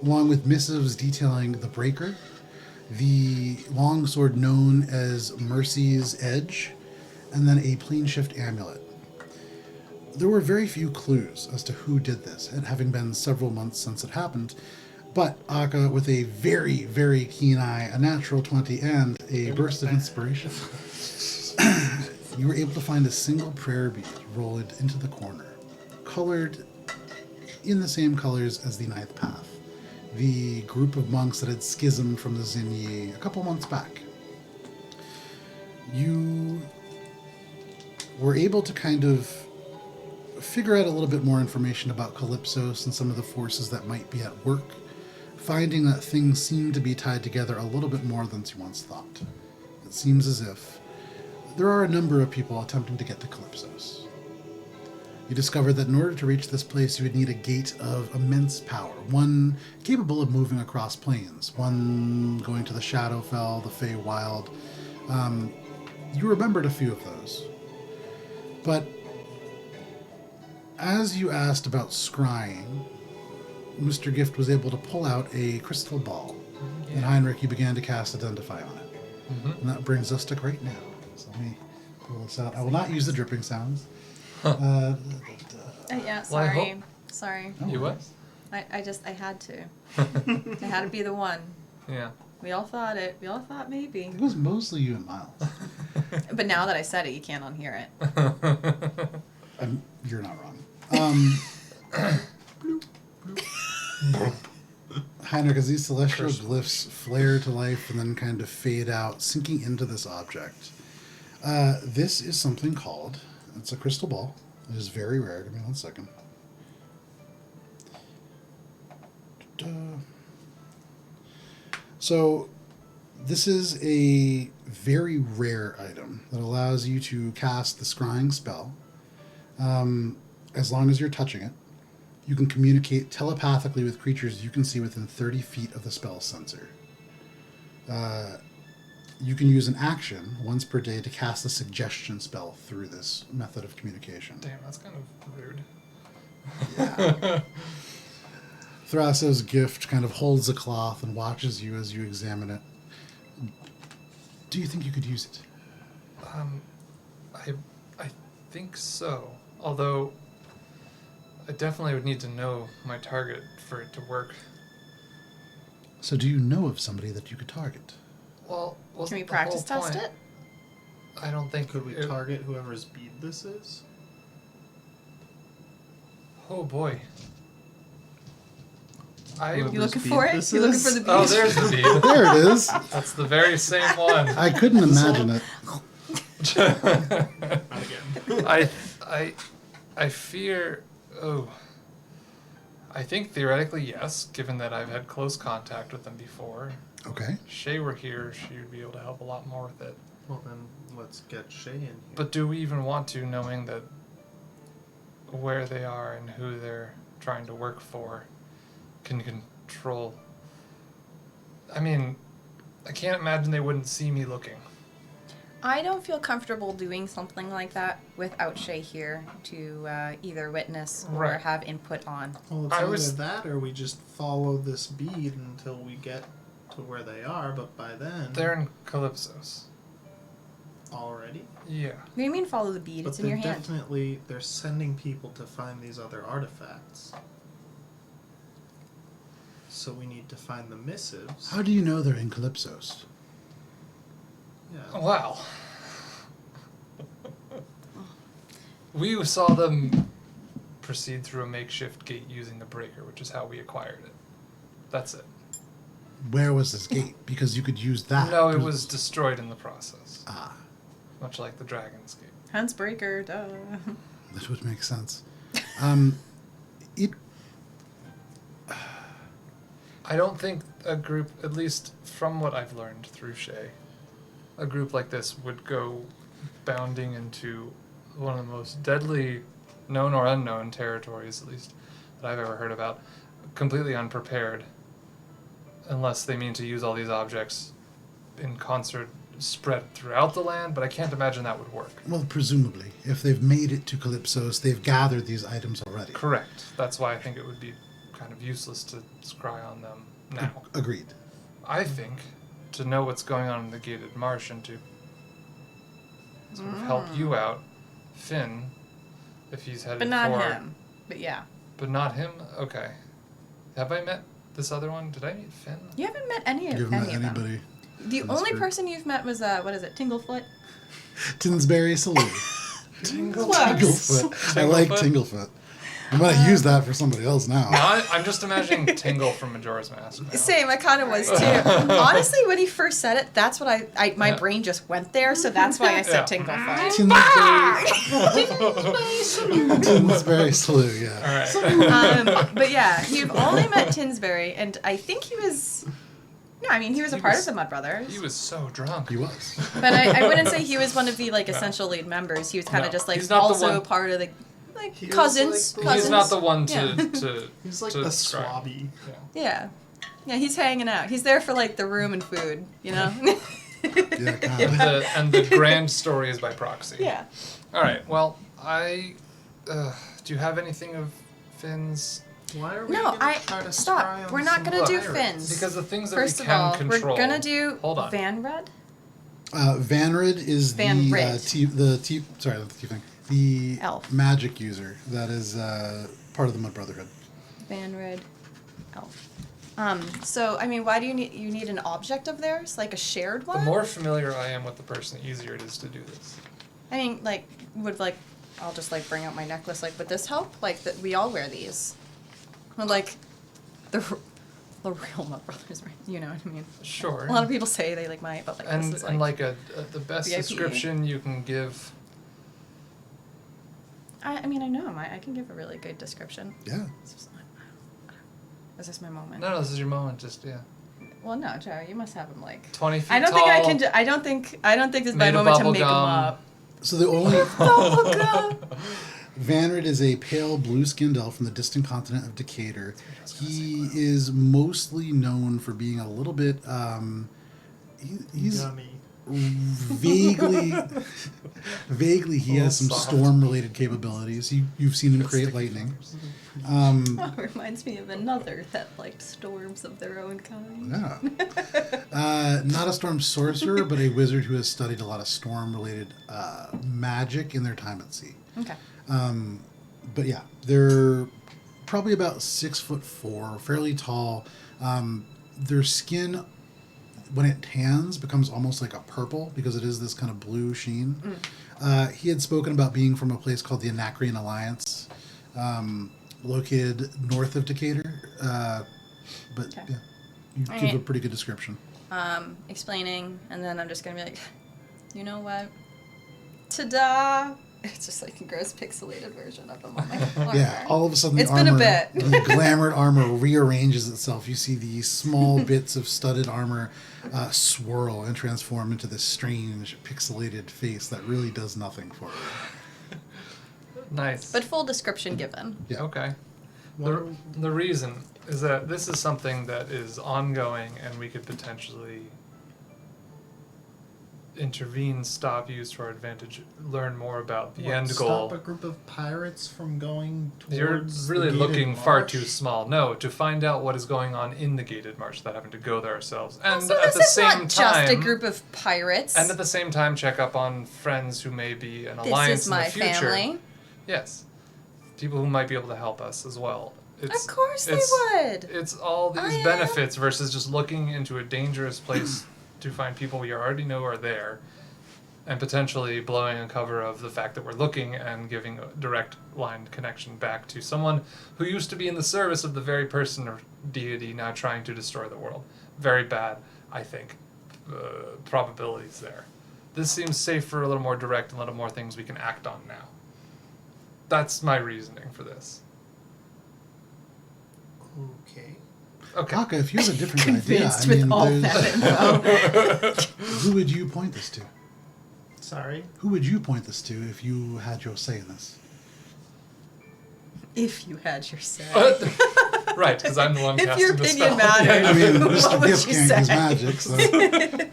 along with missives detailing the Breaker, the longsword known as Mercy's Edge, and then a Plane Shift amulet. There were very few clues as to who did this, it having been several months since it happened, but Akka, with a very, very keen eye, a natural 20, and a burst of inspiration, you were able to find a single prayer bead rolled into the corner, colored in the same colors as the Ninth Path, the group of monks that had schismed from the Zinyi a couple months back. You were able to kind of figure out a little bit more information about Calypsos and some of the forces that might be at work, finding that things seem to be tied together a little bit more than you once thought. It seems as if there are a number of people attempting to get to Calypsos. You discovered that in order to reach this place, you would need a gate of immense power, one capable of moving across planes, one going to the Shadowfell, the Feywild. You remembered a few of those. But as you asked about scrying, Mr. Gift was able to pull out a crystal ball, and Heinrich, you began to cast Identify on it. Mm-hmm. And that brings us to right now. So let me pull this out. I will not use the dripping sounds. Yeah, sorry. Well, Sorry. Oh, You what? I had to. I had to be the one. Yeah. We all thought it. We all thought maybe. It was mostly you and Miles. But now that I said it, you can't unhear it. You're not wrong. Heinrich, as these celestial glyphs flare to life and then kind of fade out, sinking into this object. This is something called, it's a crystal ball. It is very rare. Give me 1 second. So, this is a very rare item that allows you to cast the scrying spell. As long as you're touching it, you can communicate telepathically with creatures you can see within 30 feet of the spell sensor. You can use an action once per day to cast a suggestion spell through this method of communication. Damn, that's kind of rude. Yeah. Thrasso's gift kind of holds a cloth and watches you as you examine it. Do you think you could use it? I think so. Although, I definitely would need to know my target for it to work. So do you know of somebody that you could target? Well, Can we practice test it? I don't think... Could we target whoever's bead this is? Oh, boy. You looking for it? You looking for the bead? Oh, there's the bead. There it is. That's the very same one. I couldn't imagine it. Not again. I fear... Oh. I think theoretically, yes, given that I've had close contact with them before. Okay. If Shay were here, she would be able to help a lot more with it. Well, then let's get Shay in here. But do we even want to, knowing that where they are and who they're trying to work for can control... I mean, I can't imagine they wouldn't see me looking. I don't feel comfortable doing something like that without Shay here to either witness or Right. have input on. Well, it's I either was- that or we just follow this bead until we get to where they are, but by then... They're in Calypsos. Already? Yeah. What do you mean follow the bead? But It's in your they're hand. definitely... They're sending people to find these other artifacts. So we need to find the missives. How do you know they're in Calypsos? Yeah. Wow. We saw them proceed through a makeshift gate using the breaker, which is how we acquired it. That's it. Where was this gate? Because you could use that. No, it was destroyed in the process. Ah, Much like the Dragon's Gate. Hence breaker, duh. that would make sense. It. I don't think a group, at least from what I've learned through Shay, a group like this would go bounding into one of the most deadly known or unknown territories, at least, that I've ever heard about, completely unprepared, unless they mean to use all these objects in concert spread throughout the land, but I can't imagine that would work. Well, presumably, if they've made it to Calypsos, they've gathered these items already. Correct. That's why I think it would be kind of useless to scry on them now. Agreed. I think to know what's going on in the gated marsh and to sort of help you out, Finn, if he's headed But not for... him. But yeah. But not him? Okay. Have I met this other one? Did I meet Finn? You haven't met any You of haven't met them. anybody. The in this only group. person you've met was what is it, Tinglefoot? Tinsbury Saloon. Tinglefoot. I like Tinglefoot? Tinglefoot. I'm gonna use that for somebody else now. No, I'm just imagining Tingle from Majora's Mask now. Same, I kind of was too. Honestly, when he first said it, that's what my brain just went there, so that's why I said Yeah. Tinglefoot. Tinsbury Saloon, yeah. Alright. But yeah, you've only met Tinsbury, and I think he was. No, I mean he was a He part was- of the Mud Brothers. He was so drunk. He was. But I wouldn't say he was one of the essential lead members. He was kind of No, just like he's not the also one- part of the He was cousins. like the- cousins. He's not the one to... Yeah. to He's like to the scry. swabby. Yeah. Yeah, he's hanging out. He's there for like the room and food, you know. Yeah, kind of. And the grand story is by proxy. Yeah. Alright, well, do you have anything of Finn's? Why are we No, gonna I try to scry stop. on We're not some gonna do pirates? Finn's. Because the things that First we of can all, control... we're gonna do Hold on. Vanred. Vanrid is the Elf. magic user that is part of the Mud Brotherhood. Vanred, elf. So I mean, why do you need an object of theirs, like a shared The one? more familiar I am with the person, the easier it is to do this. I mean, I'll just bring out my necklace. Like, would this help? Like, that we all wear these. Well, like, the real Mud Brothers, right? You know what I mean? Sure. A lot of people say they might, but like, And this is and like the best VIP. description you can give. I mean, I know I can give a really good description. Yeah. Is this my moment? No, this is your moment. Just yeah. Well, no, Joe, you must have them like. 20 feet I don't tall. think I can. I don't think this is my made of moment to bubble make them gum. up. So the only Oh god. Vanrid is a pale blue-skinned elf from the distant continent of Decatur. He is mostly known for being a little bit. He's Yummy. vaguely he has some Soft. storm-related capabilities. You've seen him create lightning. Oh, reminds me of another that liked storms of their own kind. Yeah. Not a storm sorcerer, but a wizard who has studied a lot of storm-related magic in their time at sea. Okay. But yeah, they're probably about 6'4", fairly tall. Their skin, when it tans, becomes almost like a purple because it is this kind of blue sheen. He had spoken about being from a place called the Anacrean Alliance, located north of Decatur. But Okay. yeah, you give a Alright. pretty good description. Explaining, and then I'm just gonna be like, you know what? Ta-da! It's just like a gross pixelated version of them on my armor. Yeah, all of a sudden It's the been a armor, bit. the glamored armor rearranges itself. You see these small bits of studded armor swirl and transform into this strange pixelated face that really does nothing for you. Nice. But full description given. Yeah. Okay. What The reason is that this is something that is ongoing and we could potentially, intervene, stop, use to our advantage, learn more about the end Stop goal. a group of pirates from going You're towards really the gated looking far marsh? too small. No, to find out what is going on in the gated marsh without having to go there ourselves. And So at this the is same not time, just a group of pirates. and at the same time, check up on friends who may be an This alliance is in the my future. family. Yes, people who might be able to help us as well. Of course they would. It's all I these am. benefits versus just looking into a dangerous place to find people we already know are there, and potentially blowing a cover of the fact that we're looking and giving a direct line connection back to someone who used to be in the service of the very person or deity now trying to destroy the world. Very bad, I think, probabilities there. This seems safer, a little more direct, and a little more things we can act on now. That's my reasoning for this. Okay. Okay. Taka, if you have a different idea, Convinced with all that info. who would you point this to? Sorry. Who would you point this to if you had your say in this? If you had your say. Right, because I'm the one If casting your the opinion spell. mattered. I mean, What Mr. would Gift you can't use say? magic, so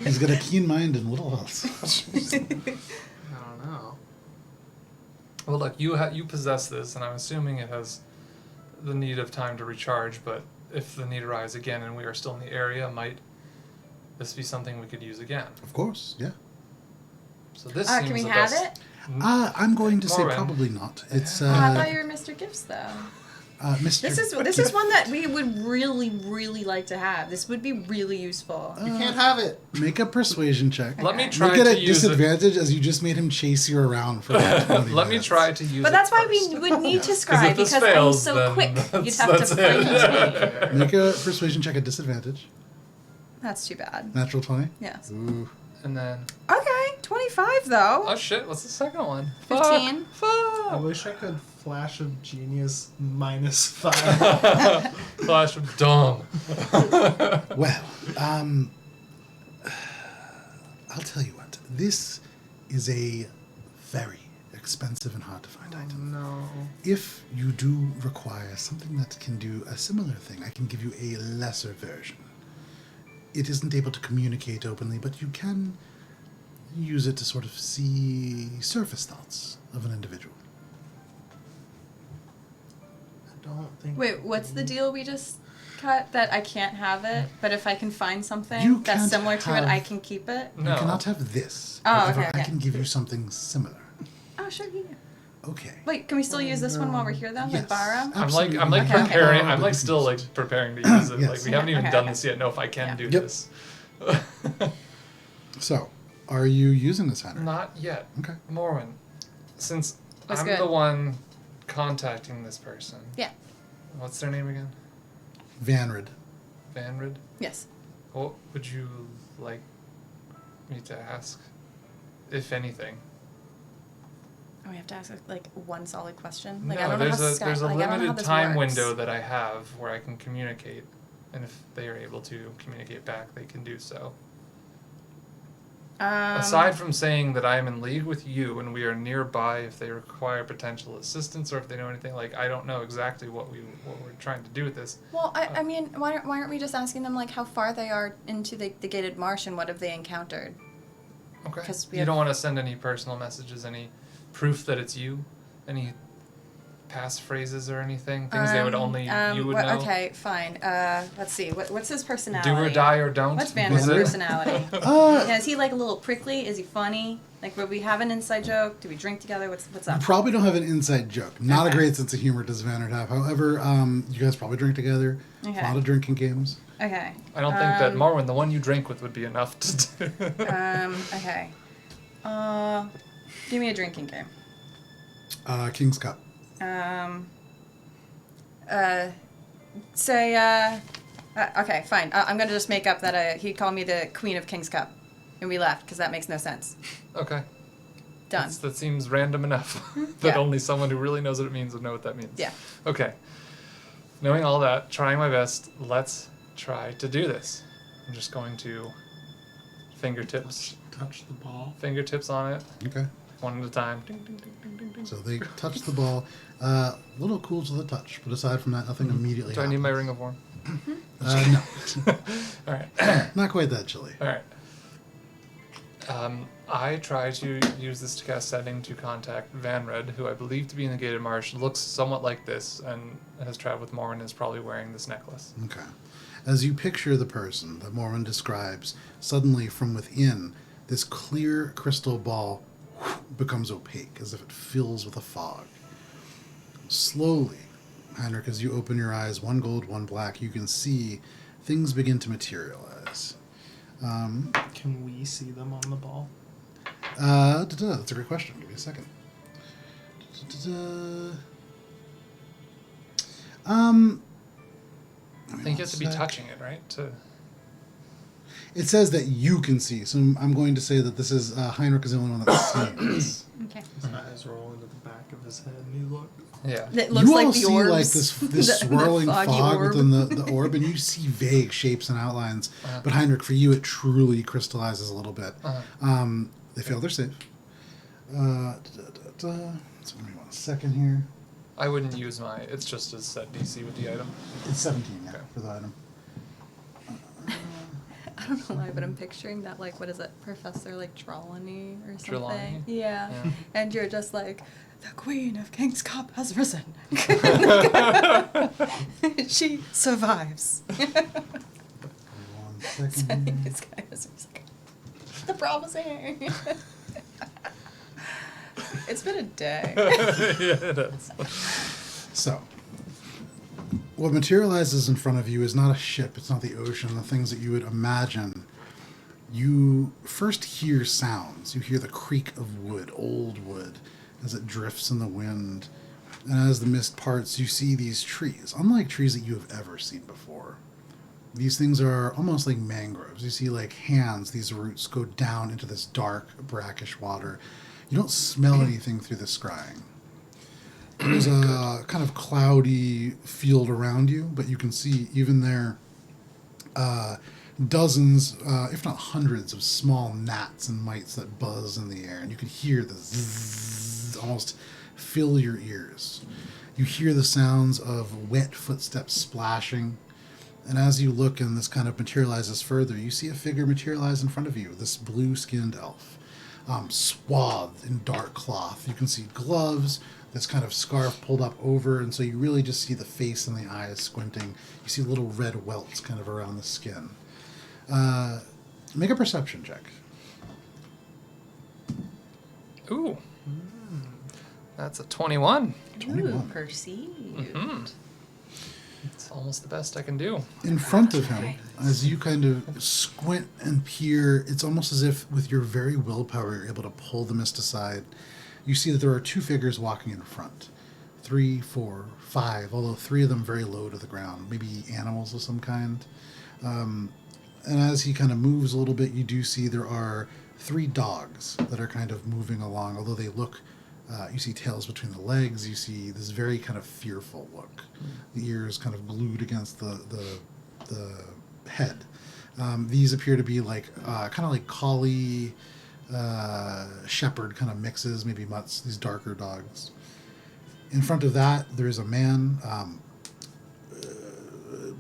he's got a keen mind and little else. I don't know. Well, look, you possess this, and I'm assuming it has the need of time to recharge, but if the need arises again and we are still in the area, might this be something we could use again? Of course, yeah. So this seems Can we the have best. it? I'm going to say Morwen. probably not. It's I thought you were Mr. Gifts, though. Mr. This is one that we would really, really like to have. This would be really useful. You can't have it. Make a persuasion check. Let me Okay. try Make it to at use it. disadvantage as you just made him chase you around for like 20 Let me minutes. try to use it. But that's why first. we would need to 'Cause scribe if this because fails, I'm so then quick. that's- You'd have that's to find it. me. Make a persuasion check at disadvantage. That's too bad. Natural 20. Yes. Ooh. And then, Okay, 25 though. oh shit, what's the second one? 15. I Fuck. wish I could flash of genius -5. Flash of dumb. Well, I'll tell you what. This is a very expensive and hard to find item. No. If you do require something that can do a similar thing, I can give you a lesser version. It isn't able to communicate openly, but you can use it to sort of see surface thoughts of an individual. I don't think. Wait, what's the deal we just cut? That I can't have it, but if I can find something You that's can't similar to it, have- I can keep it? You No. cannot have this. Oh, However, okay, I okay. can give you something similar. Oh, sure, you do. Okay. Wait, can we still use this one while we're here though? Yes. Like borrow? I'm Absolutely. like Okay, okay. preparing. I'm But like you still can like use it. preparing to use it. Yes. Like we haven't even Okay, done okay. this yet. Know if I can Yeah. do Yep. this. So, are you using this Henry? Not yet. Okay. Morwen, since What's I'm good? the one contacting this person. Yeah. What's their name again? Vanrid. Vanrid? Yes. What would you like me to ask, if anything? Oh, we have to ask like one solid question. Like No, I don't know how there's a I don't know how limited this time works. window that I have where I can communicate, and if they are able to communicate back, they can do so. Aside from saying that I am in league with you and we are nearby if they require potential assistance or if they know anything, like I don't know exactly what we're trying to do with this. Well, I mean, why aren't we just asking them like how far they are into the gated marsh and what have they encountered? Okay. 'Cause we You have- don't want to send any personal messages, any proof that it's you, any passphrases or anything, things they would only you would know. Okay, fine. Let's see. What's his personality? Do or die or don't. What's Vander's Is it? personality? Yeah, is he like a little prickly? Is he funny? Like, would we have an inside joke? Do we drink together? What's You up? probably don't have an inside joke. Not Okay. a great sense of humor does Vanrid have. However, you guys probably drink together. Okay. A lot of drinking games. Okay. I don't think that Morwen, the one you drink with, would be enough to do. Okay. Give me a drinking game. King's Cup. Okay, fine. I'm gonna just make up that he called me the Queen of King's Cup, and we left because that makes no sense. Okay. Done. That seems random enough that Yeah. only someone who really knows what it means would know what that means. Yeah. Okay. Knowing all that, trying my best, let's try to do this. I'm just going to fingertips on it, Okay. one at a time. Ding, ding, ding, ding, ding, ding. So they touch the ball. Little cool to the touch, but aside from that, nothing immediately Do I need my happens. ring of warm? No. All right. Not quite that chilly. All right. I try to use this to cast Sending to contact Vanred, who I believe to be in the Gated Marsh, looks somewhat like this, and has traveled with Morwen and is probably wearing this necklace. Okay. As you picture the person that Morwen describes, suddenly from within, this clear crystal ball becomes opaque, as if it fills with a fog. Slowly, Heinrich, as you open your eyes, one gold, one black, you can see things begin to materialize. Can we see them on the ball? That's a great question. Give me a second. I think you have to be touching it, right? It says that you can see, so I'm going to say that this is Heinrich is the only one that sees. Okay. His eyes roll into the back of his head, and you look. Yeah. It looks You like all the see orbs. like this the swirling foggy fog orb. within the orb, and you see vague shapes and outlines. But Heinrich, for you, it truly crystallizes a little bit. They fail their save. So give me 1 second here. I wouldn't use my... It's just a set DC with the item. It's 17 Okay. for the item. I don't know why, but I'm picturing that, like, what is it, Professor, like, Trelawney or something? Trelawney? Yeah. Yeah. And you're just like, the Queen of King's Cup has risen. She survives. 1 second here. This guy was like, the promising. It's been a day. Yeah, it is. So, what materializes in front of you is not a ship, it's not the ocean, the things that you would imagine. You first hear sounds. You hear the creak of wood, old wood, as it drifts in the wind. And as the mist parts, you see these trees, unlike trees that you have ever seen before. These things are almost like mangroves. You see like hands, these roots go down into this dark, brackish water. You don't smell anything through the scrying. There's a kind of cloudy field around you, but you can see even there dozens, if not hundreds, of small gnats and mites that buzz in the air, and you can hear the zzz almost fill your ears. You hear the sounds of wet footsteps splashing, and as you look and this kind of materializes further, you see a figure materialize in front of you, this blue-skinned elf, swathed in dark cloth. You can see gloves, this kind of scarf pulled up over, and so you really just see the face and the eyes squinting. You see little red welts kind of around the skin. Make a perception check. Ooh. That's a 21. 21. Ooh, perceived. It's almost the best I can do. In front of him, as you kind of squint and peer, it's almost as if with your very willpower you're able to pull the mist aside. You see that there are two figures walking in front. 3, 4, 5, although 3 of them very low to the ground, maybe animals of some kind. And as he kind of moves a little bit, you do see there are 3 dogs that are kind of moving along, although they look, you see tails between the legs, you see this very kind of fearful look. The ears kind of glued against the head. These appear to be like, kind of like collie, shepherd kind of mixes, maybe mutts, these darker dogs. In front of that, there is a man,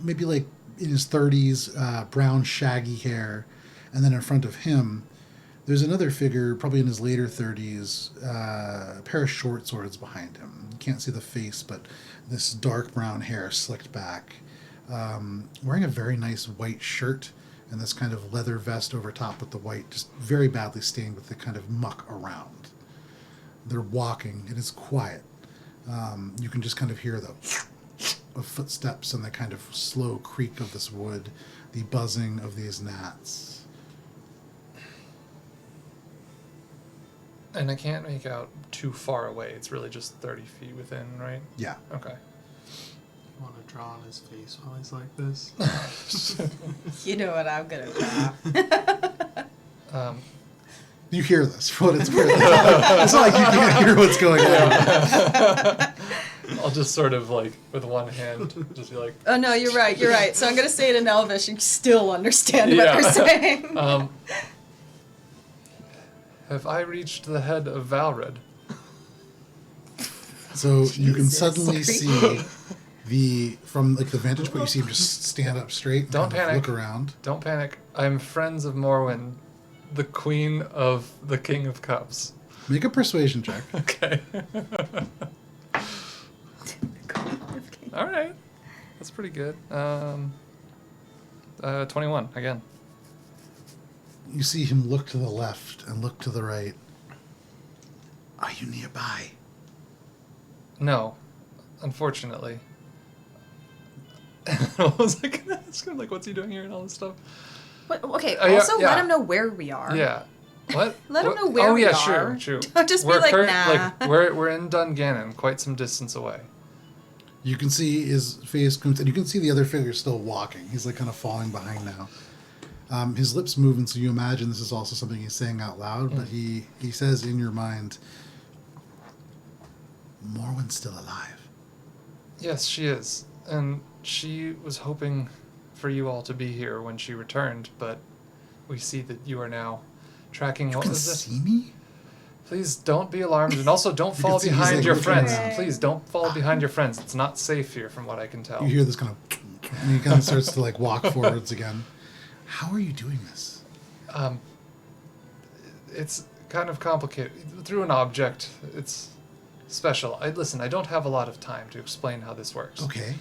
maybe like in his 30s, brown shaggy hair, and then in front of him, there's another figure, probably in his later 30s, a pair of short swords behind him. You can't see the face, but this dark brown hair slicked back, wearing a very nice white shirt and this kind of leather vest over top with the white, just very badly stained with the kind of muck around. They're walking. It is quiet. You can just kind of hear the of footsteps and the kind of slow creak of this wood, the buzzing of these gnats. And I can't make out too far away. It's really just 30 feet within, right? Yeah. Okay. You want to draw on his face while he's like this? You know what I'm gonna do. You hear this, for what it's worth. It's not like you can't hear what's going on. I'll just sort of like, with one hand, just be like... Oh no, you're right. So I'm gonna say it in Elvish and still understand what Yeah. you're saying. Have I reached the head of Valred? So you can Jesus. suddenly see from like the vantage point, you see him just stand up straight and Don't kind of panic. look around. Don't panic. I'm friends of Morwen. the Queen of the King of Cups. Make a persuasion check. Okay. All right. That's pretty good. 21 again. You see him look to the left and look to the right. Are you nearby? No, unfortunately. I was like, gonna ask him, like, what's he doing here and all this stuff. What, okay, Yeah, also yeah. let him know where we are. Yeah. What? Let him What? know where oh, we yeah, are. True. Don't just be We're like, nah. Like, we're in Dungannon, quite some distance away. You can see his face comes, and you can see the other figure still walking. He's like kind of falling behind now. His lips move, and so you imagine this is also something he's saying out loud. But he says in your mind, "Morwen's still alive." Yes, she is. And she was hoping for you all to be here when she returned, but we see that you are now tracking You what can was it? see me? Please don't be alarmed, and also don't fall see he's, behind like, your looking friends. around. Please don't fall behind your friends. It's not safe here from what I can tell. You hear this kind of, and he kind of starts to like walk forwards again. How are you doing this? It's kind of complicated. Through an object, it's special. Listen, I don't have a lot of time to explain how this works. Okay.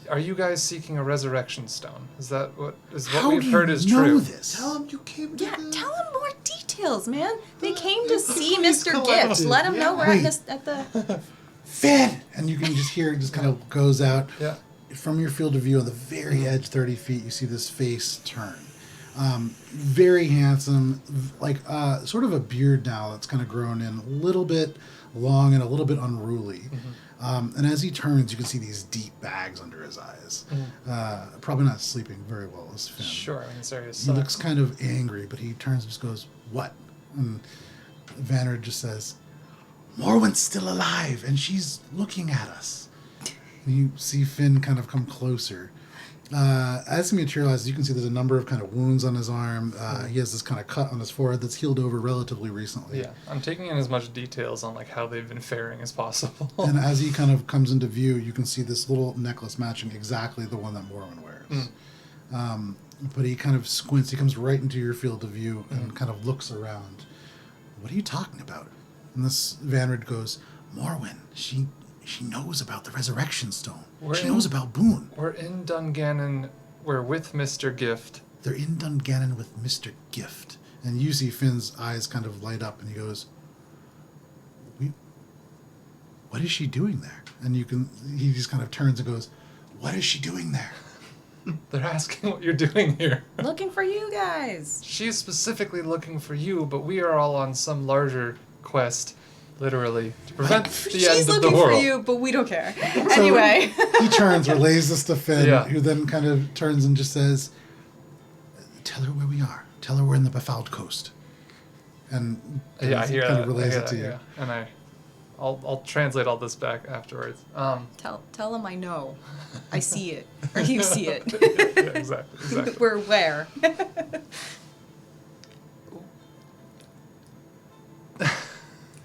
Are you guys seeking a resurrection stone? Is that what How we've do heard you is know true? this? Tell him you came to Yeah, the... tell him more details, man. They came to see Antiquities Mr. Collective, Gift. Let him know we're Wait. at the. Finn! And you can just hear it just kind of goes out. Yeah. From your field of view on the very edge, 30 feet, you see this face turn. Very handsome, like sort of a beard now that's kind of grown in, a little bit long and a little bit unruly. And as he turns, you can see these deep bags under his eyes. Probably not sleeping very well as Finn. Sure, I mean, this area He sucks. looks kind of angry, but he turns and just goes, "What?" And Vanner just says, "Morwen's still alive, and she's looking at us." And you see Finn kind of come closer. As he materializes, you can see there's a number of kind of wounds on his arm. He has this kind of cut on his forehead that's healed over relatively recently. Yeah, I'm taking in as much details on like how they've been faring as possible. And as he kind of comes into view, you can see this little necklace matching exactly the one that Morwen wears. But he kind of squints. He comes right into your field of view and kind of looks around. "What are you talking about?" And this Vanrid goes, "Morwen, she knows about the resurrection stone. She knows about Boone. We're in Dungannon. We're with Mr. Gift. They're in Dungannon with Mr. Gift." And you see Finn's eyes kind of light up, and he goes, "What is she doing there?" And he just kind of turns and goes, "What is she doing there?" They're asking what you're doing here. Looking for you guys. She's specifically looking for you, but we are all on some larger quest, literally, to prevent the She's end of the looking for world. you, but we don't care. Anyway. He turns, relays this to Finn, Yeah. who then kind of turns and just says, "Tell her where we are. Tell her we're in the Befouled Coast." And Yeah, I hear kind that. of relays I hear it to that, you. yeah. And I'll translate all this back afterwards. Tell him I know. I see it. Or you see it. Yeah, exactly. We're where?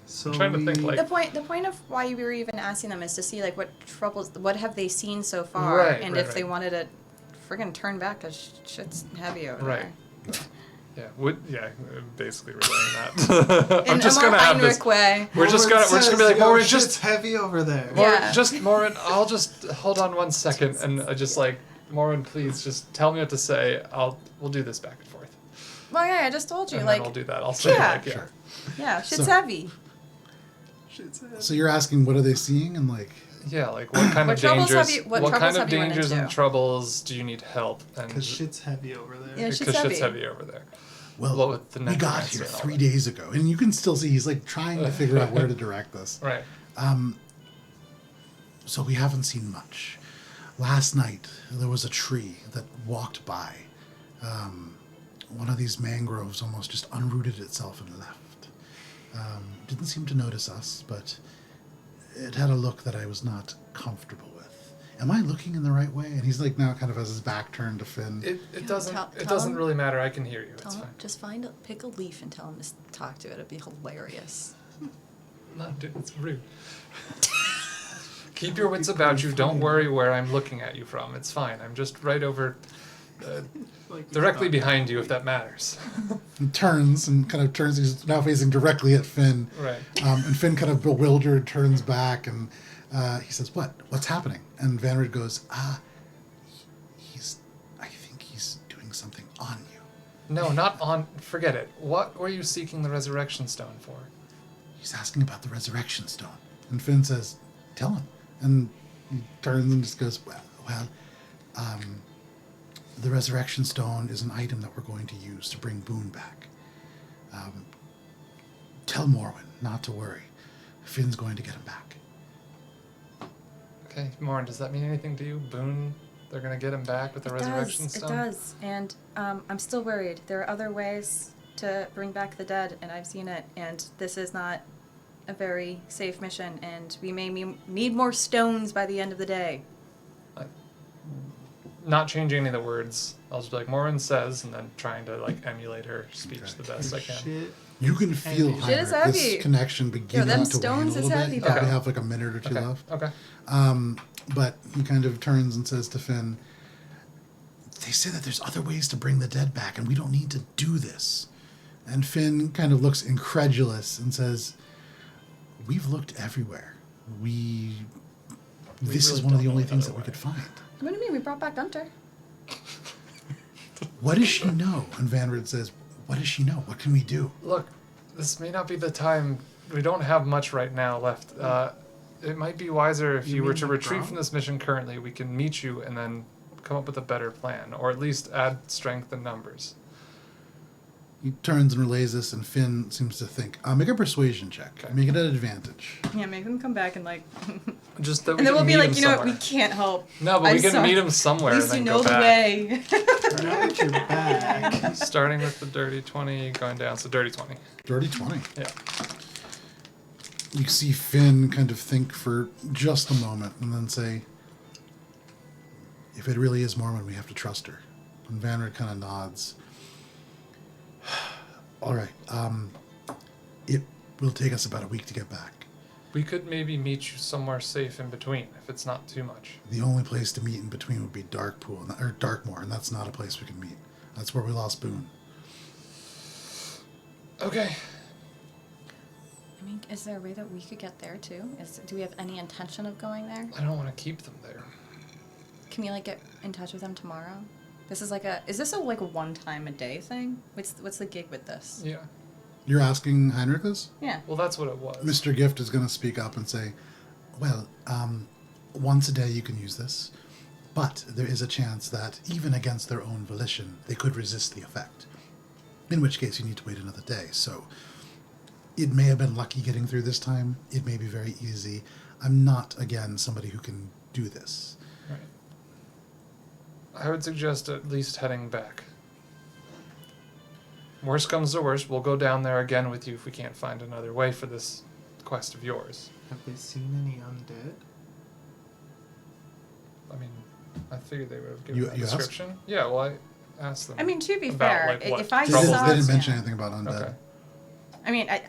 So I'm trying to think like The point of why we were even asking them is to see like what have they seen so far, Right, and right, if they right. wanted to friggin' turn back, cause shit's heavy over Right. there. basically relaying that. I'm In just a more gonna have this. Heinrich way. We're just gonna be like, "Yo, Morwen, shit's just heavy over there." Yeah. Morwen, I'll just hold on 1 second, and I just like, Morwen, please just tell me what to say. We'll do this back and forth. Well, yeah, I just told you, And like, then I'll do that. I'll say yeah. like, yeah. Sure. yeah, shit's So- heavy. So you're asking, what are they seeing? And like, Yeah, like what kind What of troubles dangers? have you- what what kind troubles of have you run dangers and into? troubles do you need help? And Because shit's heavy over there. Yeah, because shit's shit's heavy. heavy over there. well, What with the we got necromancer here and all 3 that. days ago. And you can still see he's like trying to figure out where to direct this. Right. So we haven't seen much. Last night, there was a tree that walked by. One of these mangroves almost just unrooted itself and left. Didn't seem to notice us, but it had a look that I was not comfortable with. Am I looking in the right way? And he's like now kind of has his back turned to Finn. It doesn't tell him- really matter. I can hear you. Tell It's him, fine. just pick a leaf and tell him to talk to it. It'd be hilarious. No, dude, it's rude. Keep your wits about you. Don't worry where I'm looking at you from. It's fine. I'm just right over directly behind you, if that matters. He turns. He's now facing directly at Finn. Right. And Finn kind of bewildered turns back and he says, What's happening? And Vanrid goes, I think he's doing something on you. No, not on. Forget it. What were you seeking the resurrection stone for? He's asking about the resurrection stone. And Finn says, tell him. And he turns and just goes, the resurrection stone is an item that we're going to use to bring Boone back. Tell Morwen not to worry. Finn's going to get him back. Okay, Morwen, does that mean anything to you? Boone, they're going to get him back with the resurrection stone? It does. And I'm still worried. There are other ways to bring back the dead, and I've seen it. And this is not a very safe mission, and we may need more stones by the end of the day. Not changing any of the words. I'll just be like, Morwen says, and then trying to emulate her speech the best I can. Shit. You can feel Shit is Heinrich, this heavy. connection beginning them to wane a stones little is bit. heavy, You though. probably have a minute or two left. Okay. But he kind of turns and says to Finn, they say that there's other ways to bring the dead back, and we don't need to do this. And Finn kind of looks incredulous and says, we've looked everywhere. This is really one of the don't only know things that another we could find. What do you mean? We brought back Gunter. What does she know? And Vanrid says, what does she know? What can we do? Look, this may not be the time. We don't have much right now left. It might be wiser if you were mean to the retreat drone? from this mission currently. We can meet you and then come up with a better plan, or at least add strength in numbers. He turns and relays this, and Finn seems to think, make a persuasion check. Okay. Make it an advantage. Yeah, make them come back and Just that we and then can we'll be meet like, him you know what? somewhere. We can't help. No, but I'm we can sorry. meet him somewhere At and least you then know go the back. way. Now that you're back. Starting with the dirty 20, going down, so dirty 20. Dirty 20. Yeah. You see Finn kind of think for just a moment and then say, if it really is Morwen, we have to trust her. And Vanrid kind of nods. All right. It will take us about a week to get back. We could maybe meet you somewhere safe in between, if it's not too much. The only place to meet in between would be Darkmoor, and that's not a place we can meet. That's where we lost Boone. Okay. I mean, is there a way that we could get there too? Do we have any intention of going there? I don't want to keep them there. Can we get in touch with them tomorrow? This is is this a one time a day thing? What's the gig with this? Yeah. You're asking Heinrich this? Yeah. Well, that's what it was. Mr. Gift is going to speak up and say, well, once a day you can use this, but there is a chance that even against their own volition, they could resist the effect. In which case you need to wait another day. So it may have been lucky getting through this time. It may be very easy. I'm not, again, somebody who can do this. Right. I would suggest at least heading back. Worst comes to worst, we'll go down there again with you if we can't find another way for this quest of yours. Have they seen any undead? I mean, I figured they would have You given a asked? description. Yeah, well, I asked them. I mean, to be about, fair, what if I They trouble- saw didn't it- mention yeah. anything about undead. Okay.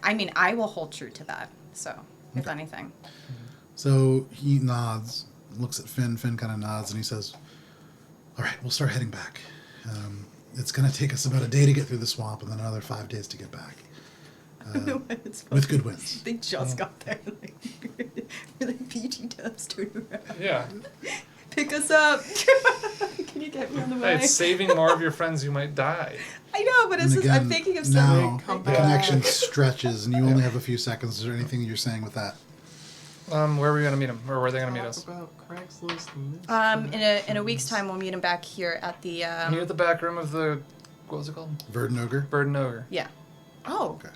I mean, I will hold true to that. So, if anything, So he nods, looks at Finn. Finn kind of nods, and he says, all right, we'll start heading back. It's going to take us about a day to get through the swamp and then another 5 days to get back. it's With good winds. They just got there, like PG dubs turned around. Yeah. Pick us up. Can you get me on the Hey, way? it's saving more of your friends who might die. I know, but And it's just, I'm thinking of now something. the connection stretches, and you only have a few seconds. Is there anything you're saying with that? Where are we going to meet them? Or where are they going to meet us? Talk about Craigslist and this. In a week's time, we'll meet him back here at the. Here at the back room of the... What was it called? Verdant Ogre? Bird and Ogre. Yeah. Oh, Okay.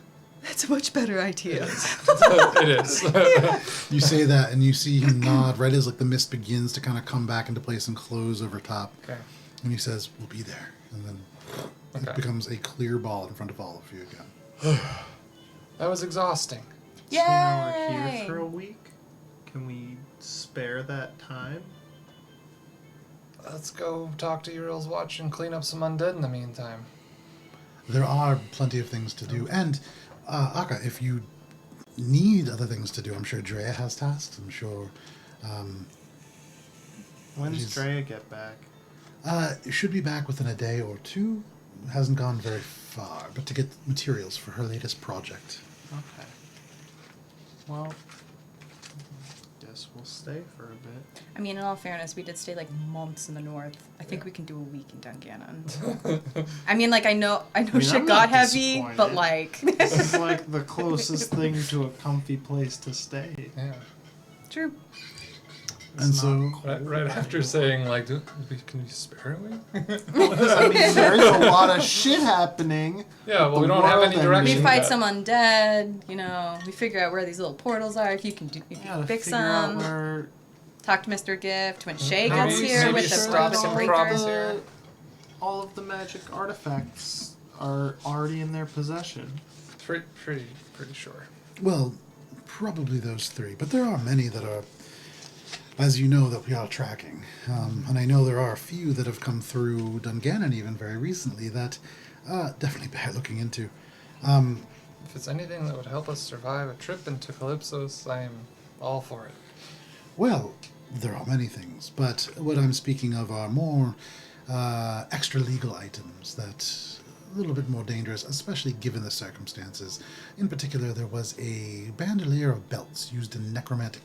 that's a much better idea. It is. You say that, and you see him nod right as the mist begins to kind of come back into place and close over top. Okay. And he says, we'll be there. And then it Okay. becomes a clear ball in front of all of you again. That was exhausting. So now we're Yay! here for a week. Can we spare that time? Let's go talk to Uriel's Watch and clean up some undead in the meantime. There are plenty of things to do. And, Akka, if you need other things to do, I'm sure Drea has tasks. I'm sure... When does Jeez. Drea get back? It should be back within a day or two. Hasn't gone very far, but to get materials for her latest project. Okay. Well, guess we'll stay for a bit. I mean, in all fairness, we did stay like months in the north. I think we can do a week in Dungannon. I mean, like I know shit I'm got not heavy, but disappointed. like This is like the closest thing to a comfy place to stay. Yeah. true. And It's so- not Right, cold right after anymore. saying, like, can you spare a week? I mean, there's a lot of shit happening. Yeah, well, The we don't have world any direction. We ending. fight yet. some undead, you know. We figure out where these little portals are. If you can Yeah, to fix figure out them. where Talk to Mr. Gift when Shay Maybe- gets here maybe with the stop some breaker. problems here. all of the magic artifacts are already in their possession. Pretty sure. Well, probably those three, but there are many that are, as you know, that we are tracking. And I know there are a few that have come through Dungannon even very recently that definitely bear looking into. If it's anything that would help us survive a trip into Calypsos, I am all for it. Well, there are many things, but what I'm speaking of are more extra legal items that a little bit more dangerous, especially given the circumstances. In particular, there was a bandolier of belts used in necromantic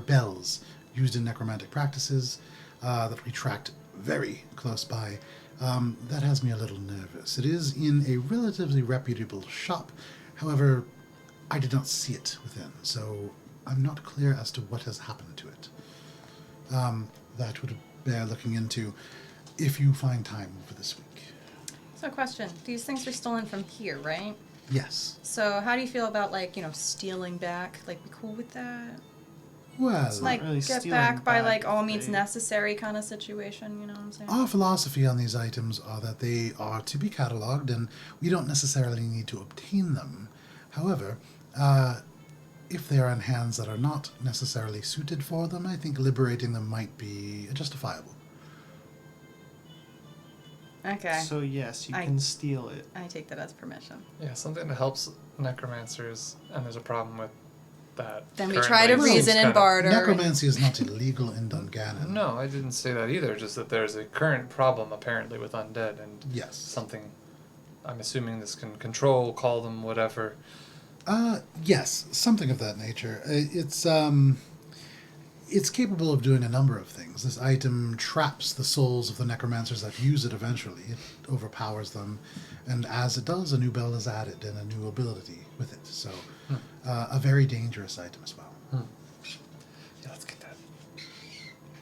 bells used in necromantic practices that we tracked very close by. That has me a little nervous. It is in a relatively reputable shop. However, I did not see it within, so I'm not clear as to what has happened to it. That would bear looking into if you find time over this week. So, question: these things were stolen from here, right? Yes. So, how do you feel about like stealing back? Like, be cool with that? Well, Like, really get stealing back by back like all if means they- necessary kind of situation. You know what I'm saying? our philosophy on these items are that they are to be catalogued, and we don't necessarily need to obtain them. However, if they are in hands that are not necessarily suited for them, I think liberating them might be justifiable. Okay. So yes, you I- can steal it. I take that as permission. Yeah, something that helps necromancers, and there's a problem with that. Then we currently. try to It seems reason and kinda- barter. Necromancy is not illegal in Dungannon. No, I didn't say that either. Just that there's a current problem apparently with undead, and Yes. something. I'm assuming this can control, call them, whatever. Yes, something of that nature. It's capable of doing a number of things. This item traps the souls of the necromancers that use it eventually. It overpowers them, and as it does, a new bell is added and a new ability with it. So, a very dangerous item as well. Yeah, let's get that.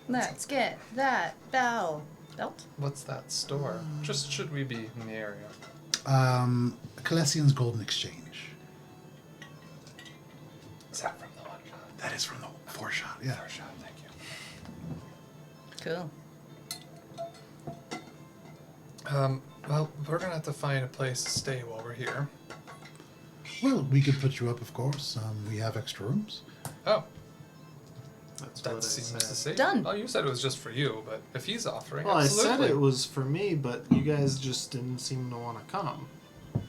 Let's get that belt. What's that store? Just should we be in the area? Calessian's Golden Exchange. Is that from the one shot? That is from the foreshot, yeah. Shot, thank you. Cool. Well, we're gonna have to find a place to stay while we're here. Well, we could put you up, of course. We have extra rooms. Oh, That's that what I seems said. to say. Done. Oh, you said it was just for you, but if he's offering, Well, absolutely. I said it was for me, but you guys just didn't seem to want to come. I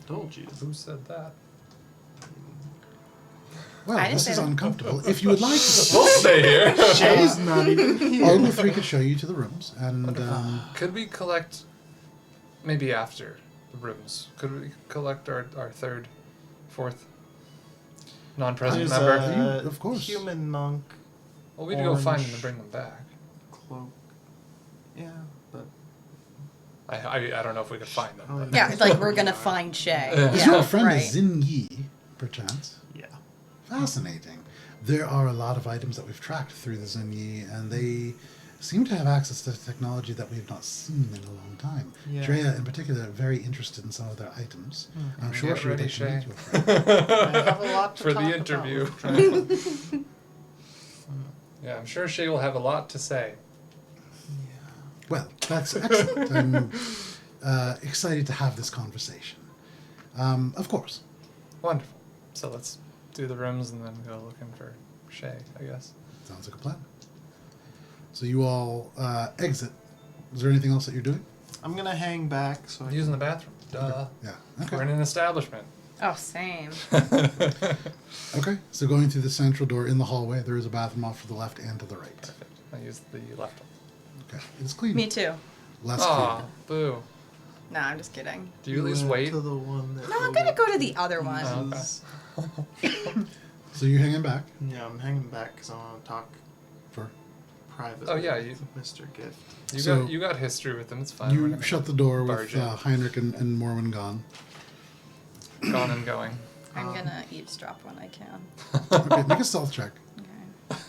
told you. Who said that? Well, I didn't this say is that. uncomfortable. If you would like to, We'll stay here. Shay's not even here. all the three could show you to the rooms, and Could we collect, maybe after the rooms? Could we collect our third, fourth non-present There's member? a Of course. human monk Well, we need to go find them orange. and bring them back. cloak. Yeah, but I don't know if we could find them. Oh, but- Yeah, it's like we're gonna find Shay. Yeah. is Yeah, your friend right. a Zin Yi, perchance? yeah. Fascinating. There are a lot of items that we've tracked through the Zin Yi, and they seem to have access to technology that we've not seen in a long time. Yeah. Drea, in particular, very interested in some of their items. I'm sure Get she would ready, like to meet Shay. you. Friend. I have a lot to For talk the about interview. with Trent. Yeah, I'm sure Shay will have a lot to say. Well, that's excellent. I'm excited to have this conversation. Of course. Wonderful. So let's do the rooms and then go looking for Shay, I guess. Sounds like a plan. So you all exit. Is there anything else that you're doing? I'm gonna hang back so I Using the bathroom. Duh. Yeah. We're in Okay. an establishment. Oh, same. Okay. So going through the central door in the hallway, there is a bathroom off to the left and to the right. Perfect. I used the left one. Okay. It's clean. Me too. less Aw, clear. boo. No, I'm just kidding. Do you lose weight? To the one that No, I'm gonna go to the other one. So you're hanging back Yeah, I'm hanging back because I want to talk for. privately Oh, yeah, with Mr. Gift. You got history with them. It's fine. We're You gonna shut the door with barge in. Heinrich and Morwen gone. Gone and going. I'm gonna eavesdrop when I can. Okay, make a stealth check. Okay.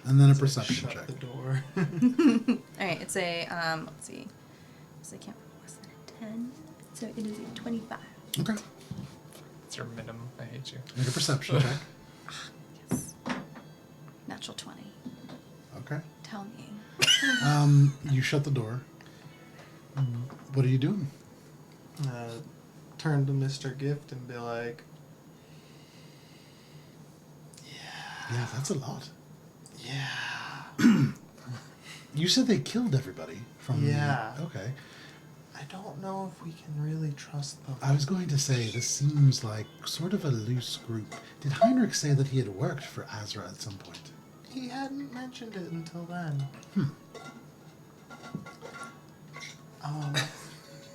And then a It's like, perception shut check. the door. Alright, it's a, let's see. So I can't less than a 10. So it is a 25. Okay. It's your minimum. I hate you. Make a perception check. Yes. Natural 20. Okay. Tell me. You shut the door. What are you doing? Turn to Mr. Gift and be like, Yeah, that's a lot. yeah. You said they killed everybody from Yeah. Okay. I don't know if we can really trust them. I was going to say, this seems like sort of a loose group. Did Heinrich say that he had worked for Azra at some point? He hadn't mentioned it until then.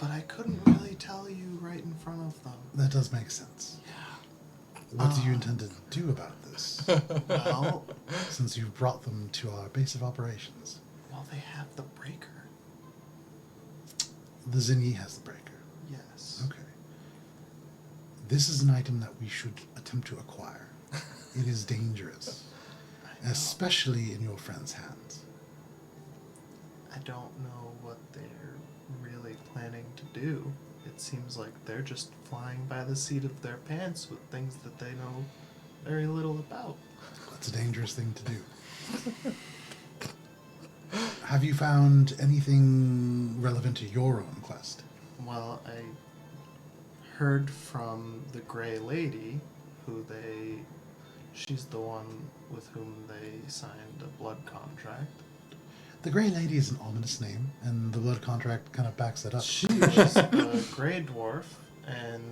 But I couldn't really tell you right in front of them. That does make sense. What do you intend to do about this, Well, since you've brought them to our base of operations? well, they have the breaker. The Zinyi has the breaker. Yes. Okay. This is an item that we should attempt to acquire. It is dangerous, I know. especially in your friend's hands. I don't know what they're really planning to do. It seems like they're just flying by the seat of their pants with things that they know very little about. That's a dangerous thing to do. Have you found anything relevant to your own quest? Well, I heard from the Grey Lady, she's the one with whom they signed a blood contract. The Grey Lady is an ominous name, and the blood contract kind of backs it up. She's a Grey Dwarf, and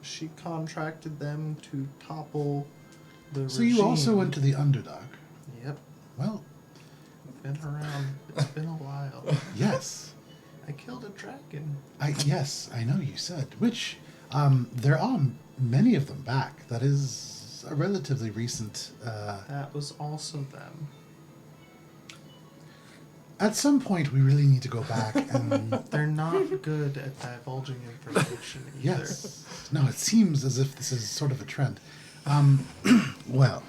she contracted them to topple the So regime. you also went to the Underdark. Yep, Well, been around. It's been a while. yes. I killed a dragon. Yes, I know you said. Which, there are many of them back. That is a relatively recent... That was also them. At some point, we really need to go back and... They're not good at divulging information either. Yes. No, it seems as if this is sort of a trend. Well,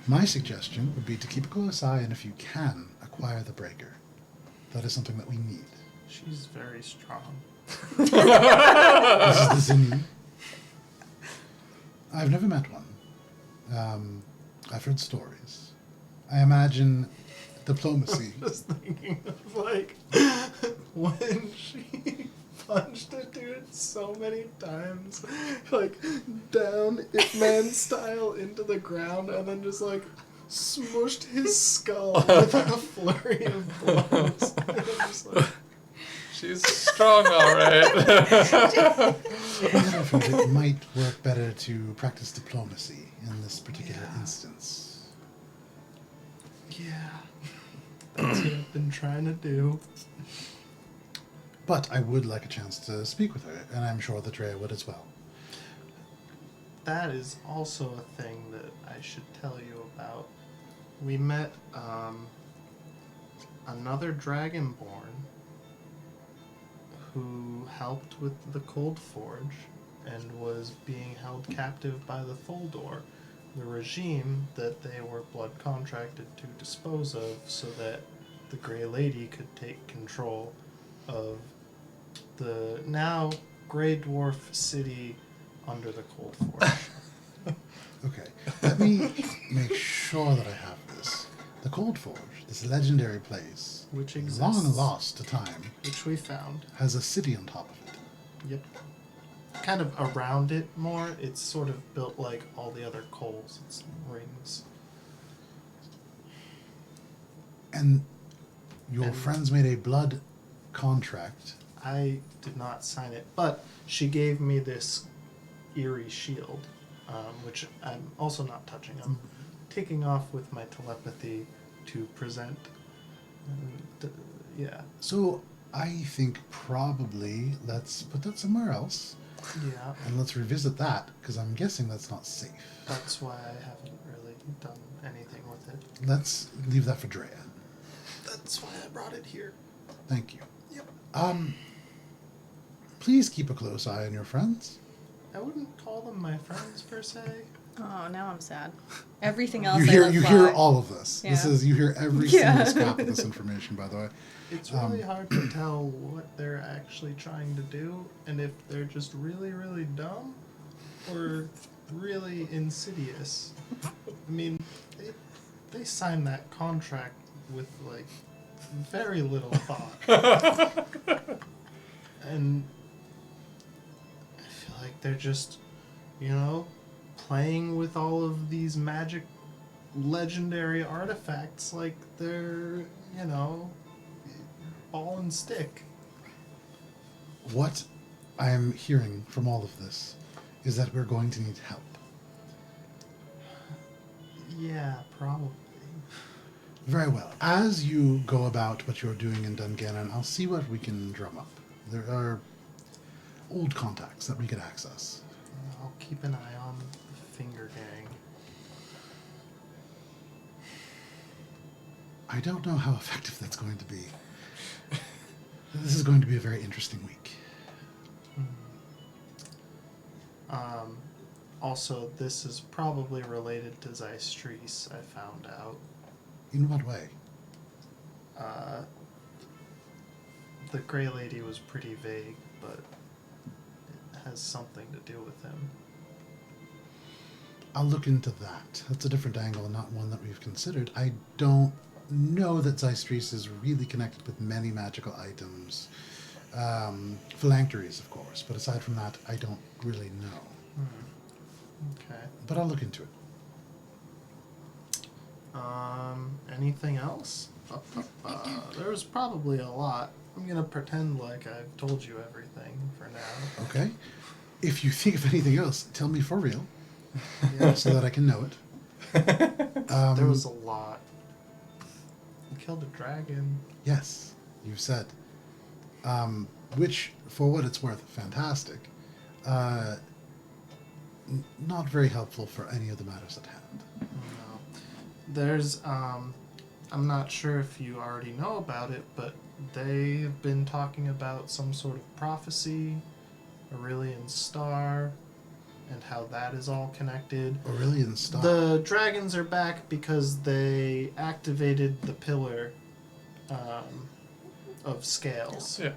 my suggestion would be to keep a close eye, and if you can, acquire the breaker. That is something that we need. She's very strong. This is the Zinni. I've never met one. I've heard stories. I imagine diplomacy. Just thinking of like when she punched a dude so many times, like down Ip Man style into the ground, and then just like smushed his skull with a flurry of blows. And I'm just like, She's strong, all right. I felt it might work better to practice diplomacy in this particular instance. yeah, that's what I've been trying to do. But I would like a chance to speak with her, and I'm sure that Drea would as well. That is also a thing that I should tell you about. We met another Dragonborn who helped with the Cold Forge and was being held captive by the Tholdor, the regime that they were blood contracted to dispose of so that the Grey Lady could take control of the now Grey Dwarf city under the Cold Forge. Okay, let me make sure that I have this. The Cold Forge, this legendary place, Which exists. long lost to time, Which we found. has a city on top of it. Yep. Kind of around it more. It's sort of built like all the other coals. It's rings. And your And- friends made a blood contract. I did not sign it, but she gave me this eerie shield, which I'm also not touching. I'm taking off with my telepathy to present. And, Yeah. So I think probably let's put that somewhere else Yeah. and let's revisit that because I'm guessing that's not safe. That's why I haven't really done anything with it. Let's leave that for Drea. That's why I brought it here. Thank you. Yep. Please keep a close eye on your friends. I wouldn't call them my friends per se. Oh, now I'm sad. Everything else You I hear love all of this. Yeah. You hear every Yeah. single scrap of this information, by the way. It's really hard to tell what they're actually trying to do and if they're just really, really dumb or really insidious. I mean, they signed that contract with, like, very little thought. And I feel like they're just, you know, playing with all of these magic legendary artifacts like they're, you know, ball and stick. What I am hearing from all of this is that we're going to need help. Yeah, probably. Very well. As you go about what you're doing in Dungannon, I'll see what we can drum up. There are old contacts that we could access. I'll keep an eye on the Finger Gang. I don't know how effective that's going to be. This is going to be a very interesting week. Also, this is probably related to Zeistrees, I found out. In what way? The Grey Lady was pretty vague, but it has something to do with him. I'll look into that. That's a different angle and not one that we've considered. I don't know that Zeistrees is really connected with many magical items. Phylacteries, of course, but aside from that, I don't really know. Okay. But I'll look into it. Anything else? There's probably a lot. I'm gonna pretend like I've told you everything for now. Okay? If you think of anything else, tell me for real, Yeah. so that I can know it. There was a lot. We killed a dragon. Yes, you've said. Which, for what it's worth, fantastic. Not very helpful for any of the matters at hand. No. There's, I'm not sure if you already know about it, but they've been talking about some sort of prophecy, Aurelian star, and how that is all connected. Aurelian Star. The dragons are back because they activated the pillar of scales. Yeah.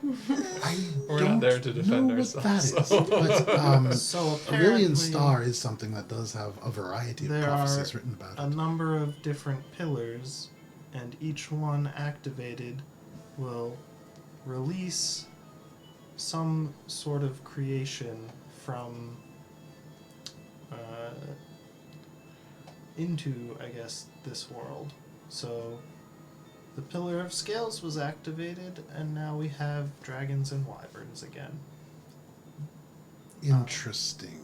I We're don't not there to defend know ourselves, what that is. so- But, So apparently, Aurelian Star is something that does have a variety of there prophecies are written about a it. number of different pillars, and each one activated will release some sort of creation from into, I guess, this world. So the Pillar of Scales was activated, and now we have dragons and wyverns again. Interesting.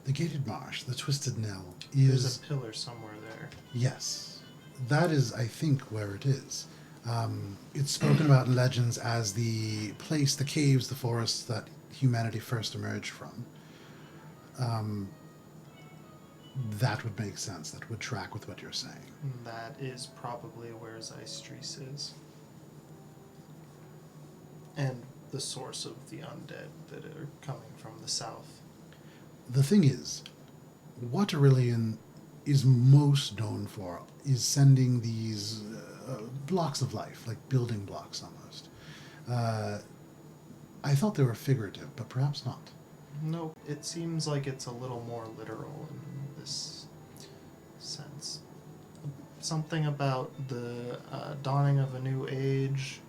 The Gated Marsh, the Twisted Nell, There's is... a pillar somewhere there. Yes. That is, I think, where it is. It's spoken about in legends as the place, the caves, the forests that humanity first emerged from. That would make sense. That would track with what you're saying. That is probably where Zeistrees is. And the source of the undead that are coming from the south. The thing is, what Aurelian is most known for is sending these blocks of life, like building blocks almost. I thought they were figurative, but perhaps not. Nope, it seems like it's a little more literal in this sense. Something about the dawning of a new age.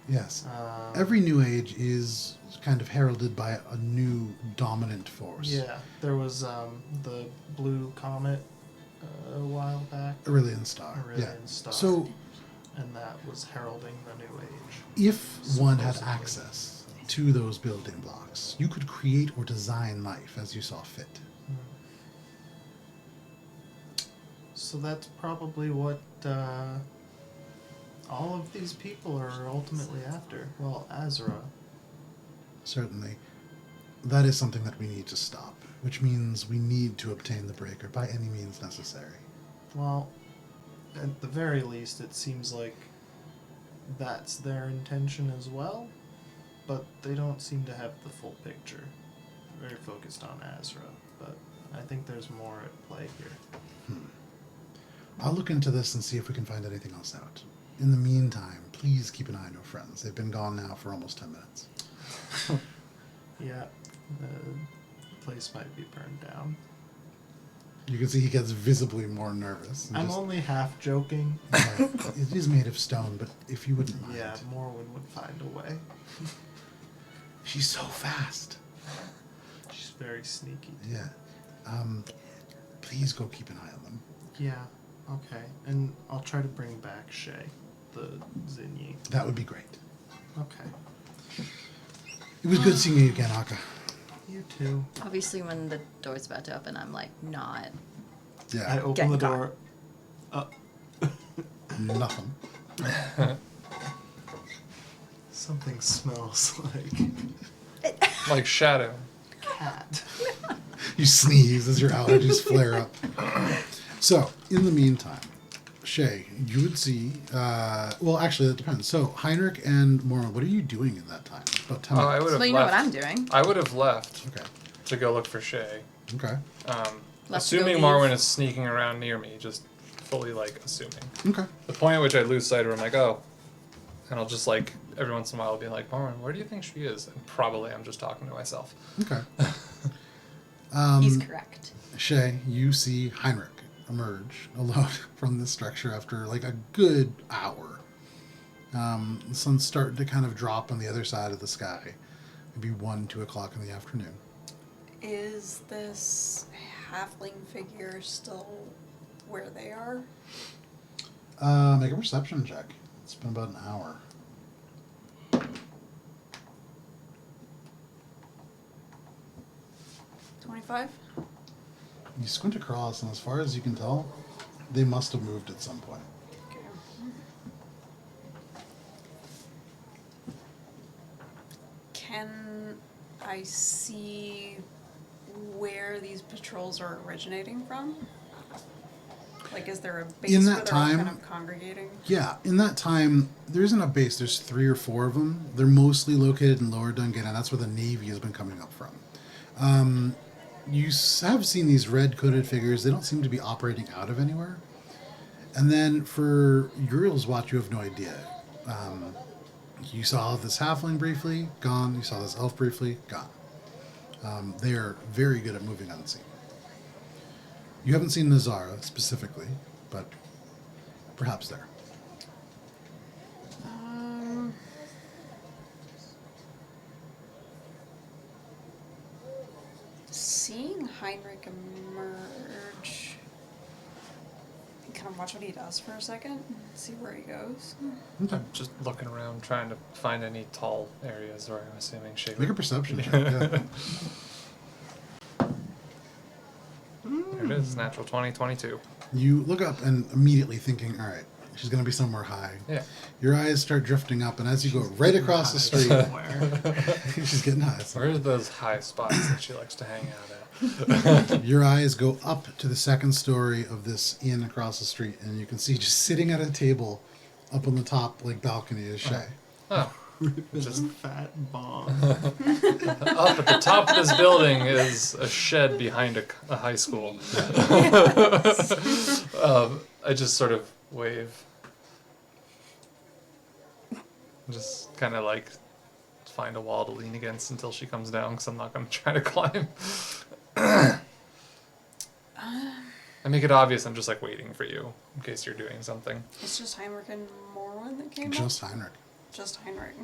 Yes. Every new age is kind of heralded by a new dominant force. Yeah, there was the blue comet a while back. Aurelian Star. Aurelian Star. So, And that was heralding the new age. if one had Supposedly. access to those building blocks, you could create or design life as you saw fit. So that's probably what all of these people are ultimately after? Well, Azra. Certainly. That is something that we need to stop, which means we need to obtain the breaker by any means necessary. Well, at the very least, it seems like that's their intention as well, but they don't seem to have the full picture. Very focused on Azra, but I think there's more at play here. I'll look into this and see if we can find anything else out. In the meantime, please keep an eye on your friends. They've been gone now for almost 10 minutes. Yeah, the place might be burned down. You can see he gets visibly more nervous. and I'm just- only half joking. It is made of stone, but if you wouldn't mind. Yeah, Morwen would find a way. She's so fast. She's very sneaky. Yeah. Please go keep an eye on them. Yeah, okay. And I'll try to bring back Shay, the Zinyi. That would be great. Okay. It was good seeing you again, Akka. You too. Obviously, when the door's about to open, I'm like, not. I Yeah, open Get the caught. door. nothing. Something smells like Like Shadow. cat. You sneeze as your allergies flare up. So, in the meantime, Shay, you would see. Well, actually, that depends. So, Heinrich and Morwen, what are you doing in that time? About 10 Oh, I minutes. would have Well, you know what left. I'm doing. I would have left Okay. to go look for Shay. Okay. Left to go Assuming leave. Morwen is sneaking around near me, just fully like assuming. Okay. The point at which I lose sight of her, I'm like, oh. And I'll just like, every once in a while, I'll be like, Morwen, where do you think she is? And probably I'm just talking to myself. Okay. He's correct. Shay, you see Heinrich emerge alone from this structure after like a good hour. The sun's starting to kind of drop on the other side of the sky. Maybe 1, 2 o'clock in the afternoon. Is this halfling figure still where they are? Make a perception check. It's been about an hour. 25? You squint across, and as far as you can tell, they must have moved at some point. Okay. Can I see where these patrols are originating from? Like, is there a base In where that they're all kind time- of congregating? Yeah, in that time, there isn't a base. There's 3 or 4 of them. They're mostly located in Lower Dungannon. That's where the Navy has been coming up from. You have seen these red-coated figures. They don't seem to be operating out of anywhere. And then for Uriel's watch, you have no idea. You saw this halfling briefly, gone. You saw this elf briefly, gone. They are very good at moving unseen. You haven't seen Nazara specifically, but perhaps there. Seeing Heinrich emerge, kind of watch what he does for a second, see where he goes. Okay. I'm just looking around, trying to find any tall areas where I'm assuming Shay Make a would- perception check. Yeah. There it is, natural 20, 22. You look up and immediately thinking, all right, she's going to be somewhere high. Yeah. Your eyes start drifting up, and as you go right across the street, Somewhere. she's getting high. Where are those high spots that she likes to hang out at? Your eyes go up to the second story of this inn across the street, and you can see just sitting at a table up on the top, like balcony, is Shay. Oh, Just fat bomb. up at the top of this building is a shed behind a high school. I just sort of wave. Just kind of like find a wall to lean against until she comes down, because I'm not going to try to climb. I make it obvious I'm just like waiting for you in case you're doing something. It's just Heinrich and Morwen that came Just up? Heinrich. Just Heinrich.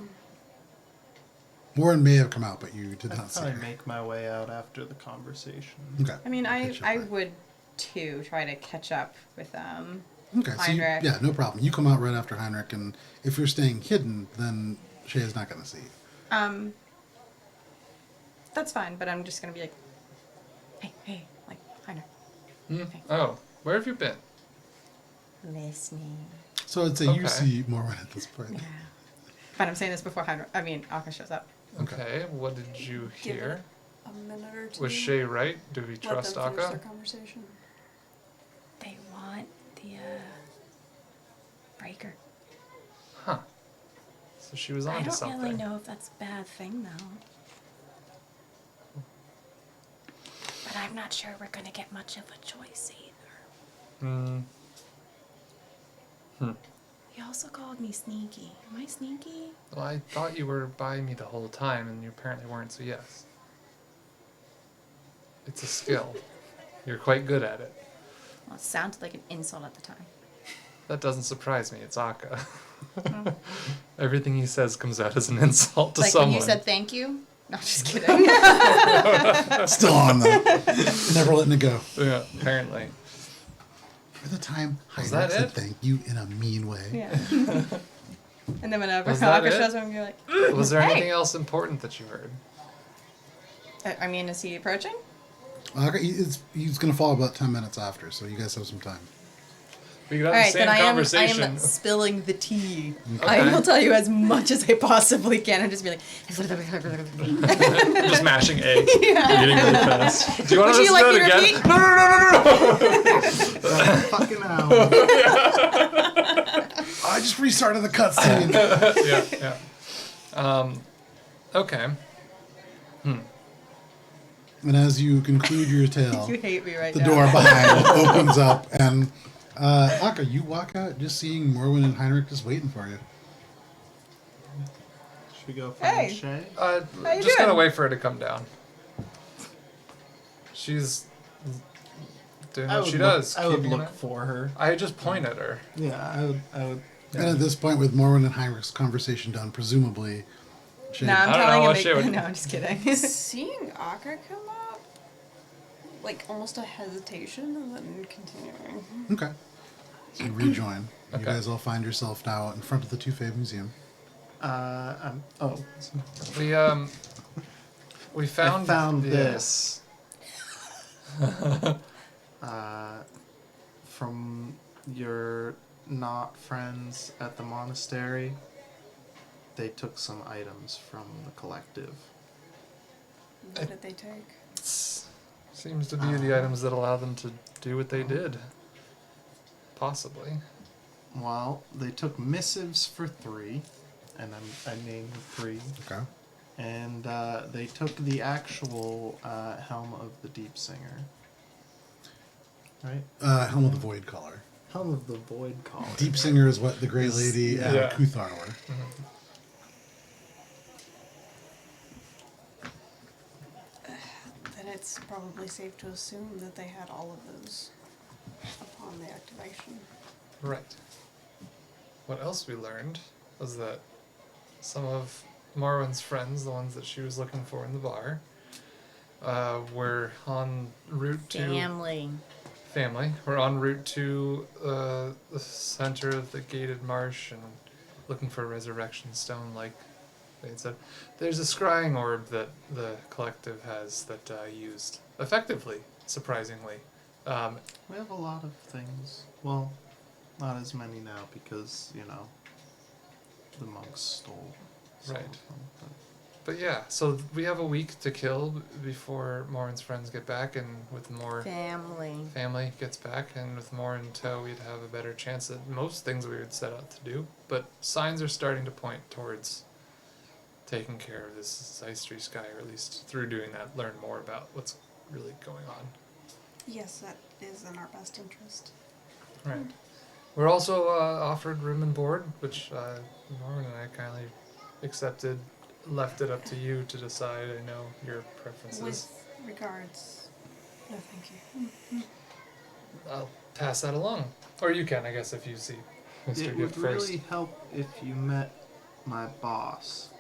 Warren may have come out, but you did I'd not see probably her. make my way out after the conversation. Okay. I mean, I Catch up there. would too try to catch up with Okay, so you, Heinrich. yeah, no problem. You come out right after Heinrich, and if you're staying hidden, then Shay is not going to see you. That's fine, but I'm just gonna be like, hey, like Heinrich, Oh, where have you been? listening. So I'd say you Okay. see Morwen at this point. But I'm saying this before Akka shows up. Okay, what did you Give hear? it a minute or two. Was Shay right? Do we Let trust them finish their Akka? conversation. They want the breaker. Huh. So she was I onto don't something. really know if that's a bad thing though. But I'm not sure we're gonna get much of a choice either. He also called me sneaky. Am I sneaky? Well, I thought you were by me the whole time, and you apparently weren't, so yes. It's a skill. You're quite good at it. Well, it sounded like an insult at the time. That doesn't surprise me. It's Akka. Everything he says comes out as an insult to Like someone. when you said thank you? No, just kidding. Still on though. Never letting it go. Yeah, apparently. For the time, Was Heinrich that said it? thank you in a mean way. Yeah. And then whenever Was that Akka it? shows up, you're like, Was there Hey! anything else important that you heard? I mean, is he approaching? He's going to fall about 10 minutes after, so you guys have some time. We got All the right, same then I conversation. am spilling the tea. Okay. I will tell you as much as I possibly can. I'm just be like, Just mashing A. Reading really fast. Do you want Would to you like listen me to to it again? repeat? No. Fucking hell. I just restarted the cutscene. Yeah. Okay. And as you conclude your tale, You hate me right the now. door behind opens up, and Akka, you walk out just seeing Morwen and Heinrich just waiting for you. Should we go find Hey. Shay? you Just gonna doing? wait for her to come down. She's doing what she does. I would keeping look an eye- for her. I just point at her. Yeah, I would. And at this point, with Morwen and Heinrich's conversation done, presumably, Shay, No, I'm I don't telling know him. what she would- No, I'm just kidding. Seeing Akka come up, like almost a hesitation and then continuing. Okay. So you rejoin. You Okay. guys all find yourself now in front of the Toufee Museum. We found found this. From your not friends at the monastery, they took some items from the collective. What did they take? Seems to be the items that allow them to do what they did. Possibly. Well, they took missives for 3, and I named 3. Okay. And they took the actual Helm of the Deep Singer. Right? Helm of the Void Caller. Helm of the Void Caller. Deep Singer is what the Grey Lady and Yeah. Kuthar were. Then it's probably safe to assume that they had all of those upon the activation. Right. What else we learned was that some of Morwen's friends, the ones that she was looking for in the bar, were en route to... Family. We're en route to the center of the gated marsh and looking for a resurrection stone, like they had said. There's a scrying orb that the collective has that I used effectively, surprisingly. We have a lot of things. Well, not as many now because, the monks stole some Right. of them, but But yeah, so we have a week to kill before Morwen's friends get back, and with more family gets back, and with more in tow, we'd have a better chance at most things we would set out to do. But signs are starting to point towards taking care of this Zeistry sky, or at least through doing that, learn more about what's really going on. Yes, that is in our best interest. Right. We're also offered room and board, which Morwen and I kindly accepted. Left it up to you to decide. I know your preferences. With regards. No, thank you. I'll pass that along. Or you can, I guess, if you see Mr. it would Gift first. really help if you met my boss.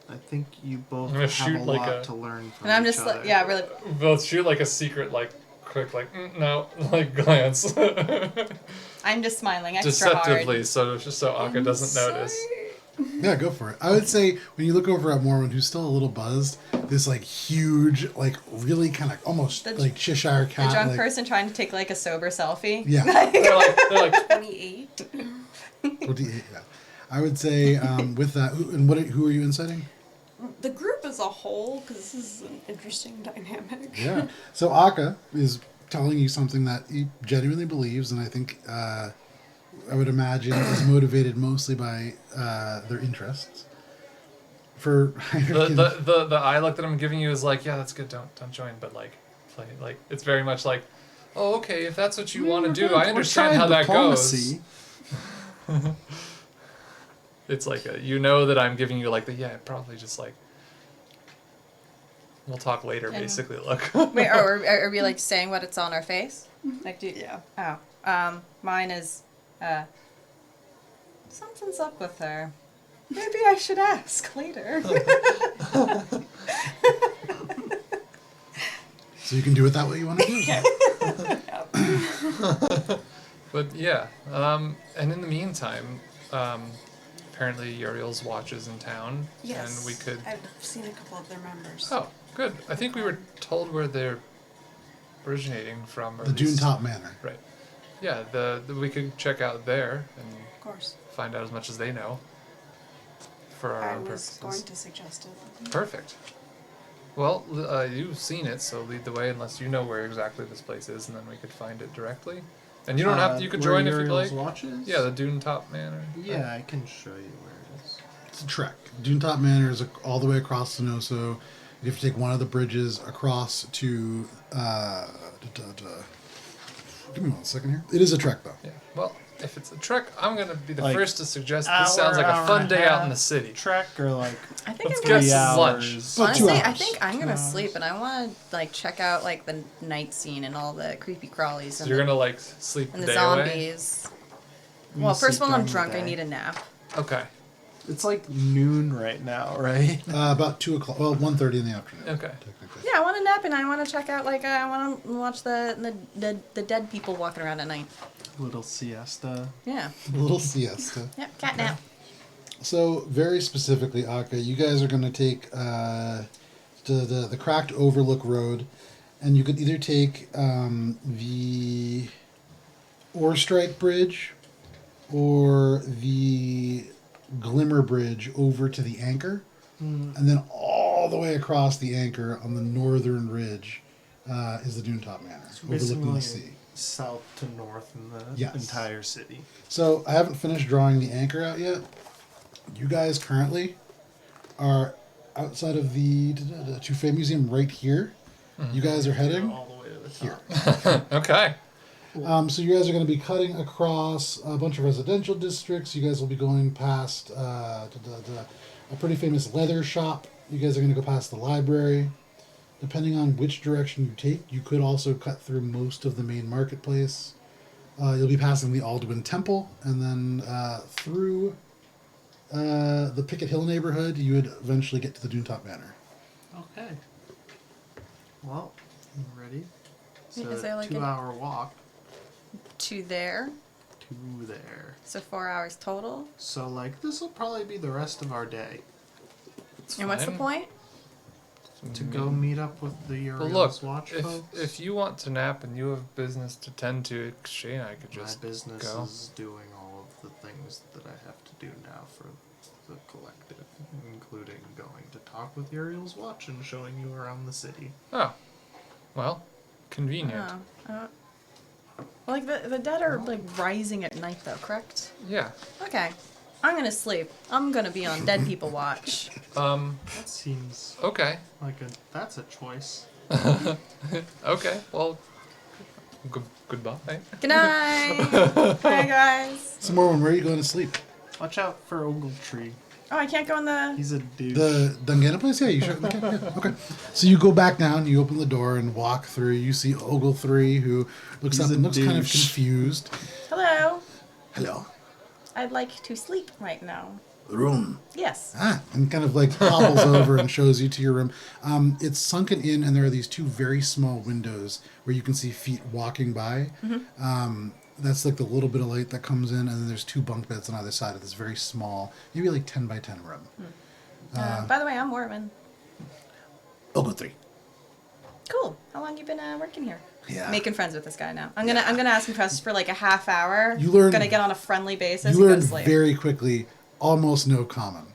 I think you both I'm gonna have shoot a like lot a- to learn from And I'm each just other. like, yeah, really. We'll shoot like a secret, quick, no, glance. I'm just smiling extra Deceptively, hard. so just so Akka doesn't notice. Yeah, go for it. I would say when you look over at Morwen, who's still a little buzzed, this huge, really kind of almost The- Cheshire The cat. drunk person trying to take a sober selfie. Yeah. They're like, 28. 28, yeah. I would say with that, who are you inciting? The group as a whole, because this is an interesting dynamic. Yeah. So Akka is telling you something that he genuinely believes, and I think I would imagine is motivated mostly by their interests. For The eye look that I'm giving you is like, yeah, that's good. Don't join, but like, play like it's very much like, oh, okay, if that's what you want to do, I understand how that goes. It's like that I'm giving you like the probably just like we'll talk later basically. Look. Wait, are we like saying what it's on our face? Like, Yeah. Oh, mine is, something's up with her. Maybe I should ask later. So you can do it that way you want to do it. But yeah, and in the meantime, apparently Uriel's watch is in town, Yes. and we could. I've seen a couple of their members. Oh, good. I think we were told where they're originating from. Or The at least- Dune Top Manor. Right. Yeah, the we could check out there and Of course. find out as much as they know. For our I own was purposes. going to suggest it. Perfect. Well, you've seen it, so lead the way unless you know where exactly this place is, and then we could find it directly. And you don't have to. You could where join if you'd Uriel's like. watches? Yeah, the Dune Top Manor. Yeah, I can show you where it is. It's a trek. Dune Top Manor is all the way across Sinoso. You have to take one of the bridges across to. Give me 1 second here. It is a trek, though. Yeah. Well, if it's a trek, I'm gonna be the Like, first to suggest this sounds like a fun day out in the city. Trek or like I think Let's I'm get gonna some lunch. About 2 Honestly, I hours. think I'm gonna sleep, and I want to like check out like the night scene and all the creepy crawlies So and, you're gonna like sleep and the the day away. zombies. You Well, sleep first of all, I'm during the drunk. I day. need a nap. Okay. It's like noon right now, right? About 2 o'clock. Well, 1:30 in the afternoon. Okay. Technically. Yeah, I want a nap, and I want to check out like I want to watch the dead people walking around at night. Little siesta. Yeah. A little siesta. Yep. Cat nap. So, very specifically, Akka, you guys are going to take the cracked Overlook Road, and you could either take the Oarstrike Bridge or the Glimmer Bridge over to the Anchor, and then all the way across the Anchor on the northern ridge is the Dune Top Manor, overlooking the sea. South to north in the Yes. entire city. So I haven't finished drawing the Anchor out yet. You guys currently are outside of the Toufee Museum right here. You guys are heading All the way to the here. top. Okay. So you guys are going to be cutting across a bunch of residential districts. You guys will be going past a pretty famous leather shop. You guys are going to go past the library. Depending on which direction you take, you could also cut through most of the main marketplace. You'll be passing the Alduin Temple, and then through the Picket Hill neighborhood, you would eventually get to the Dune Top Manor. Okay. Well, you ready? It's Is a there like 2-hour walk To there. to there. So 4 hours total. So, like, this will probably be the rest of our day. It's And what's the fine. point? To go meet up with the But Uriel's look, watch if folks. you want to nap and you have business to tend to, Shay and I could My just business go. is doing all of the things that I have to do now for the collective, including going to talk with Uriel's watch and showing you around the city. Oh, well, convenient. Oh. Like the dead are like rising at night though, correct? Yeah. Okay. I'm gonna sleep. I'm gonna be on dead people watch. That seems Okay. like that's a choice. Okay. Well. Goodbye. Good night. Bye guys. So Morwen, where are you going to sleep? Watch out for Ogletree. Oh, I can't go in the. He's a douche. The Dungannon place? Yeah, you should. Okay, yeah, okay. So you go back down, you open the door and walk through. You see Ogle3, who looks He's up and a looks kind of douche. confused. Hello. Hello. I'd like to sleep right now. Room. Yes. And kind of like hobbles over and shows you to your room. It's sunken in, and there are these two very small windows where you can see feet walking by. That's like the little bit of light that comes in, and then there's two bunk beds on either side of this very small, maybe like 10 by 10 room. By the way, I'm Morwen. Ogle3. Cool. How long you been working here? Yeah. making friends with this guy now. I'm gonna ask him questions for like a half hour. You learn- Gonna get on a friendly basis. You and learn go to sleep. very quickly, almost no common.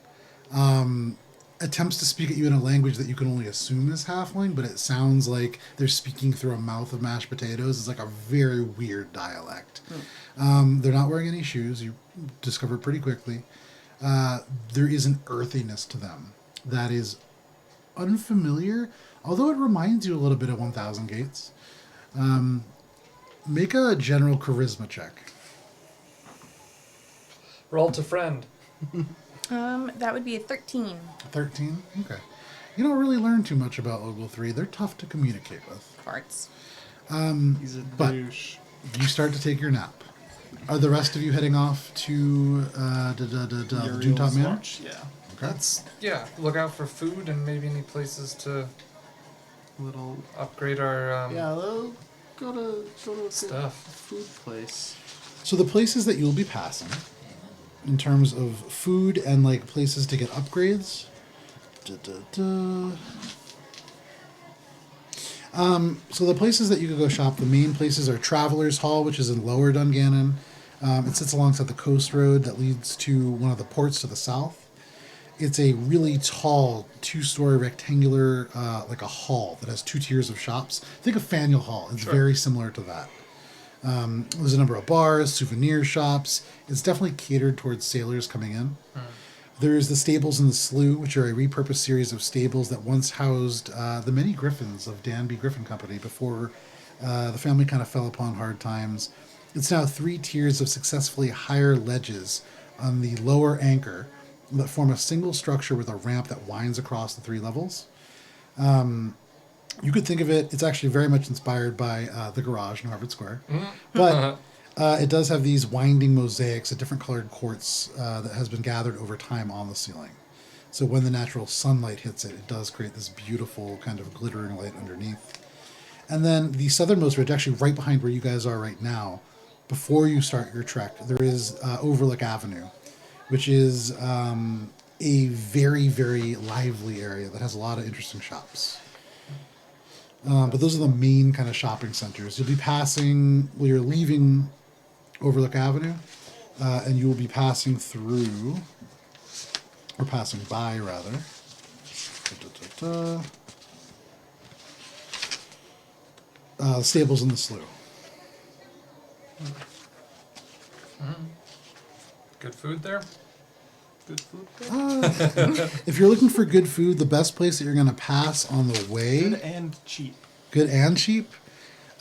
Attempts to speak at you in a language that you can only assume is halfling, but it sounds like they're speaking through a mouth of mashed potatoes. It's like a very weird dialect. They're not wearing any shoes. You discover pretty quickly. There is an earthiness to them that is unfamiliar, although it reminds you a little bit of 1000 Gates. Make a general charisma check. Roll to friend. That would be a 13. 13? Okay. You don't really learn too much about Ogle 3. They're tough to communicate with. Farts. He's a But- douche. You start to take your nap. Are the rest of you heading off to the Uriel's Doontop Manor? Lodge? Yeah. Let's look out for food and maybe any places to Little. upgrade our Yeah, they'll go to a stuff. food place. So the places that you'll be passing, in terms of food and like places to get upgrades. So the places that you could go shop, the main places are Travelers Hall, which is in Lower Dungannon. It sits alongside the coast road that leads to one of the ports to the south. It's a really tall, 2-story rectangular, like a hall that has 2 tiers of shops. Think of Faneuil Hall. It's very similar to that. There's a number of bars, souvenir shops. It's definitely catered towards sailors coming in. There's the stables in the slough, which are a repurposed series of stables that once housed the many griffins of Danby Griffin Company before the family kind of fell upon hard times. It's now 3 tiers of successfully higher ledges on the lower anchor that form a single structure with a ramp that winds across the 3 levels. You could think of it, it's actually very much inspired by the garage in Harvard Square. But it does have these winding mosaics of different colored quartz that has been gathered over time on the ceiling. So when the natural sunlight hits it, it does create this beautiful kind of glittering light underneath. And then the southernmost ridge, actually right behind where you guys are right now, before you start your trek, there is Overlook Avenue, which is a very, very lively area that has a lot of interesting shops. But those are the main kind of shopping centers. You'll be passing, well, you're leaving Overlook Avenue, and you will be passing through, or passing by, rather. Stables in the slough. Good food there. Good food there. If you're looking for good food, the best place that you're going to pass on the way, Good and cheap. good and cheap,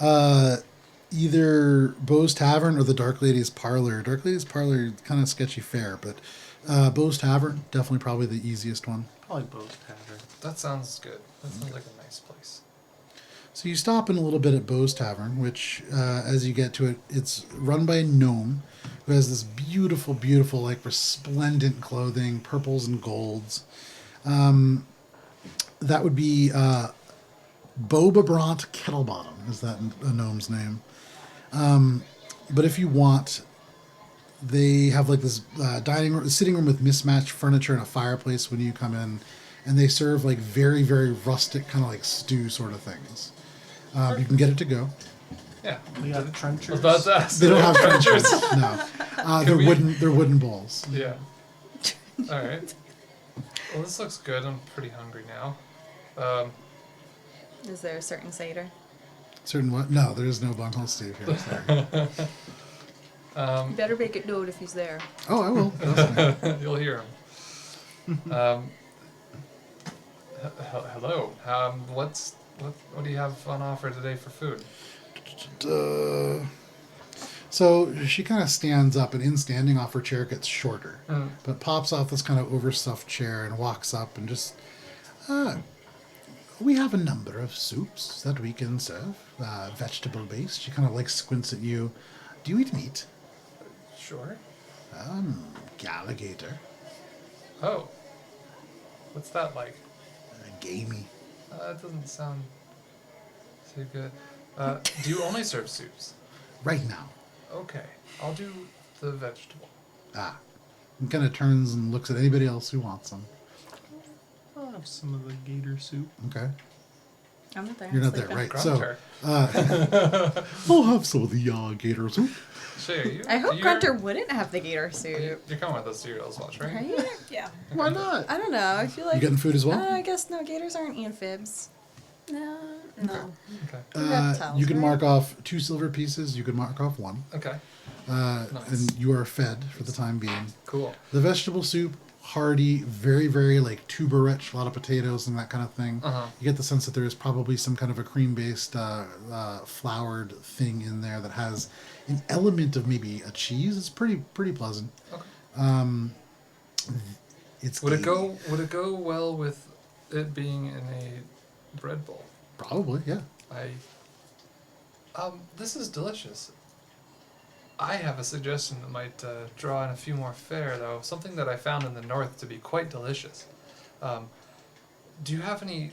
either Beau's Tavern or the Dark Lady's Parlor. Dark Lady's Parlor, kind of sketchy fare, but Beau's Tavern, definitely probably the easiest one. Probably both tavern. That sounds good. That sounds like a nice place. So you stop in a little bit at Beau's Tavern, which, as you get to it, it's run by a gnome who has this beautiful, beautiful, like resplendent clothing, purples and golds. That would be Bobabrant Kettlebottom, is that a gnome's name. But if you want, they have like this sitting room with mismatched furniture and a fireplace when you come in, and they serve like very, very rustic, kind of like stew sort of things. You can get it to go. Yeah. We got I trenchers. was about to ask. They don't have trenchers. No, they're we- wooden. They're wooden bowls. Yeah. All right. Well, this looks good. I'm pretty hungry now. Is there a certain Seder? Certain what? No, there is no bunghole Steve here. Sorry. You better make it known if he's there. Oh, I will. You'll hear him. Hello. What do you have on offer today for food? So she kind of stands up, and in standing off her chair gets shorter, Mm. but pops off this kind of overstuffed chair and walks up and just, we have a number of soups that we can serve, vegetable based. She kind of like squints at you. Do you eat meat? Sure. Alligator. Oh. What's that like? Gamey. That doesn't sound too good. Do you only serve soups? Right now. Okay. I'll do the vegetable. And kind of turns and looks at anybody else who wants them. I'll have some of the gator soup. Okay. I'm not there. You're I'm not there, sleeping. right? Grunter. I'll have some of the gator soup. Shay, are you? I hope you're, Grunter wouldn't have the gator suit. You're coming with us to your Elves Watch, right? Right? Yeah. Why not? I don't know. I feel like You getting food as well? I guess no. Gators aren't amphibs. No. No. Okay. Reptiles, You can right? mark off 2 silver pieces. You can mark off 1. Okay. Nice. And you are fed for the time being. Cool. The vegetable soup, hearty, very, very like tuber rich, a lot of potatoes and that kind of thing. Uh-huh. You get the sense that there is probably some kind of a cream-based floured thing in there that has an element of maybe a cheese. It's pretty pleasant. Okay. It's Would it gamey. go well with it being in a bread bowl? Probably, yeah. This is delicious. I have a suggestion that might draw in a few more fare, though. Something that I found in the north to be quite delicious. Do you have any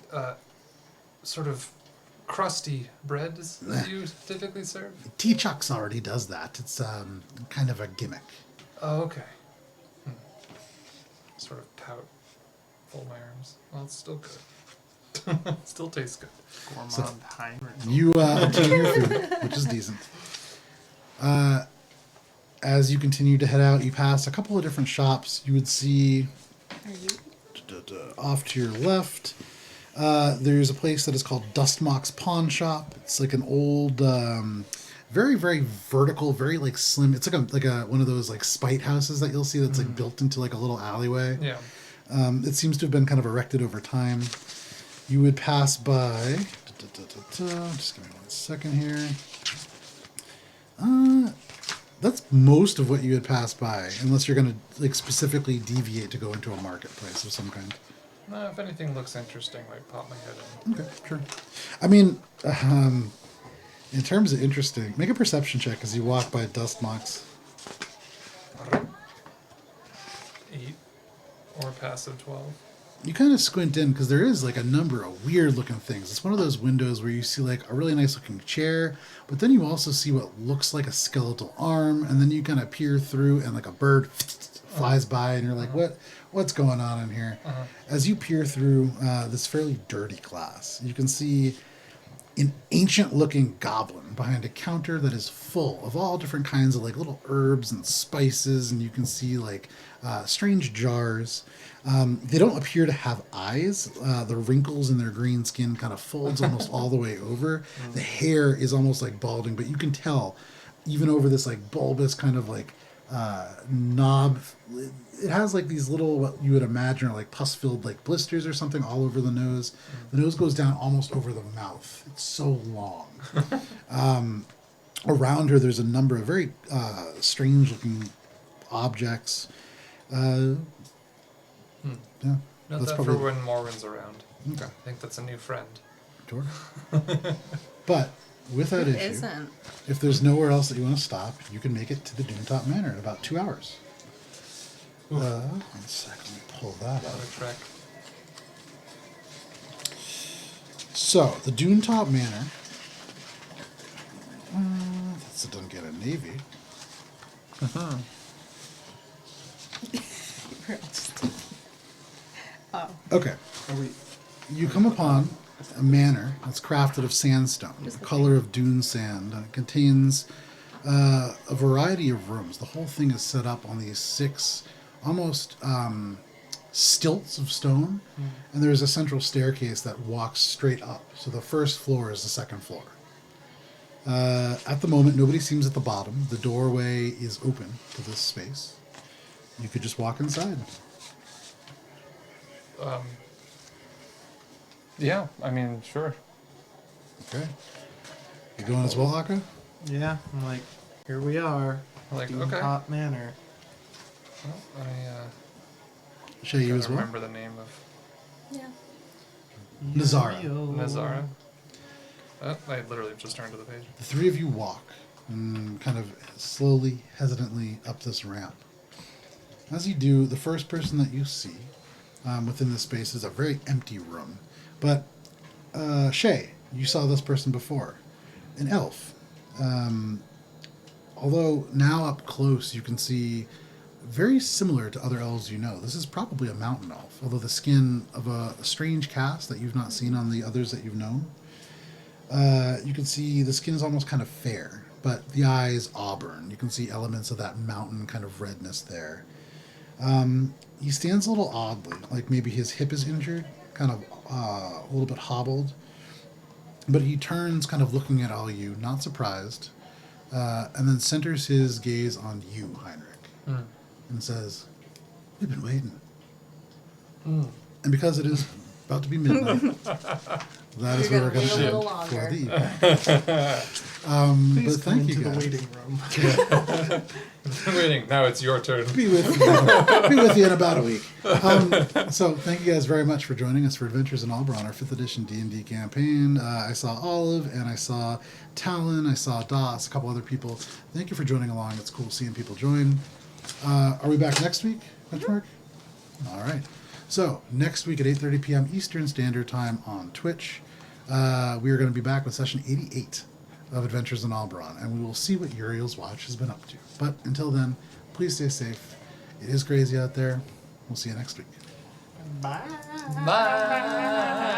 sort of crusty breads that you typically serve? T-Chucks already does that. It's kind of a gimmick. Oh, okay. Sort of pout, fold my arms. Well, it's still good. Still tastes good. Gourmand So- Heinrich. You obtain your food, which is decent. As you continue to head out, you pass a couple of different shops. You would see Are you? off to your left, there's a place that is called Dustmock's Pawn Shop. It's like an old, very, very vertical, very like slim. It's like a one of those like spite houses that you'll see that's like built into like a little alleyway. Yeah. It seems to have been kind of erected over time. You would pass by. Just give me 1 second here. That's most of what you had passed by, unless you're going to like specifically deviate to go into a marketplace of some kind. No, if anything looks interesting, might pop my head in. Okay, sure. I mean, in terms of interesting, make a perception check as you walk by Dustmock's. 8 or passive 12. You kind of squint in because there is like a number of weird looking things. It's one of those windows where you see like a really nice looking chair, but then you also see what looks like a skeletal arm, and then you kind of peer through and like a bird flies by, and you're like, what's going on in here? As you peer through this fairly dirty glass, you can see an ancient looking goblin behind a counter that is full of all different kinds of like little herbs and spices, and you can see like strange jars. They don't appear to have eyes. The wrinkles in their green skin kind of folds almost all the way over. The hair is almost like balding, but you can tell even over this like bulbous kind of like knob, it has like these little, what you would imagine are like pus-filled like blisters or something all over the nose. The nose goes down almost over the mouth. It's so long. Around her, there's a number of very strange-looking objects. Yeah, Note that's that probably for when Morwen's around. okay. I think that's a new friend. Sure. But without It issue, isn't. if there's nowhere else that you want to stop, you can make it to the Doontop Manor in about 2 hours. 1 second, let me pull that What up. a trek. So, the Doontop Manor. That's the Dungannon Navy. Oh. Okay. You come upon a manor that's crafted of sandstone, the color of dune sand, and it contains a variety of rooms. The whole thing is set up on these 6 almost stilts of stone, and there's a central staircase that walks straight up. So the first floor is the second floor. At the moment, nobody seems at the bottom. The doorway is open to this space. You could just walk inside. Yeah, I mean, sure. Okay. You going as well, Akka? Yeah, I'm like, here we are. Like, Doom okay. Top Manor. Well, I Shay, you gotta as well? remember the name of Yeah. Nazara. Nazara. Oh, I literally just turned to the page. The 3 of you walk and kind of slowly, hesitantly up this ramp. As you do, the first person that you see within this space is a very empty room. But Shay, you saw this person before. An elf. Although now up close you can see very similar to other elves you know. This is probably a mountain elf, although the skin of a strange cast that you've not seen on the others that you've known. You can see the skin is almost kind of fair, but the eyes auburn. You can see elements of that mountain kind of redness there. He stands a little oddly, like maybe his hip is injured, kind of a little bit hobbled. But he turns, kind of looking at all you, not surprised, and then centers his gaze on you, Heinrich, and says, "We've been waiting." And because it is about to be midnight, that is where we're going to wait a end little for the longer. evening. Please But come thank into you the guys. waiting room. Waiting. Now it's your turn. Be with you in about a week. So thank you guys very much for joining us for Adventures in Alberon, our 5th edition D&D campaign. I saw Olive and I saw Talon, I saw Doss, a couple other people. Thank you for joining along. It's cool seeing people join. Are we back next week? Benchmark? All right. So next week at 8:30 p.m. Eastern Standard Time on Twitch, we are going to be back with session 88 of Adventures in Alberon, and we will see what Uriel's Watch has been up to. But until then, please stay safe. It is crazy out there. We'll see you next week. Bye. Bye.